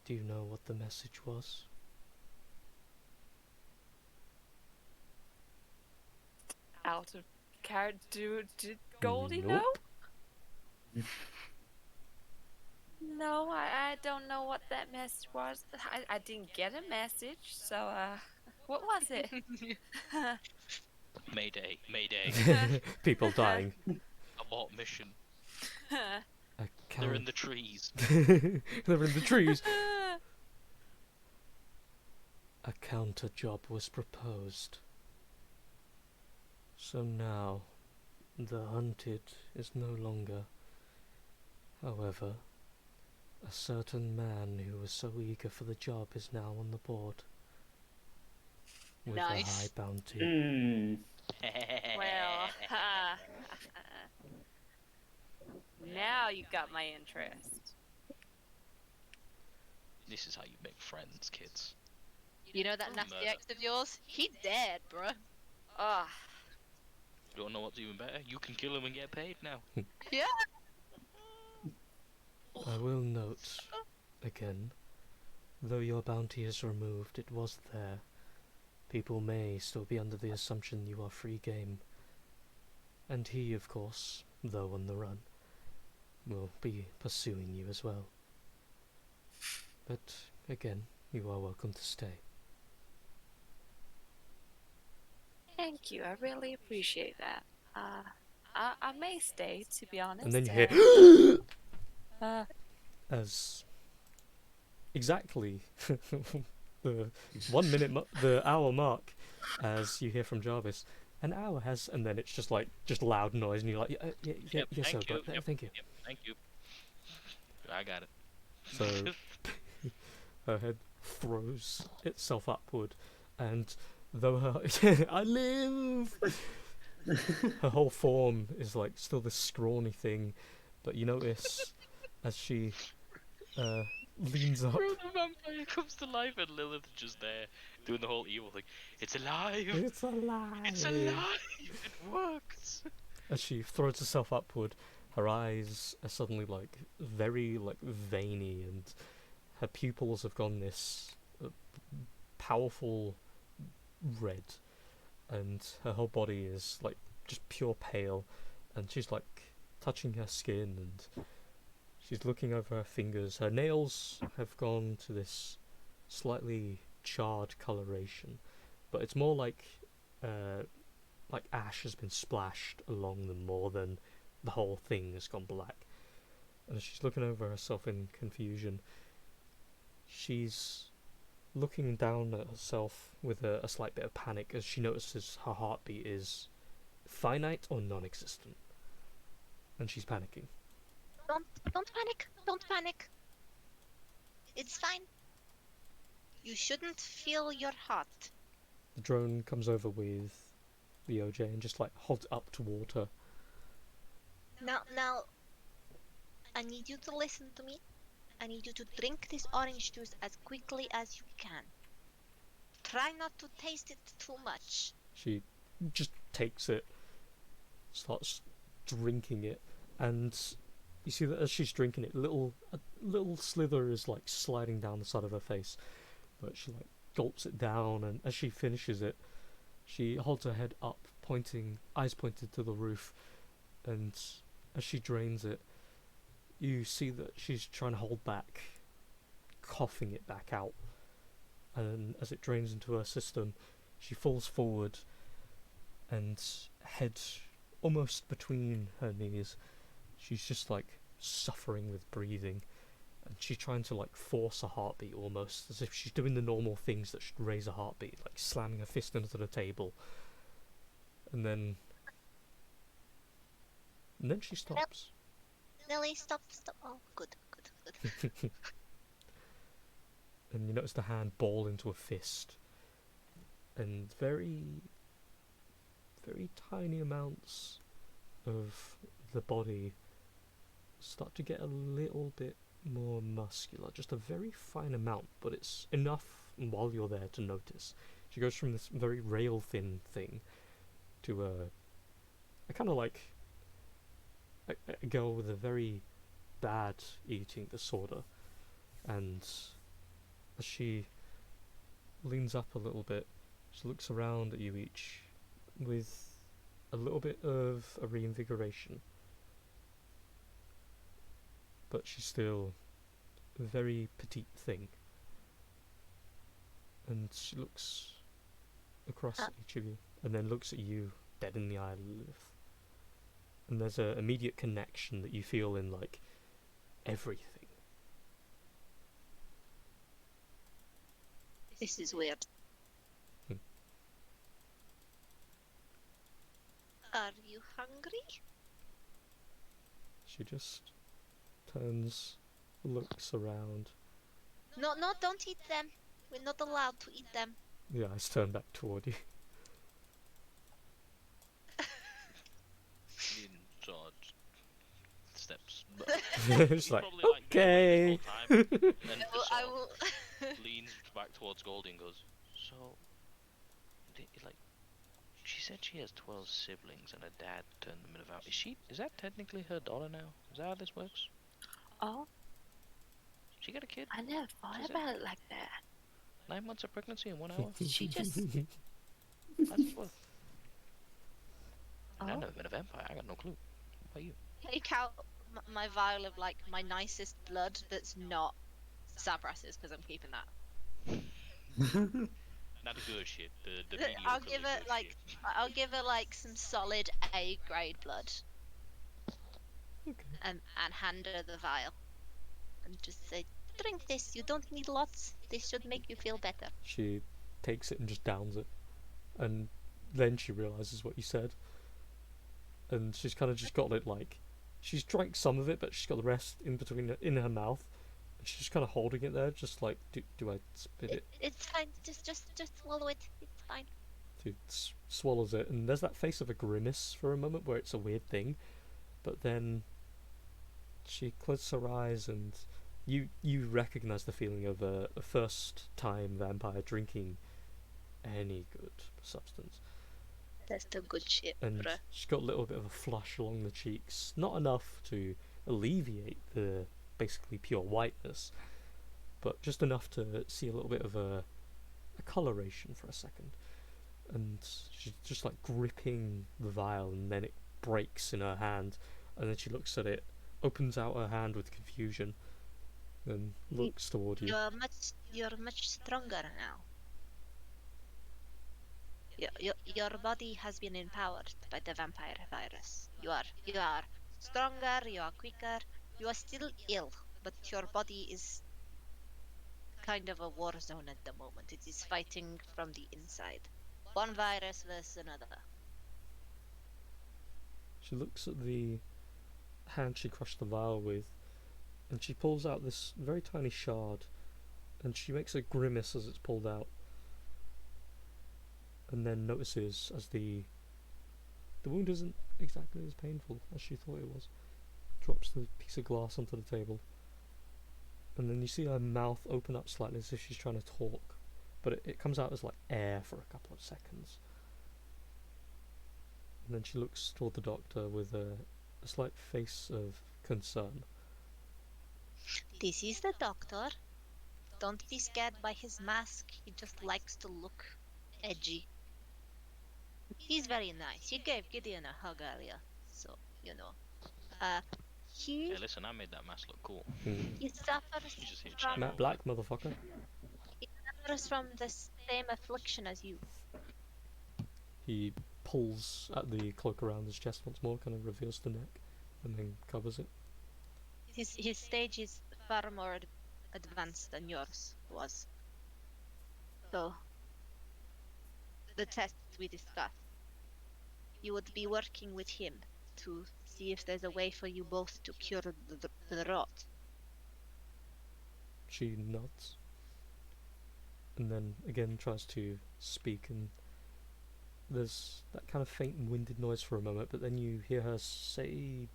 [SPEAKER 1] Do you know what the message was?
[SPEAKER 3] Out of character, did Goldie
[SPEAKER 1] Nope.
[SPEAKER 3] know? No, I don't know what that message was. I didn't get a message, so, what was it?
[SPEAKER 5] Mayday, Mayday.
[SPEAKER 1] People dying.
[SPEAKER 5] Abort mission.
[SPEAKER 1] A
[SPEAKER 5] They're in the trees.
[SPEAKER 1] They're in the trees. A counter job was proposed. So now, the hunted is no longer. However, a certain man who was so eager for the job is now on the board. With a high
[SPEAKER 2] Nice.
[SPEAKER 1] bounty.
[SPEAKER 3] Well, now you got my interest.
[SPEAKER 5] This is how you make friends, kids.
[SPEAKER 2] You know that nasty
[SPEAKER 5] Murder.
[SPEAKER 2] ex of yours? He dead, bruh.
[SPEAKER 3] Ah,
[SPEAKER 5] You don't know what's even better? You can kill him and get paid now.
[SPEAKER 2] Yeah.
[SPEAKER 1] I will note, again, though your bounty is removed, it was there. People may still be under the assumption you are free game. And he, of course, though on the run, will be pursuing you as well. But, again, you are welcome to stay.
[SPEAKER 3] thank you. I really appreciate that. I may stay, to be honest.
[SPEAKER 1] And then you hear as exactly the 1 minute, the hour mark, as you hear from Jarvis. An hour has, and then it's just like loud noise, and you're like, yes, sir,
[SPEAKER 5] thank you.
[SPEAKER 1] but
[SPEAKER 5] Yep,
[SPEAKER 1] thank you.
[SPEAKER 5] Yep, thank you. I got it.
[SPEAKER 1] So her head throws itself upward, and though her I live, her whole form is like still this scrawny thing, but you notice as she leans up.
[SPEAKER 5] Bro, the vampire comes to life and Lilith is just there doing the whole evil thing. It's alive!
[SPEAKER 1] It's alive!
[SPEAKER 5] It's alive! It works!
[SPEAKER 1] As she throws herself upward, her eyes are suddenly like very like veiny, and her pupils have gone this powerful red, and her whole body is like just pure pale, and she's like touching her skin, and she's looking over her fingers. Her nails have gone to this slightly charred coloration, but it's more like ash has been splashed along them more than the whole thing has gone black. And as she's looking over herself in confusion, she's looking down at herself with a slight bit of panic as she notices her heartbeat is finite or non-existent, and she's panicking.
[SPEAKER 2] Don't panic. Don't panic. It's fine. You shouldn't feel your heart.
[SPEAKER 1] The drone comes over with the OJ and just like holds it up toward her.
[SPEAKER 2] Now, I need you to listen to me. I need you to drink this orange juice as quickly as you can. Try not to taste it too much.
[SPEAKER 1] She just takes it, starts drinking it, and you see that as she's drinking it, a little slither is like sliding down the side of her face, but she like gulps it down, and as she finishes it, she holds her head up, eyes pointed to the roof, and as she drains it, you see that she's trying to hold back, coughing it back out, and as it drains into her system, she falls forward, and head almost between her knees, she's just like suffering with breathing, and she's trying to like force a heartbeat almost, as if she's doing the normal things that should raise a heartbeat, like slamming her fist into the table, and then she stops.
[SPEAKER 2] Lily, stop. Oh, good.
[SPEAKER 1] And you notice the hand ball into a fist, and very, very tiny amounts of the body start to get a little bit more muscular, just a very fine amount, but it's enough while you're there to notice. She goes from this very rail thin thing to a kind of like a girl with a very bad eating disorder, and as she leans up a little bit, she looks around at you each with a little bit of a reinvigoration, but she's still a very petite thing, and she looks across at each of you and then looks at you dead in the eye, Lilith. And there's an immediate connection that you feel in like everything.
[SPEAKER 2] This is weird. Are you hungry?
[SPEAKER 1] She just turns, looks around.
[SPEAKER 2] No, don't eat them. We're not allowed to eat them.
[SPEAKER 1] The eyes turn back toward you.
[SPEAKER 5] George steps.
[SPEAKER 1] It's like, okay.
[SPEAKER 5] And
[SPEAKER 2] I will.
[SPEAKER 5] leans back towards Goldie and goes, so, like, she said she has 12 siblings and her dad turned them into vampires. Is that technically her daughter now? Is that how this works?
[SPEAKER 3] Oh,
[SPEAKER 5] She got a kid?
[SPEAKER 3] I never thought about it like that.
[SPEAKER 5] 9 months of pregnancy in 1 hour?
[SPEAKER 3] She just.
[SPEAKER 5] That's what.
[SPEAKER 3] Oh.
[SPEAKER 5] I've never been a vampire. I got no clue. What about you?
[SPEAKER 2] Take out my vial of like my nicest blood that's not Sabras's, because I'm keeping that.
[SPEAKER 5] Not the good shit. The
[SPEAKER 2] I'll
[SPEAKER 5] mediocrely
[SPEAKER 2] give it
[SPEAKER 5] good
[SPEAKER 2] like
[SPEAKER 5] shit.
[SPEAKER 2] I'll give her like some solid A grade blood.
[SPEAKER 1] Okay.
[SPEAKER 2] And hand her the vial, and just say, drink this. You don't need lots. This should make you feel better.
[SPEAKER 1] She takes it and just downs it, and then she realizes what you said, and she's kind of just got it like, she's drank some of it, but she's got the rest in her mouth, and she's just kind of holding it there, just like, do I spit it?
[SPEAKER 2] It's fine. Just swallow it. It's fine.
[SPEAKER 1] She swallows it, and there's that face of a grimace for a moment where it's a weird thing, but then she closes her eyes, and you recognize the feeling of a first-time vampire drinking any good substance.
[SPEAKER 2] That's the good shit,
[SPEAKER 1] And
[SPEAKER 2] bruh.
[SPEAKER 1] she's got a little bit of a flush along the cheeks, not enough to alleviate the basically pure whiteness, but just enough to see a little bit of a coloration for a second. And she's just like gripping the vial, and then it breaks in her hand, and then she looks at it, opens out her hand with confusion, and looks toward you.
[SPEAKER 2] You're much stronger now. Your body has been empowered by the vampire virus. You are stronger, you are quicker, you are still ill, but your body is kind of a war zone at the moment. It is fighting from the inside. One virus versus another.
[SPEAKER 1] She looks at the hand she crushed the vial with, and she pulls out this very tiny shard, and she makes a grimace as it's pulled out, and then notices as the wound isn't exactly as painful as she thought it was. Drops the piece of glass onto the table, and then you see her mouth open up slightly as if she's trying to talk, but it comes out as like air for a couple of seconds. And then she looks toward the doctor with a slight face of concern.
[SPEAKER 2] This is the doctor. Don't be scared by his mask. He just likes to look edgy. He's very nice. He gave Gideon a hug earlier, so you know. He
[SPEAKER 5] Hey, listen, I made that mask look cool.
[SPEAKER 2] he suffers
[SPEAKER 5] You just hear
[SPEAKER 2] from
[SPEAKER 1] Matt Black, motherfucker.
[SPEAKER 2] the same affliction as you.
[SPEAKER 1] He pulls at the cloak around his chest once more, kind of reveals the neck, and then covers it.
[SPEAKER 2] His stage is far more advanced than yours was. So, the tests we discussed, you would be working with him to see if there's a way for you both to cure the rot.
[SPEAKER 1] She nods, and then again tries to speak, and there's that kind of faint and winded noise for a moment, but then you hear her say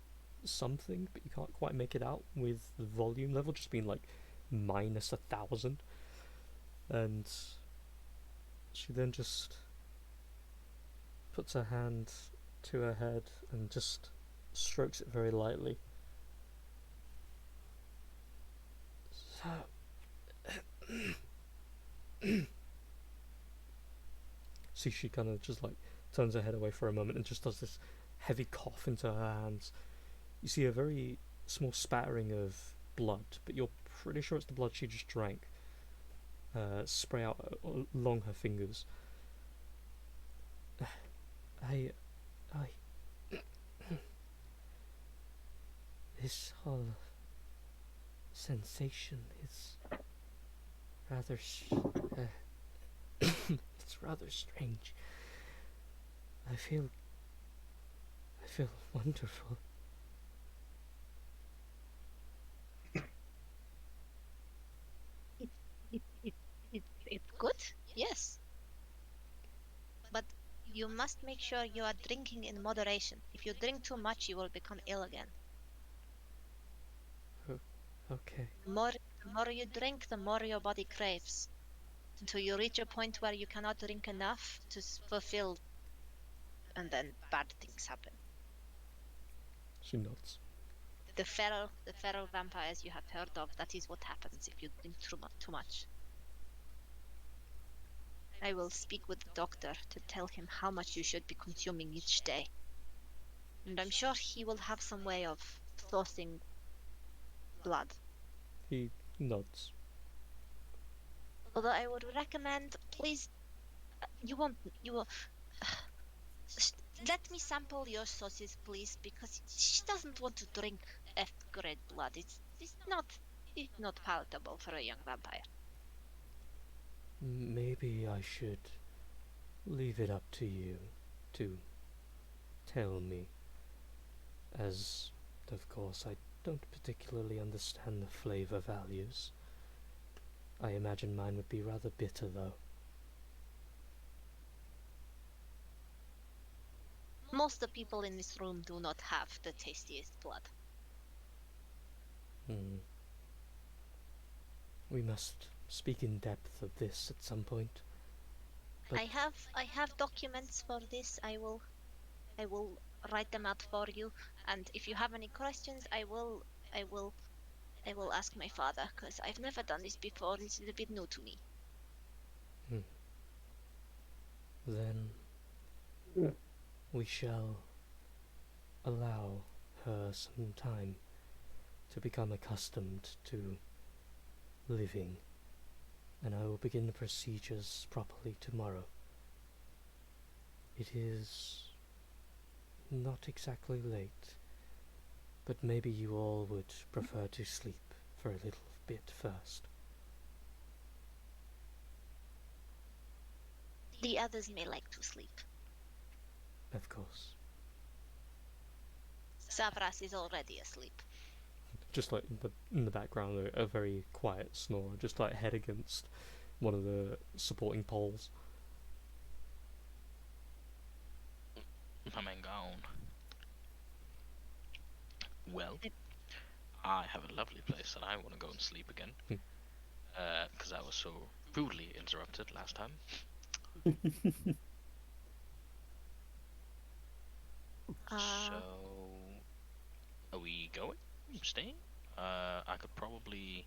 [SPEAKER 1] something, but you can't quite make it out with the volume level just being like minus 1,000. And she then just puts her hand to her head and just strokes it very lightly. See, she kind of just like turns her head away for a moment and just does this heavy cough into her hands. You see a very small spattering of blood, but you're pretty sure it's the blood she just drank, spray out along her fingers. I this whole sensation is rather it's rather strange. I feel wonderful.
[SPEAKER 2] It's good, yes. But you must make sure you are drinking in moderation. If you drink too much, you will become ill again.
[SPEAKER 1] Okay.
[SPEAKER 2] The more you drink, the more your body craves, until you reach a point where you cannot drink enough to fulfill, and then bad things happen.
[SPEAKER 1] She nods.
[SPEAKER 2] The feral vampires you have heard of, that is what happens if you drink too much. I will speak with the doctor to tell him how much you should be consuming each day. And I'm sure he will have some way of sourcing blood.
[SPEAKER 1] He nods.
[SPEAKER 2] Although I would recommend, please, you will, let me sample your sources, please, because she doesn't want to drink F-grade blood. It's not palatable for a young vampire.
[SPEAKER 1] Maybe I should leave it up to you to tell me, as of course I don't particularly understand the flavor values. I imagine mine would be rather bitter, though.
[SPEAKER 4] Most of the people in this room do not have the tastiest blood.
[SPEAKER 1] Hmm. We must speak in depth of this at some point. But-
[SPEAKER 4] I have documents for this. I will write them out for you. And if you have any questions, I will ask my father, because I've never done this before. This is a bit new to me.
[SPEAKER 1] Then we shall allow her some time to become accustomed to living, and I will begin the procedures properly tomorrow. It is not exactly late, but maybe you all would prefer to sleep for a little bit first.
[SPEAKER 4] The others may like to sleep.
[SPEAKER 1] Of course.
[SPEAKER 4] Savras is already asleep.
[SPEAKER 1] Just like in the background, a very quiet snore, just like head against one of the supporting poles.
[SPEAKER 5] My man gone. Well, I have a lovely place that I want to go and sleep again. Because I was so rudely interrupted last time. So, are we going? Staying? I could probably...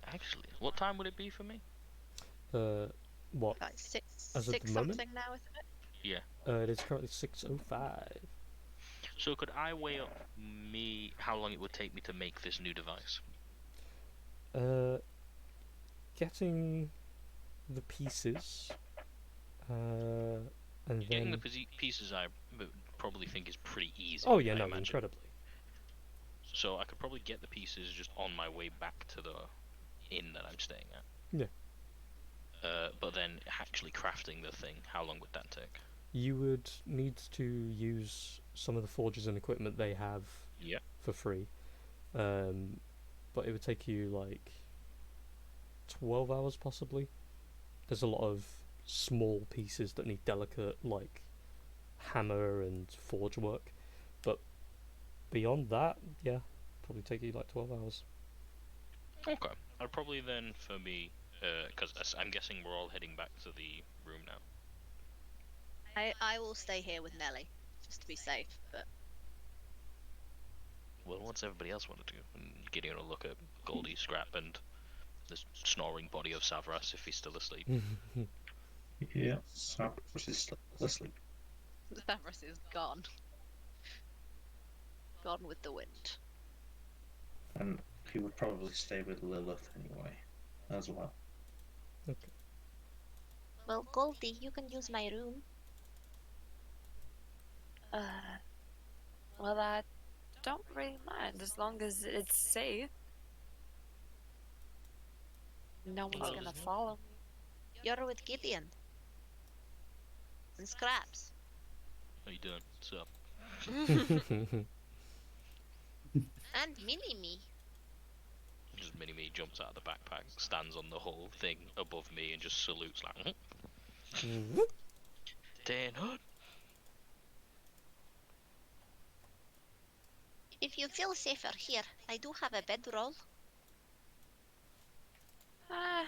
[SPEAKER 5] Actually, what time would it be for me?
[SPEAKER 1] What?
[SPEAKER 2] Like six
[SPEAKER 1] As of the moment?
[SPEAKER 2] something now, isn't it?
[SPEAKER 5] Yeah.
[SPEAKER 1] It is currently 6:05.
[SPEAKER 5] So could I weigh up how long it would take me to make this new device?
[SPEAKER 1] Getting the pieces, and
[SPEAKER 5] Getting
[SPEAKER 1] then...
[SPEAKER 5] the pieces I probably think is pretty easy.
[SPEAKER 1] Oh yeah,
[SPEAKER 5] I
[SPEAKER 1] no,
[SPEAKER 5] imagine.
[SPEAKER 1] incredibly.
[SPEAKER 5] So I could probably get the pieces just on my way back to the inn that I'm staying at.
[SPEAKER 1] Yeah.
[SPEAKER 5] But then actually crafting the thing, how long would that take?
[SPEAKER 1] You would need to use some of the forges and equipment they have for free. But it would take you like 12 hours possibly. There's a lot of small pieces that need delicate like hammer and forge work. But beyond that, yeah, probably take you like 12 hours.
[SPEAKER 5] Okay. I'd probably then, for me, because I'm guessing we're all heading back to the room now.
[SPEAKER 2] I will stay here with Nelly, just to be safe, but...
[SPEAKER 5] Well, what's everybody else want to do? And Gideon will look at Goldie, Scrap, and the snoring body of Savras if he's still asleep.
[SPEAKER 7] Yeah, Savras is still asleep.
[SPEAKER 2] Savras is gone. Gone with the wind.
[SPEAKER 7] And he would probably stay with Lilith anyway, as well.
[SPEAKER 1] Okay.
[SPEAKER 4] Well, Goldie, you can use my room.
[SPEAKER 3] Well, I don't really mind as long as it's safe. No one's
[SPEAKER 5] Well,
[SPEAKER 3] gonna
[SPEAKER 5] isn't it?
[SPEAKER 3] follow me.
[SPEAKER 4] You're with Gideon. And Scraps.
[SPEAKER 5] How you doing? What's up?
[SPEAKER 4] And Mini-Me.
[SPEAKER 5] Just Mini-Me jumps out of the backpack, stands on the whole thing above me and just salutes like, Dan Hood!
[SPEAKER 4] If you feel safer here, I do have a bedroll.
[SPEAKER 3] I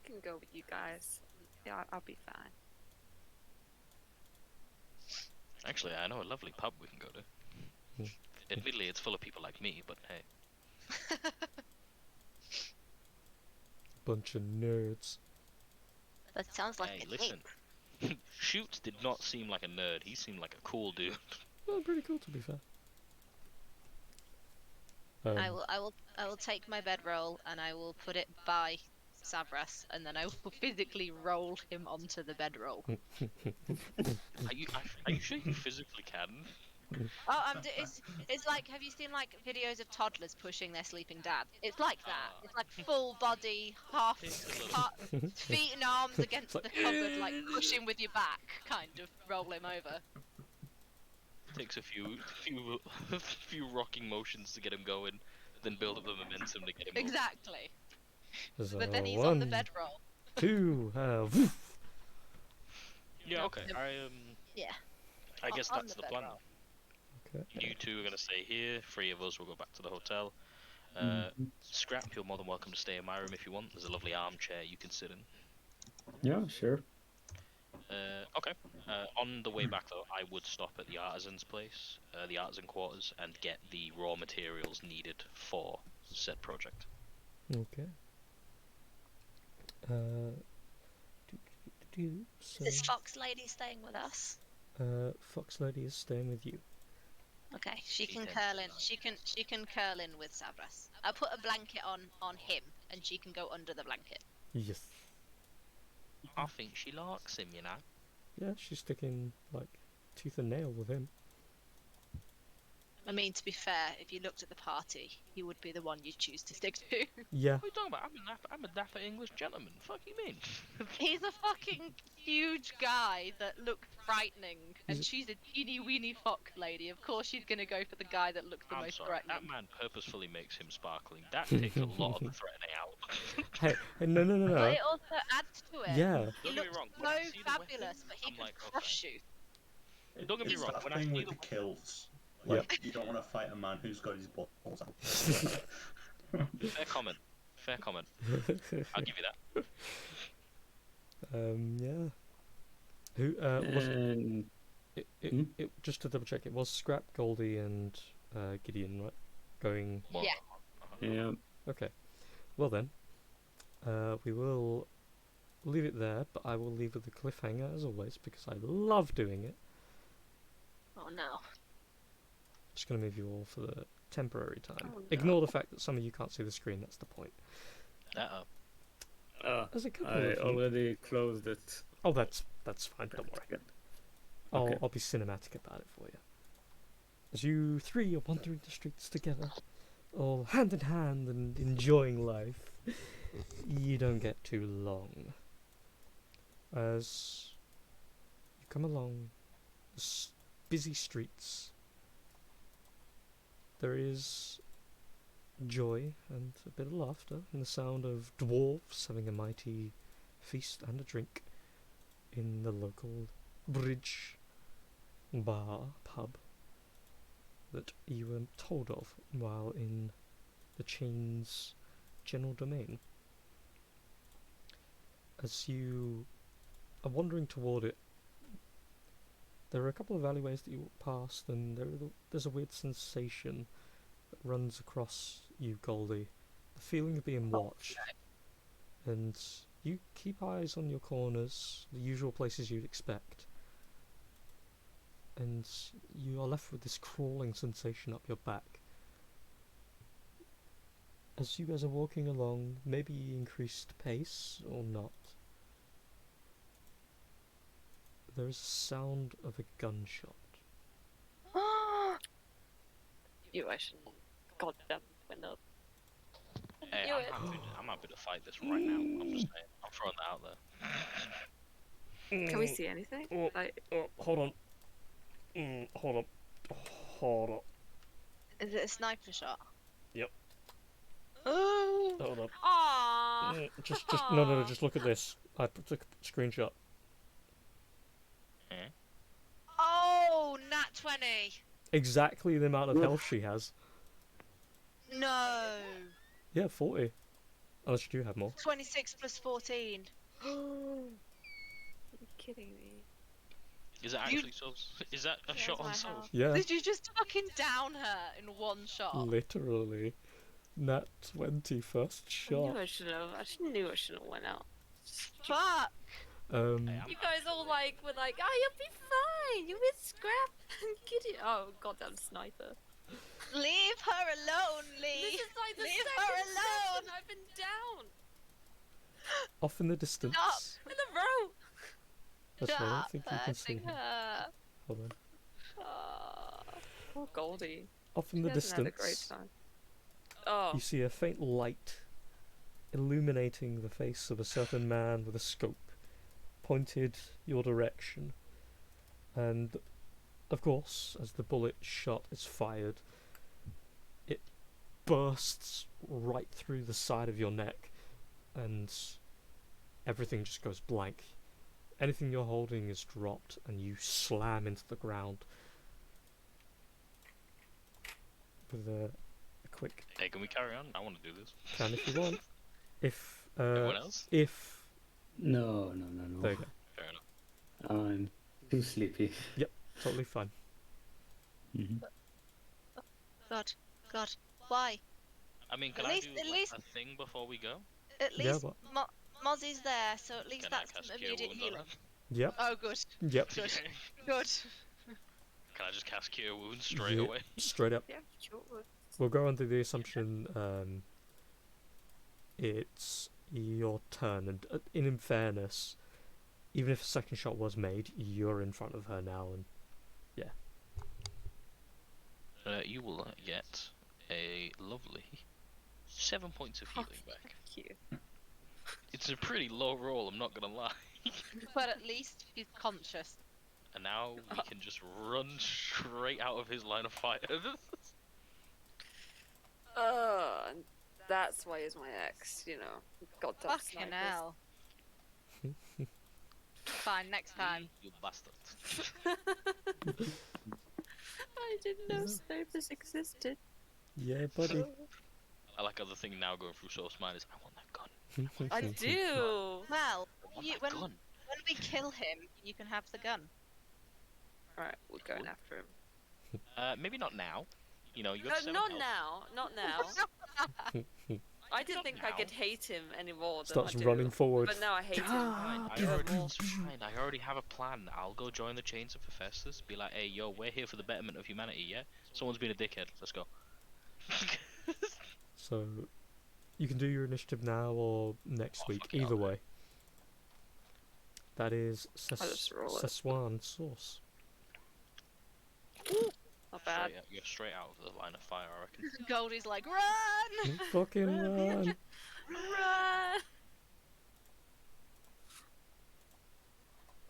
[SPEAKER 3] can go with you guys. Yeah, I'll be fine.
[SPEAKER 5] Actually, I know a lovely pub we can go to. Admittedly, it's full of people like me, but hey.
[SPEAKER 1] Bunch of nerds.
[SPEAKER 4] That sounds like
[SPEAKER 5] Hey,
[SPEAKER 4] a
[SPEAKER 5] listen.
[SPEAKER 4] date.
[SPEAKER 5] Shoots did not seem like a nerd, he seemed like a cool dude.
[SPEAKER 1] Well, pretty cool to be fair.
[SPEAKER 2] I will take my bedroll and I will put it by Savras, and then I will physically roll him onto the bedroll.
[SPEAKER 5] Are you sure you physically can?
[SPEAKER 2] Oh, it's like, have you seen like videos of toddlers pushing their sleeping dad? It's like that. It's like full body, half feet and arms against the cupboard, like push him with your back, kind of roll him over.
[SPEAKER 5] Takes a few rocking motions to get him going, then build up the momentum to get him over.
[SPEAKER 2] Exactly.
[SPEAKER 1] So
[SPEAKER 2] But then he's on the
[SPEAKER 1] 1,
[SPEAKER 2] bedroll.
[SPEAKER 1] 2,
[SPEAKER 5] Yeah, okay.
[SPEAKER 2] Yeah.
[SPEAKER 5] I guess
[SPEAKER 2] on
[SPEAKER 5] that's
[SPEAKER 2] the
[SPEAKER 5] the plan.
[SPEAKER 2] bedroll.
[SPEAKER 1] Okay.
[SPEAKER 5] You two are going to stay here. 3 of us will go back to the hotel. Scrap, you're more than welcome to stay in my room if you want. There's a lovely armchair you can sit in.
[SPEAKER 9] Yeah, sure.
[SPEAKER 5] Okay. On the way back, though, I would stop at the artisan's place, the artisan quarters, and get the raw materials needed for said project.
[SPEAKER 1] Okay. So,
[SPEAKER 2] Is this Fox lady staying with us?
[SPEAKER 1] Fox Lady is staying with you.
[SPEAKER 2] Okay, she can
[SPEAKER 5] She
[SPEAKER 2] curl in. She can curl in with Savras. I'll put a blanket on him, and she can go under the blanket.
[SPEAKER 1] Yes.
[SPEAKER 5] I think she likes him, you know.
[SPEAKER 1] Yeah, she's sticking like tooth and nail with him.
[SPEAKER 2] I mean, to be fair, if you looked at the party, he would be the one you choose to stick to.
[SPEAKER 1] Yeah.
[SPEAKER 5] What are you talking about? I'm a dapper English gentleman. Fuck you mean?
[SPEAKER 2] He's a fucking huge guy that looks frightening, and
[SPEAKER 1] He's-
[SPEAKER 2] she's a teeny weeny fox lady. Of course, she's gonna go for the guy that looks the
[SPEAKER 5] I'm
[SPEAKER 2] most
[SPEAKER 5] sorry.
[SPEAKER 2] threatening.
[SPEAKER 5] That man purposefully makes him sparkling. That takes a lot of the threatening out.
[SPEAKER 1] Hey, no, no, no,
[SPEAKER 2] But
[SPEAKER 1] no.
[SPEAKER 2] it also adds to it.
[SPEAKER 1] Yeah.
[SPEAKER 2] He
[SPEAKER 5] Don't get me
[SPEAKER 2] looks
[SPEAKER 5] wrong,
[SPEAKER 2] so
[SPEAKER 5] when I see the
[SPEAKER 2] fabulous,
[SPEAKER 5] weapon,
[SPEAKER 2] but he
[SPEAKER 5] I'm
[SPEAKER 2] could
[SPEAKER 5] like, okay.
[SPEAKER 2] crush you.
[SPEAKER 5] Don't get me
[SPEAKER 7] It's
[SPEAKER 5] wrong.
[SPEAKER 7] that
[SPEAKER 5] When I
[SPEAKER 7] thing
[SPEAKER 5] see
[SPEAKER 7] with
[SPEAKER 5] the
[SPEAKER 7] the kills.
[SPEAKER 1] Yep.
[SPEAKER 7] Like, you don't want to fight a man who's got his balls out.
[SPEAKER 5] fair comment. Fair comment. I'll give you that.
[SPEAKER 1] Yeah. Who was
[SPEAKER 9] And
[SPEAKER 1] it? Just to double check, it was Scrap, Goldie, and Gideon, right? Going.
[SPEAKER 5] Well,
[SPEAKER 2] Yeah.
[SPEAKER 9] yeah,
[SPEAKER 1] Okay. Well then, we will leave it there, but I will leave with the cliffhanger as always because I love doing it.
[SPEAKER 2] Oh no.
[SPEAKER 1] Just gonna move you all for the temporary time.
[SPEAKER 3] Oh, no.
[SPEAKER 1] Ignore the fact that some of you can't see the screen. That's the point. There's a couple
[SPEAKER 9] I
[SPEAKER 1] of you.
[SPEAKER 9] already closed it.
[SPEAKER 1] Oh, that's fine. Don't worry.
[SPEAKER 9] Good.
[SPEAKER 1] I'll
[SPEAKER 9] Okay.
[SPEAKER 1] I'll be cinematic about it for you. As you three are wandering the streets together, all hand in hand and enjoying life, you don't get too long. As you come along the busy streets, there is joy and a bit of laughter and the sound of dwarves having a mighty feast and a drink in the local bridge pub that you were told of while in the chain's general domain. As you are wandering toward it, there are a couple of alleyways that you walk past, and there's a weird sensation that runs across you, Goldie. The feeling of being watched. And you keep eyes on your corners, the usual places you'd expect. And you are left with this crawling sensation up your back. As you guys are walking along, maybe increased pace or not, there is a sound of a gunshot.
[SPEAKER 3] You, I shouldn't. Goddamn window.
[SPEAKER 5] Hey,
[SPEAKER 3] Knew
[SPEAKER 5] I'm
[SPEAKER 3] it.
[SPEAKER 5] happy to fight this right now. I'm just saying. I'm throwing that out there.
[SPEAKER 3] Can we see anything?
[SPEAKER 1] Oh.
[SPEAKER 3] Like,
[SPEAKER 1] Hold on. Hold on.
[SPEAKER 2] Is it a sniper shot?
[SPEAKER 1] Yep.
[SPEAKER 2] Oh.
[SPEAKER 1] Hold on.
[SPEAKER 3] aww.
[SPEAKER 1] Just no, just look at this. I took a screenshot.
[SPEAKER 2] Oh, nat 20.
[SPEAKER 1] Exactly the amount of health she has.
[SPEAKER 2] No.
[SPEAKER 1] Yeah, 40. Unless you do have more.
[SPEAKER 2] 26 plus 14.
[SPEAKER 3] Are you kidding me?
[SPEAKER 5] Is that
[SPEAKER 2] You-
[SPEAKER 5] actually so? Is that a
[SPEAKER 3] There's
[SPEAKER 5] shot
[SPEAKER 3] my
[SPEAKER 5] on Souls?
[SPEAKER 3] health.
[SPEAKER 1] Yeah,
[SPEAKER 2] Did you just fucking down her in one shot?
[SPEAKER 1] literally. Nat 20 first
[SPEAKER 3] I knew
[SPEAKER 1] shot.
[SPEAKER 3] I shouldn't have. I knew I shouldn't have went out.
[SPEAKER 2] Fuck.
[SPEAKER 5] Hey,
[SPEAKER 3] You guys all like were like, oh, you'll be fine. You with Scrap and Gideon. Oh, goddamn sniper.
[SPEAKER 2] Leave her alone, Lee.
[SPEAKER 3] This is like the
[SPEAKER 2] Leave
[SPEAKER 3] second
[SPEAKER 2] her alone.
[SPEAKER 3] session I've been down
[SPEAKER 1] Off in the distance.
[SPEAKER 2] Stop.
[SPEAKER 3] in a row.
[SPEAKER 1] That's why I don't
[SPEAKER 2] Stop
[SPEAKER 1] think you can see
[SPEAKER 2] hurting
[SPEAKER 1] him.
[SPEAKER 2] her.
[SPEAKER 1] Hold on.
[SPEAKER 3] Poor Goldie.
[SPEAKER 1] Off in
[SPEAKER 3] She
[SPEAKER 1] the
[SPEAKER 3] hasn't had a great
[SPEAKER 1] distance,
[SPEAKER 3] time. Oh,
[SPEAKER 1] you see a faint light illuminating the face of a certain man with a scope pointed your direction. And, of course, as the bullet shot is fired, it bursts right through the side of your neck, and everything just goes blank. anything you're holding is dropped, and you slam into the ground with a quick.
[SPEAKER 5] Hey, can we carry on? I want to do this.
[SPEAKER 1] Can if you want. If
[SPEAKER 5] Anyone else?
[SPEAKER 1] if
[SPEAKER 9] No.
[SPEAKER 1] there you go.
[SPEAKER 5] Fair enough.
[SPEAKER 9] I'm too sleepy.
[SPEAKER 1] Totally fine.
[SPEAKER 2] God, why?
[SPEAKER 5] I mean, can
[SPEAKER 2] At
[SPEAKER 5] I
[SPEAKER 2] least-
[SPEAKER 5] do
[SPEAKER 2] at
[SPEAKER 5] like,
[SPEAKER 2] least-
[SPEAKER 5] a thing before we go?
[SPEAKER 2] At
[SPEAKER 1] Yeah,
[SPEAKER 2] least
[SPEAKER 1] but-
[SPEAKER 2] Mozzie's there, so at least
[SPEAKER 5] Can I
[SPEAKER 2] that's
[SPEAKER 5] cast
[SPEAKER 2] some
[SPEAKER 5] Cure
[SPEAKER 2] immediate
[SPEAKER 5] Wounds on
[SPEAKER 2] healing.
[SPEAKER 5] her?
[SPEAKER 1] Yep.
[SPEAKER 2] Oh, good.
[SPEAKER 1] Yep.
[SPEAKER 2] Good. Good.
[SPEAKER 5] Can I just cast Cure Wounds straight
[SPEAKER 1] Yeah.
[SPEAKER 5] away?
[SPEAKER 1] Straight up.
[SPEAKER 3] Yeah, sure.
[SPEAKER 1] We'll go under the assumption it's your turn, and in fairness, even if a second shot was made, you're in front of her now, and
[SPEAKER 5] You will get a lovely 7 points of healing back.
[SPEAKER 3] Thank you.
[SPEAKER 5] It's a pretty low roll, I'm not gonna lie.
[SPEAKER 2] But at least she's conscious.
[SPEAKER 5] And now we can just run straight out of his line of fire.
[SPEAKER 3] That's why he's my ex, you know. Goddamn
[SPEAKER 2] Fucking
[SPEAKER 3] snipers.
[SPEAKER 2] hell. Fine, next time.
[SPEAKER 5] You bastard.
[SPEAKER 3] I didn't know snipers existed.
[SPEAKER 1] yeah, buddy.
[SPEAKER 5] I like how the thing now going through Soul's mind is, I want that gun.
[SPEAKER 3] I do.
[SPEAKER 2] Well,
[SPEAKER 5] I want
[SPEAKER 2] you,
[SPEAKER 5] that
[SPEAKER 2] when
[SPEAKER 5] gun.
[SPEAKER 2] we kill him, you can have the gun.
[SPEAKER 3] Alright, we're going after him.
[SPEAKER 5] Maybe not now. You know, you got
[SPEAKER 3] No,
[SPEAKER 5] 7
[SPEAKER 3] not
[SPEAKER 5] health.
[SPEAKER 3] now. Not now. I didn't
[SPEAKER 5] Not
[SPEAKER 3] think I
[SPEAKER 5] now.
[SPEAKER 3] could hate him anymore. Than
[SPEAKER 1] Starts
[SPEAKER 3] I do.
[SPEAKER 1] running forward.
[SPEAKER 3] But now I hate him.
[SPEAKER 5] Fine,
[SPEAKER 3] even more.
[SPEAKER 5] it's fine. I already have a plan. I'll go join the Chains of Hephaestus. Be like, hey, yo, we're here for the betterment of humanity, yeah? Someone's been a dickhead. Let's go.
[SPEAKER 1] So, you can do your initiative now or next
[SPEAKER 5] Oh,
[SPEAKER 1] week.
[SPEAKER 5] fuck it,
[SPEAKER 1] Either
[SPEAKER 5] I'll do
[SPEAKER 1] way. That is
[SPEAKER 3] I'll just roll it.
[SPEAKER 1] Szechuan sauce.
[SPEAKER 3] Not bad.
[SPEAKER 5] You're straight out of the line of fire, I reckon.
[SPEAKER 2] Goldie's like, run!
[SPEAKER 1] Fucking run!
[SPEAKER 3] Run!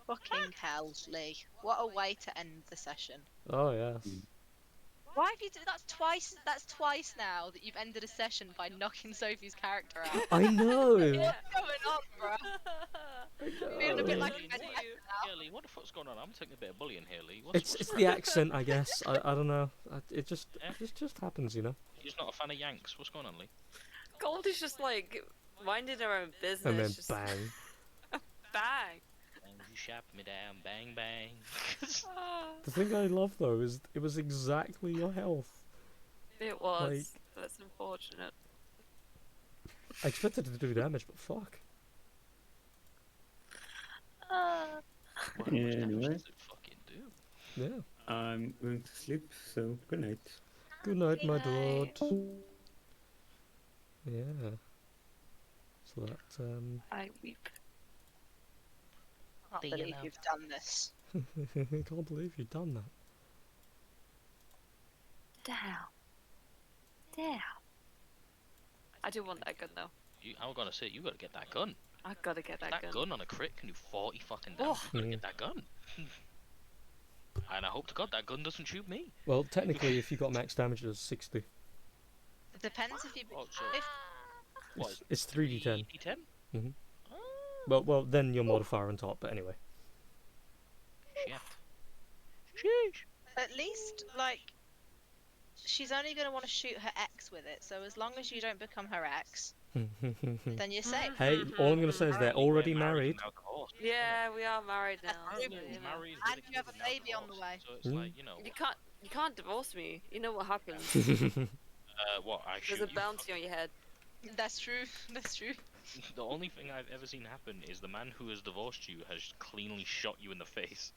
[SPEAKER 2] Fucking hell, Lee. What a way to end the session.
[SPEAKER 1] Oh yes.
[SPEAKER 2] Why have you that's twice now that you've ended a session by knocking Sophie's character out.
[SPEAKER 1] I know.
[SPEAKER 2] What's going on, bruh? Feeling a bit like a
[SPEAKER 5] Lee,
[SPEAKER 2] vendetta now.
[SPEAKER 5] Yeah, Lee, what the fuck's going on? I'm taking a bit of bullying here, Lee. What's
[SPEAKER 1] It's
[SPEAKER 5] wrong?
[SPEAKER 1] the accent, I guess. I don't know. It just
[SPEAKER 5] Yeah.
[SPEAKER 1] it just happens, you know.
[SPEAKER 5] You're just not a fan of Yanks. What's going on, Lee?
[SPEAKER 3] Goldie's just like minding her own business.
[SPEAKER 1] And then
[SPEAKER 3] just
[SPEAKER 1] bang.
[SPEAKER 3] bang.
[SPEAKER 5] And you shot me down, bang bang.
[SPEAKER 1] The thing I love though is it was exactly your health.
[SPEAKER 3] It was.
[SPEAKER 1] Like-
[SPEAKER 3] That's unfortunate.
[SPEAKER 1] I expected it to do damage, but fuck.
[SPEAKER 5] What much damage
[SPEAKER 9] Anyway.
[SPEAKER 5] does it fucking do?
[SPEAKER 1] Yeah.
[SPEAKER 9] I'm going to sleep, so good night.
[SPEAKER 1] Good night, my
[SPEAKER 3] Good
[SPEAKER 1] dude. Yeah. So that
[SPEAKER 3] I weep.
[SPEAKER 2] I can't believe you've done this.
[SPEAKER 1] I can't believe you've done that.
[SPEAKER 3] Damn. Damn. I do want that gun though.
[SPEAKER 5] I was gonna say, you gotta get that gun.
[SPEAKER 3] I gotta get that,
[SPEAKER 5] That gun on a crit can do 40 fucking damage.
[SPEAKER 3] Oh.
[SPEAKER 5] You gotta
[SPEAKER 1] Mm.
[SPEAKER 5] get that gun. And I hope to God that gun doesn't shoot me.
[SPEAKER 1] Well, technically, if you got max damage, it was 60.
[SPEAKER 2] It depends if you.
[SPEAKER 5] Oh, so
[SPEAKER 2] If,
[SPEAKER 5] what?
[SPEAKER 1] It's 3d10.
[SPEAKER 5] D10?
[SPEAKER 1] Mhm.
[SPEAKER 5] Oh,
[SPEAKER 1] Well, then your modifier on top. But anyway.
[SPEAKER 5] shit. Sheesh.
[SPEAKER 2] at least, like, she's only going to want to shoot her ex with it, so as long as you don't become her ex, then you're safe.
[SPEAKER 1] Hey, all I'm gonna say is they're already
[SPEAKER 5] We're
[SPEAKER 1] married.
[SPEAKER 5] now, of course.
[SPEAKER 3] Yeah, we are married now.
[SPEAKER 2] That's
[SPEAKER 3] so,
[SPEAKER 2] true.
[SPEAKER 3] you know.
[SPEAKER 5] Married
[SPEAKER 2] And
[SPEAKER 5] with
[SPEAKER 2] you have a
[SPEAKER 5] kid now
[SPEAKER 2] baby on the
[SPEAKER 5] divorced.
[SPEAKER 2] way.
[SPEAKER 5] So it's
[SPEAKER 1] Mm.
[SPEAKER 5] like, you know,
[SPEAKER 3] You can't divorce me. You know what happens.
[SPEAKER 5] what, I shoot
[SPEAKER 3] There's a
[SPEAKER 5] you?
[SPEAKER 3] bounty on your head.
[SPEAKER 2] That's true. That's true.
[SPEAKER 5] The only thing I've ever seen happen is the man who has divorced you has cleanly shot you in the face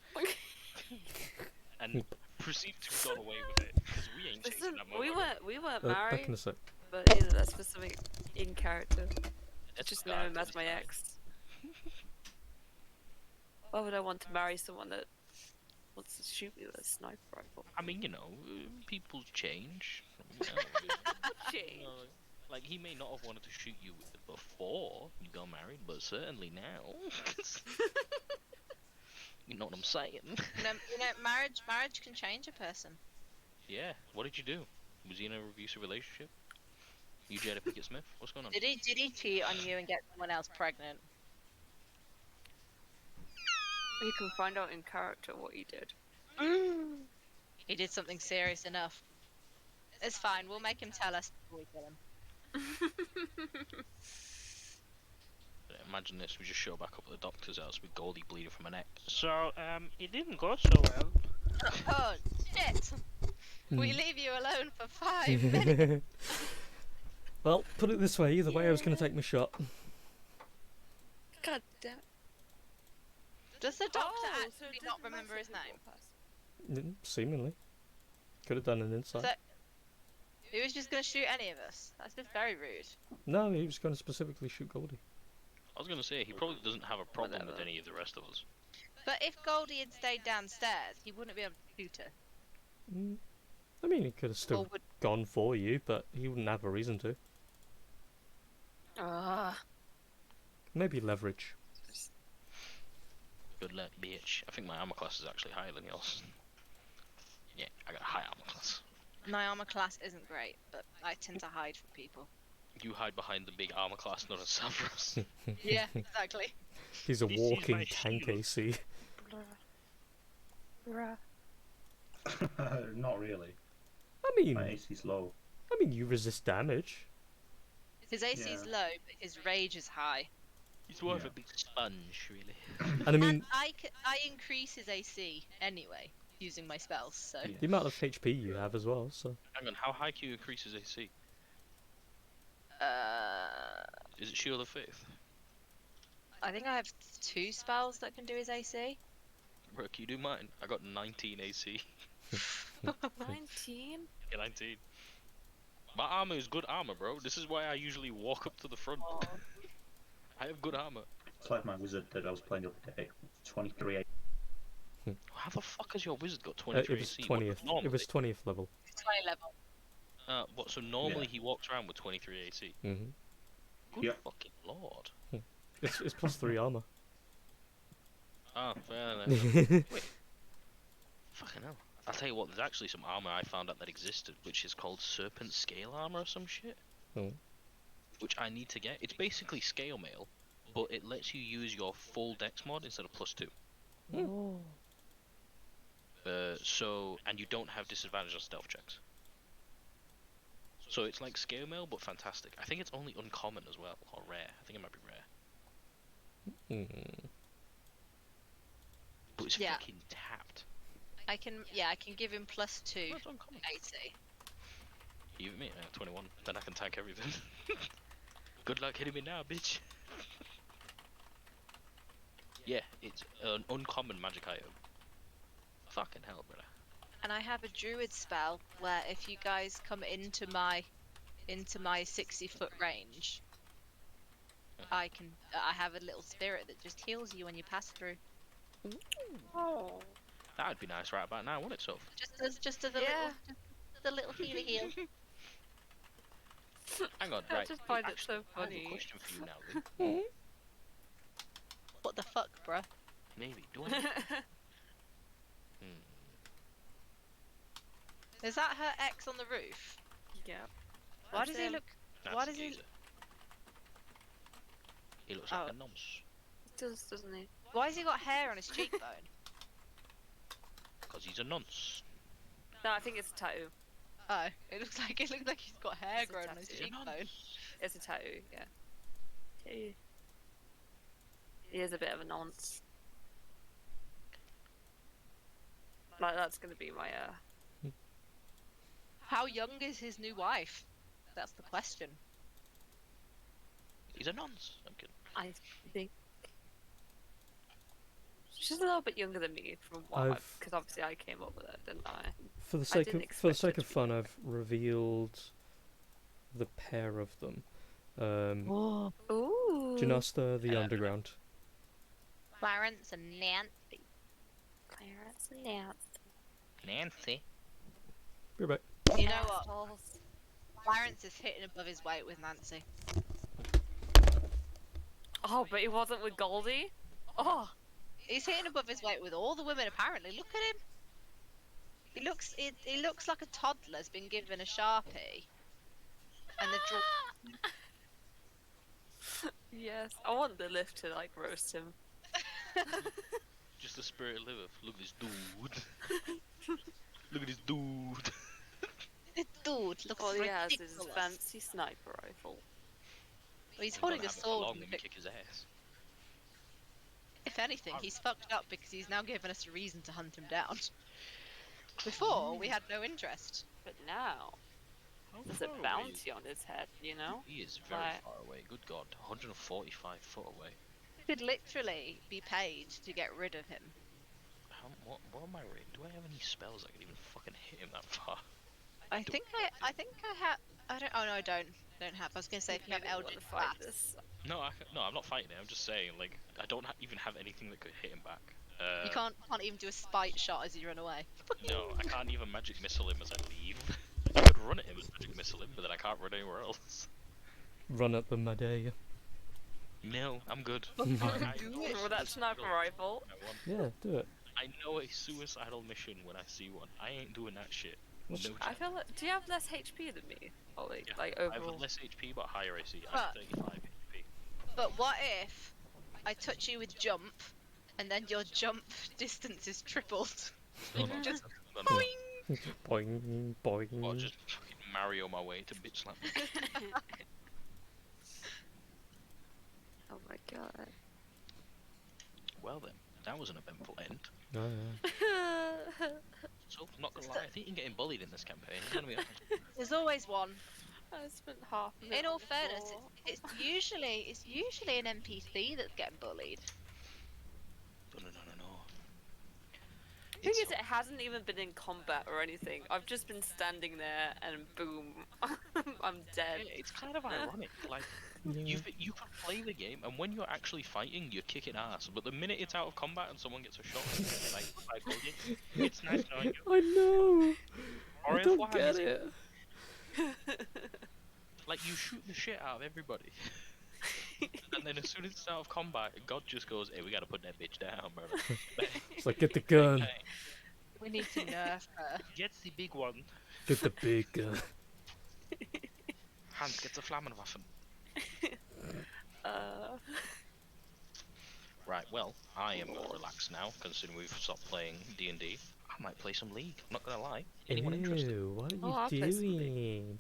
[SPEAKER 5] and proceeded to go away with it because we ain't chasing
[SPEAKER 3] Listen,
[SPEAKER 5] that
[SPEAKER 3] we
[SPEAKER 5] motherfucker.
[SPEAKER 3] weren't
[SPEAKER 1] Back
[SPEAKER 3] married,
[SPEAKER 1] in a sec.
[SPEAKER 3] but you know that's for something in character.
[SPEAKER 5] It's
[SPEAKER 3] Just
[SPEAKER 5] God,
[SPEAKER 3] know him as
[SPEAKER 5] it's
[SPEAKER 3] my
[SPEAKER 5] fine.
[SPEAKER 3] ex. Why would I want to marry someone that wants to shoot me with a sniper rifle?
[SPEAKER 5] I mean, you know, people change. You know,
[SPEAKER 3] Change.
[SPEAKER 5] like he may not have wanted to shoot you before you got married, but certainly now. You know what I'm saying?
[SPEAKER 2] Marriage can change a person.
[SPEAKER 5] Yeah. What did you do? Was he in a abusive relationship? You Jada Pickett Smith? What's going on?
[SPEAKER 2] Did he cheat on you and get someone else pregnant?
[SPEAKER 3] You can find out in character what he did.
[SPEAKER 2] He did something serious enough. It's fine. We'll make him tell us before we kill him.
[SPEAKER 5] Imagine this, we just show back up at the doctor's house with Goldie bleeding from her neck.
[SPEAKER 8] So, it didn't go so well.
[SPEAKER 2] Oh shit! We
[SPEAKER 1] Hmm.
[SPEAKER 2] leave you alone for 5 minutes.
[SPEAKER 1] Well, put it this way, either way I was going to take my shot.
[SPEAKER 3] God damn.
[SPEAKER 2] Does the doctor
[SPEAKER 3] Oh, so it
[SPEAKER 2] actually
[SPEAKER 3] didn't
[SPEAKER 2] not remember
[SPEAKER 3] matter
[SPEAKER 2] his
[SPEAKER 3] if we
[SPEAKER 2] name?
[SPEAKER 3] walk past.
[SPEAKER 1] Seemingly. Could have done an insight.
[SPEAKER 2] So, he was just going to shoot any of us. That's just very rude.
[SPEAKER 1] No, he was going to specifically shoot Goldie.
[SPEAKER 5] I was gonna say, he probably doesn't have a problem with
[SPEAKER 3] Whatever.
[SPEAKER 5] any of the rest of us.
[SPEAKER 2] But if Goldie had stayed downstairs, he wouldn't be able to shoot her.
[SPEAKER 1] Mm. I mean, he could have
[SPEAKER 2] Or
[SPEAKER 1] still
[SPEAKER 2] would...
[SPEAKER 1] gone for you, but he wouldn't have a reason to. Maybe leverage.
[SPEAKER 5] Good luck, bitch. I think my armor class is actually higher than yours. Yeah, I got a high armor class.
[SPEAKER 2] My armor class isn't great, but I tend to hide from people.
[SPEAKER 5] You hide behind the big armor class known as Savros.
[SPEAKER 2] Yeah, exactly.
[SPEAKER 1] He's a
[SPEAKER 8] This is
[SPEAKER 1] walking
[SPEAKER 8] my
[SPEAKER 1] tank
[SPEAKER 8] shield.
[SPEAKER 1] AC.
[SPEAKER 7] Not really. My
[SPEAKER 1] I
[SPEAKER 7] AC's low.
[SPEAKER 1] mean, you resist damage.
[SPEAKER 2] His AC is
[SPEAKER 7] Yeah.
[SPEAKER 2] low, but his rage is high.
[SPEAKER 5] He's more of
[SPEAKER 7] Yeah.
[SPEAKER 5] a big sponge, really.
[SPEAKER 1] And I mean,
[SPEAKER 2] And I increase his AC anyway, using my spells, so...
[SPEAKER 7] Yeah.
[SPEAKER 1] the amount of HP you have as well, so...
[SPEAKER 5] Hang on, how high can you increase his AC? Is it Shield of Faith?
[SPEAKER 2] I think I have 2 spells that can do his AC.
[SPEAKER 5] Bro, can you do mine? I got 19 AC.
[SPEAKER 3] 19?
[SPEAKER 5] Yeah, 19. My armor is good armor, bro. This is why I usually walk up to the front. I have good armor.
[SPEAKER 7] It's like my wizard that I was playing the other day. 23.
[SPEAKER 5] How the fuck has your wizard got
[SPEAKER 1] It
[SPEAKER 5] 23
[SPEAKER 1] was
[SPEAKER 5] AC?
[SPEAKER 1] 20th.
[SPEAKER 5] Normally,
[SPEAKER 1] It was 20th level.
[SPEAKER 2] 20 level.
[SPEAKER 5] what? So normally
[SPEAKER 7] Yeah.
[SPEAKER 5] he walks around with 23 AC.
[SPEAKER 1] hmm
[SPEAKER 5] Good
[SPEAKER 7] Yeah.
[SPEAKER 5] fucking lord.
[SPEAKER 1] It's plus 3 armor.
[SPEAKER 5] Ah, fair enough. Fucking hell. I'll tell you what, there's actually some armor I found out that existed, which is called Serpent Scale Armor or some shit.
[SPEAKER 1] Oh.
[SPEAKER 5] Which I need to get. It's basically scale mail, but it lets you use your full dex mod instead of +2. And you don't have disadvantage on stealth checks. So it's like scale mail, but fantastic. I think it's only uncommon as well, or rare. I think it might be rare.
[SPEAKER 1] Mm.
[SPEAKER 5] But it's
[SPEAKER 2] Yeah.
[SPEAKER 5] fucking tapped.
[SPEAKER 2] I can give him +2
[SPEAKER 5] That's uncommon.
[SPEAKER 2] AC.
[SPEAKER 5] Even me, 21. Then I can tank everything. Good luck hitting me now, bitch. Yeah, it's an uncommon magic item. Fucking hell, brother.
[SPEAKER 2] And I have a druid spell where if you guys come into my 60-foot range, I have a little spirit that just heals you when you pass through.
[SPEAKER 3] Oh.
[SPEAKER 5] That would be nice right about now, wouldn't it, Soph?
[SPEAKER 2] Just as a
[SPEAKER 3] Yeah.
[SPEAKER 2] little heal.
[SPEAKER 5] Hang on,
[SPEAKER 3] I
[SPEAKER 5] right.
[SPEAKER 3] just find it
[SPEAKER 5] actually,
[SPEAKER 3] so
[SPEAKER 5] I have a
[SPEAKER 3] funny.
[SPEAKER 5] question for you now, Lou.
[SPEAKER 2] What the fuck, bruh?
[SPEAKER 5] Maybe. Do I?
[SPEAKER 2] Is that her ex on the roof?
[SPEAKER 3] Yeah.
[SPEAKER 2] Why does he
[SPEAKER 3] him.
[SPEAKER 2] look?
[SPEAKER 5] That's
[SPEAKER 2] Why does he?
[SPEAKER 5] Geezer. He looks like
[SPEAKER 2] Oh.
[SPEAKER 5] a nonce.
[SPEAKER 3] He does, doesn't he?
[SPEAKER 2] Why has he got hair on his cheekbone?
[SPEAKER 5] Because he's a nonce.
[SPEAKER 3] No, I think it's a tattoo.
[SPEAKER 2] Oh, it looks like he's got hair
[SPEAKER 3] It's a
[SPEAKER 2] grown on his
[SPEAKER 3] tattoo.
[SPEAKER 2] cheekbone.
[SPEAKER 3] It's a tattoo, yeah. He is a bit of a nonce. Like, that's gonna be my,
[SPEAKER 2] How young is his new wife? That's the question.
[SPEAKER 5] He's a nonce. I'm kidding.
[SPEAKER 3] I think. She's a little bit younger than me from what
[SPEAKER 1] I've-
[SPEAKER 3] because obviously I came up with it, didn't I?
[SPEAKER 1] For the
[SPEAKER 3] I
[SPEAKER 1] sake
[SPEAKER 3] didn't
[SPEAKER 1] of for the
[SPEAKER 3] expect
[SPEAKER 1] sake
[SPEAKER 3] it
[SPEAKER 1] of
[SPEAKER 3] to be
[SPEAKER 1] fun, I've revealed the pair of them.
[SPEAKER 3] Ooh.
[SPEAKER 1] Janasta, the Underground.
[SPEAKER 2] Clarence and Nancy.
[SPEAKER 3] Clarence and Nance.
[SPEAKER 5] Nancy.
[SPEAKER 1] Be right
[SPEAKER 2] You know what? Clarence is hitting above his weight with Nancy.
[SPEAKER 3] Oh, but he wasn't with Goldie? Oh!
[SPEAKER 2] He's hitting above his weight with all the women apparently. Look at him. He looks like a toddler's been given a Sharpie. And they've drawn...
[SPEAKER 3] Yes, I want the lift to like roast him.
[SPEAKER 5] Just the spirit of Lilith. Look at this dude. Look at this dude.
[SPEAKER 2] Dude, looks
[SPEAKER 3] All he has is
[SPEAKER 2] ridiculous.
[SPEAKER 3] his fancy sniper rifle.
[SPEAKER 2] Well, he's
[SPEAKER 5] I'm
[SPEAKER 2] holding
[SPEAKER 5] gonna
[SPEAKER 2] a
[SPEAKER 5] have it for
[SPEAKER 2] sword.
[SPEAKER 5] long and kick his ass.
[SPEAKER 2] If anything, he's fucked up because he's now given us a reason to hunt him down. Before, we had no interest.
[SPEAKER 3] But now,
[SPEAKER 5] How
[SPEAKER 3] there's
[SPEAKER 5] far
[SPEAKER 3] a
[SPEAKER 5] away
[SPEAKER 3] bounty on his head, you know?
[SPEAKER 5] He is very
[SPEAKER 3] Right.
[SPEAKER 5] far away. Good God, 145 foot away.
[SPEAKER 2] We could literally be paid to get rid of him.
[SPEAKER 5] What am I reading? Do I have any spells that can even fucking hit him that far?
[SPEAKER 2] I think I have. I don't. Oh no, I don't. Don't have. I was gonna say if you have
[SPEAKER 3] Maybe we
[SPEAKER 2] Eldritch
[SPEAKER 3] wanna fight
[SPEAKER 2] Blast,
[SPEAKER 3] this.
[SPEAKER 5] No, I'm not fighting it. I'm just saying, like, I don't even have anything that could hit him back.
[SPEAKER 2] you can't even do a spite shot as you run away.
[SPEAKER 5] No, I can't even magic missile him as I leave. I could run at him and magic missile him, but then I can't run anywhere else.
[SPEAKER 1] Run at them, I dare you.
[SPEAKER 5] No, I'm good.
[SPEAKER 2] Do it.
[SPEAKER 3] With that sniper rifle.
[SPEAKER 1] Yeah, do it.
[SPEAKER 5] I know a suicidal mission when I see one. I ain't doing that shit.
[SPEAKER 1] What's-
[SPEAKER 5] No
[SPEAKER 3] I
[SPEAKER 5] chance.
[SPEAKER 3] feel like, do you have less HP than me? Or like,
[SPEAKER 5] Yeah,
[SPEAKER 3] like
[SPEAKER 5] I
[SPEAKER 3] overall?
[SPEAKER 5] have less HP but higher AC. I have
[SPEAKER 2] But-
[SPEAKER 5] 35 HP.
[SPEAKER 2] But what if I touch you with jump, and then your jump distance is tripled?
[SPEAKER 5] No, no,
[SPEAKER 2] Just
[SPEAKER 5] no, no.
[SPEAKER 2] boing!
[SPEAKER 1] Boing, boing.
[SPEAKER 5] Or just fucking Mario my way to bitch slap me.
[SPEAKER 3] Oh my god.
[SPEAKER 5] Well then, that was an eventful end.
[SPEAKER 1] Oh, yeah.
[SPEAKER 5] So, I'm not gonna lie, I think you're getting bullied in this campaign. I'm gonna be honest.
[SPEAKER 2] There's always one.
[SPEAKER 3] I spent half of it
[SPEAKER 2] In all
[SPEAKER 3] before.
[SPEAKER 2] fairness, it's usually an NPC that's getting bullied.
[SPEAKER 5] No.
[SPEAKER 3] The thing
[SPEAKER 5] It's
[SPEAKER 3] is, it hasn't even been in combat or anything. I've just been standing there and boom, I'm dead.
[SPEAKER 5] yeah, it's kind of ironic. Like,
[SPEAKER 1] Yeah.
[SPEAKER 5] you can play the game, and when you're actually fighting, you're kicking ass. But the minute it's out of combat and someone gets a shot, you're like, I told you. It's nice knowing you.
[SPEAKER 1] I know.
[SPEAKER 5] Or
[SPEAKER 1] I
[SPEAKER 5] if
[SPEAKER 1] don't
[SPEAKER 5] what
[SPEAKER 1] get
[SPEAKER 5] happens-
[SPEAKER 1] it.
[SPEAKER 5] Like, you shoot the shit out of everybody. And then as soon as it's out of combat, God just goes, hey, we gotta put that bitch down, bro.
[SPEAKER 1] It's like, get the gun.
[SPEAKER 5] Hey,
[SPEAKER 2] We need to nerf her.
[SPEAKER 5] gets the big one.
[SPEAKER 1] Get the big gun.
[SPEAKER 5] Hans gets a Flammenwaffen. Right, well, I am more relaxed now, considering we've stopped playing D&D. I might play some League, I'm not gonna lie. Anyone interested?
[SPEAKER 1] Ew, what
[SPEAKER 3] Oh,
[SPEAKER 1] are
[SPEAKER 3] I'll
[SPEAKER 1] you
[SPEAKER 3] play some League.
[SPEAKER 1] doing?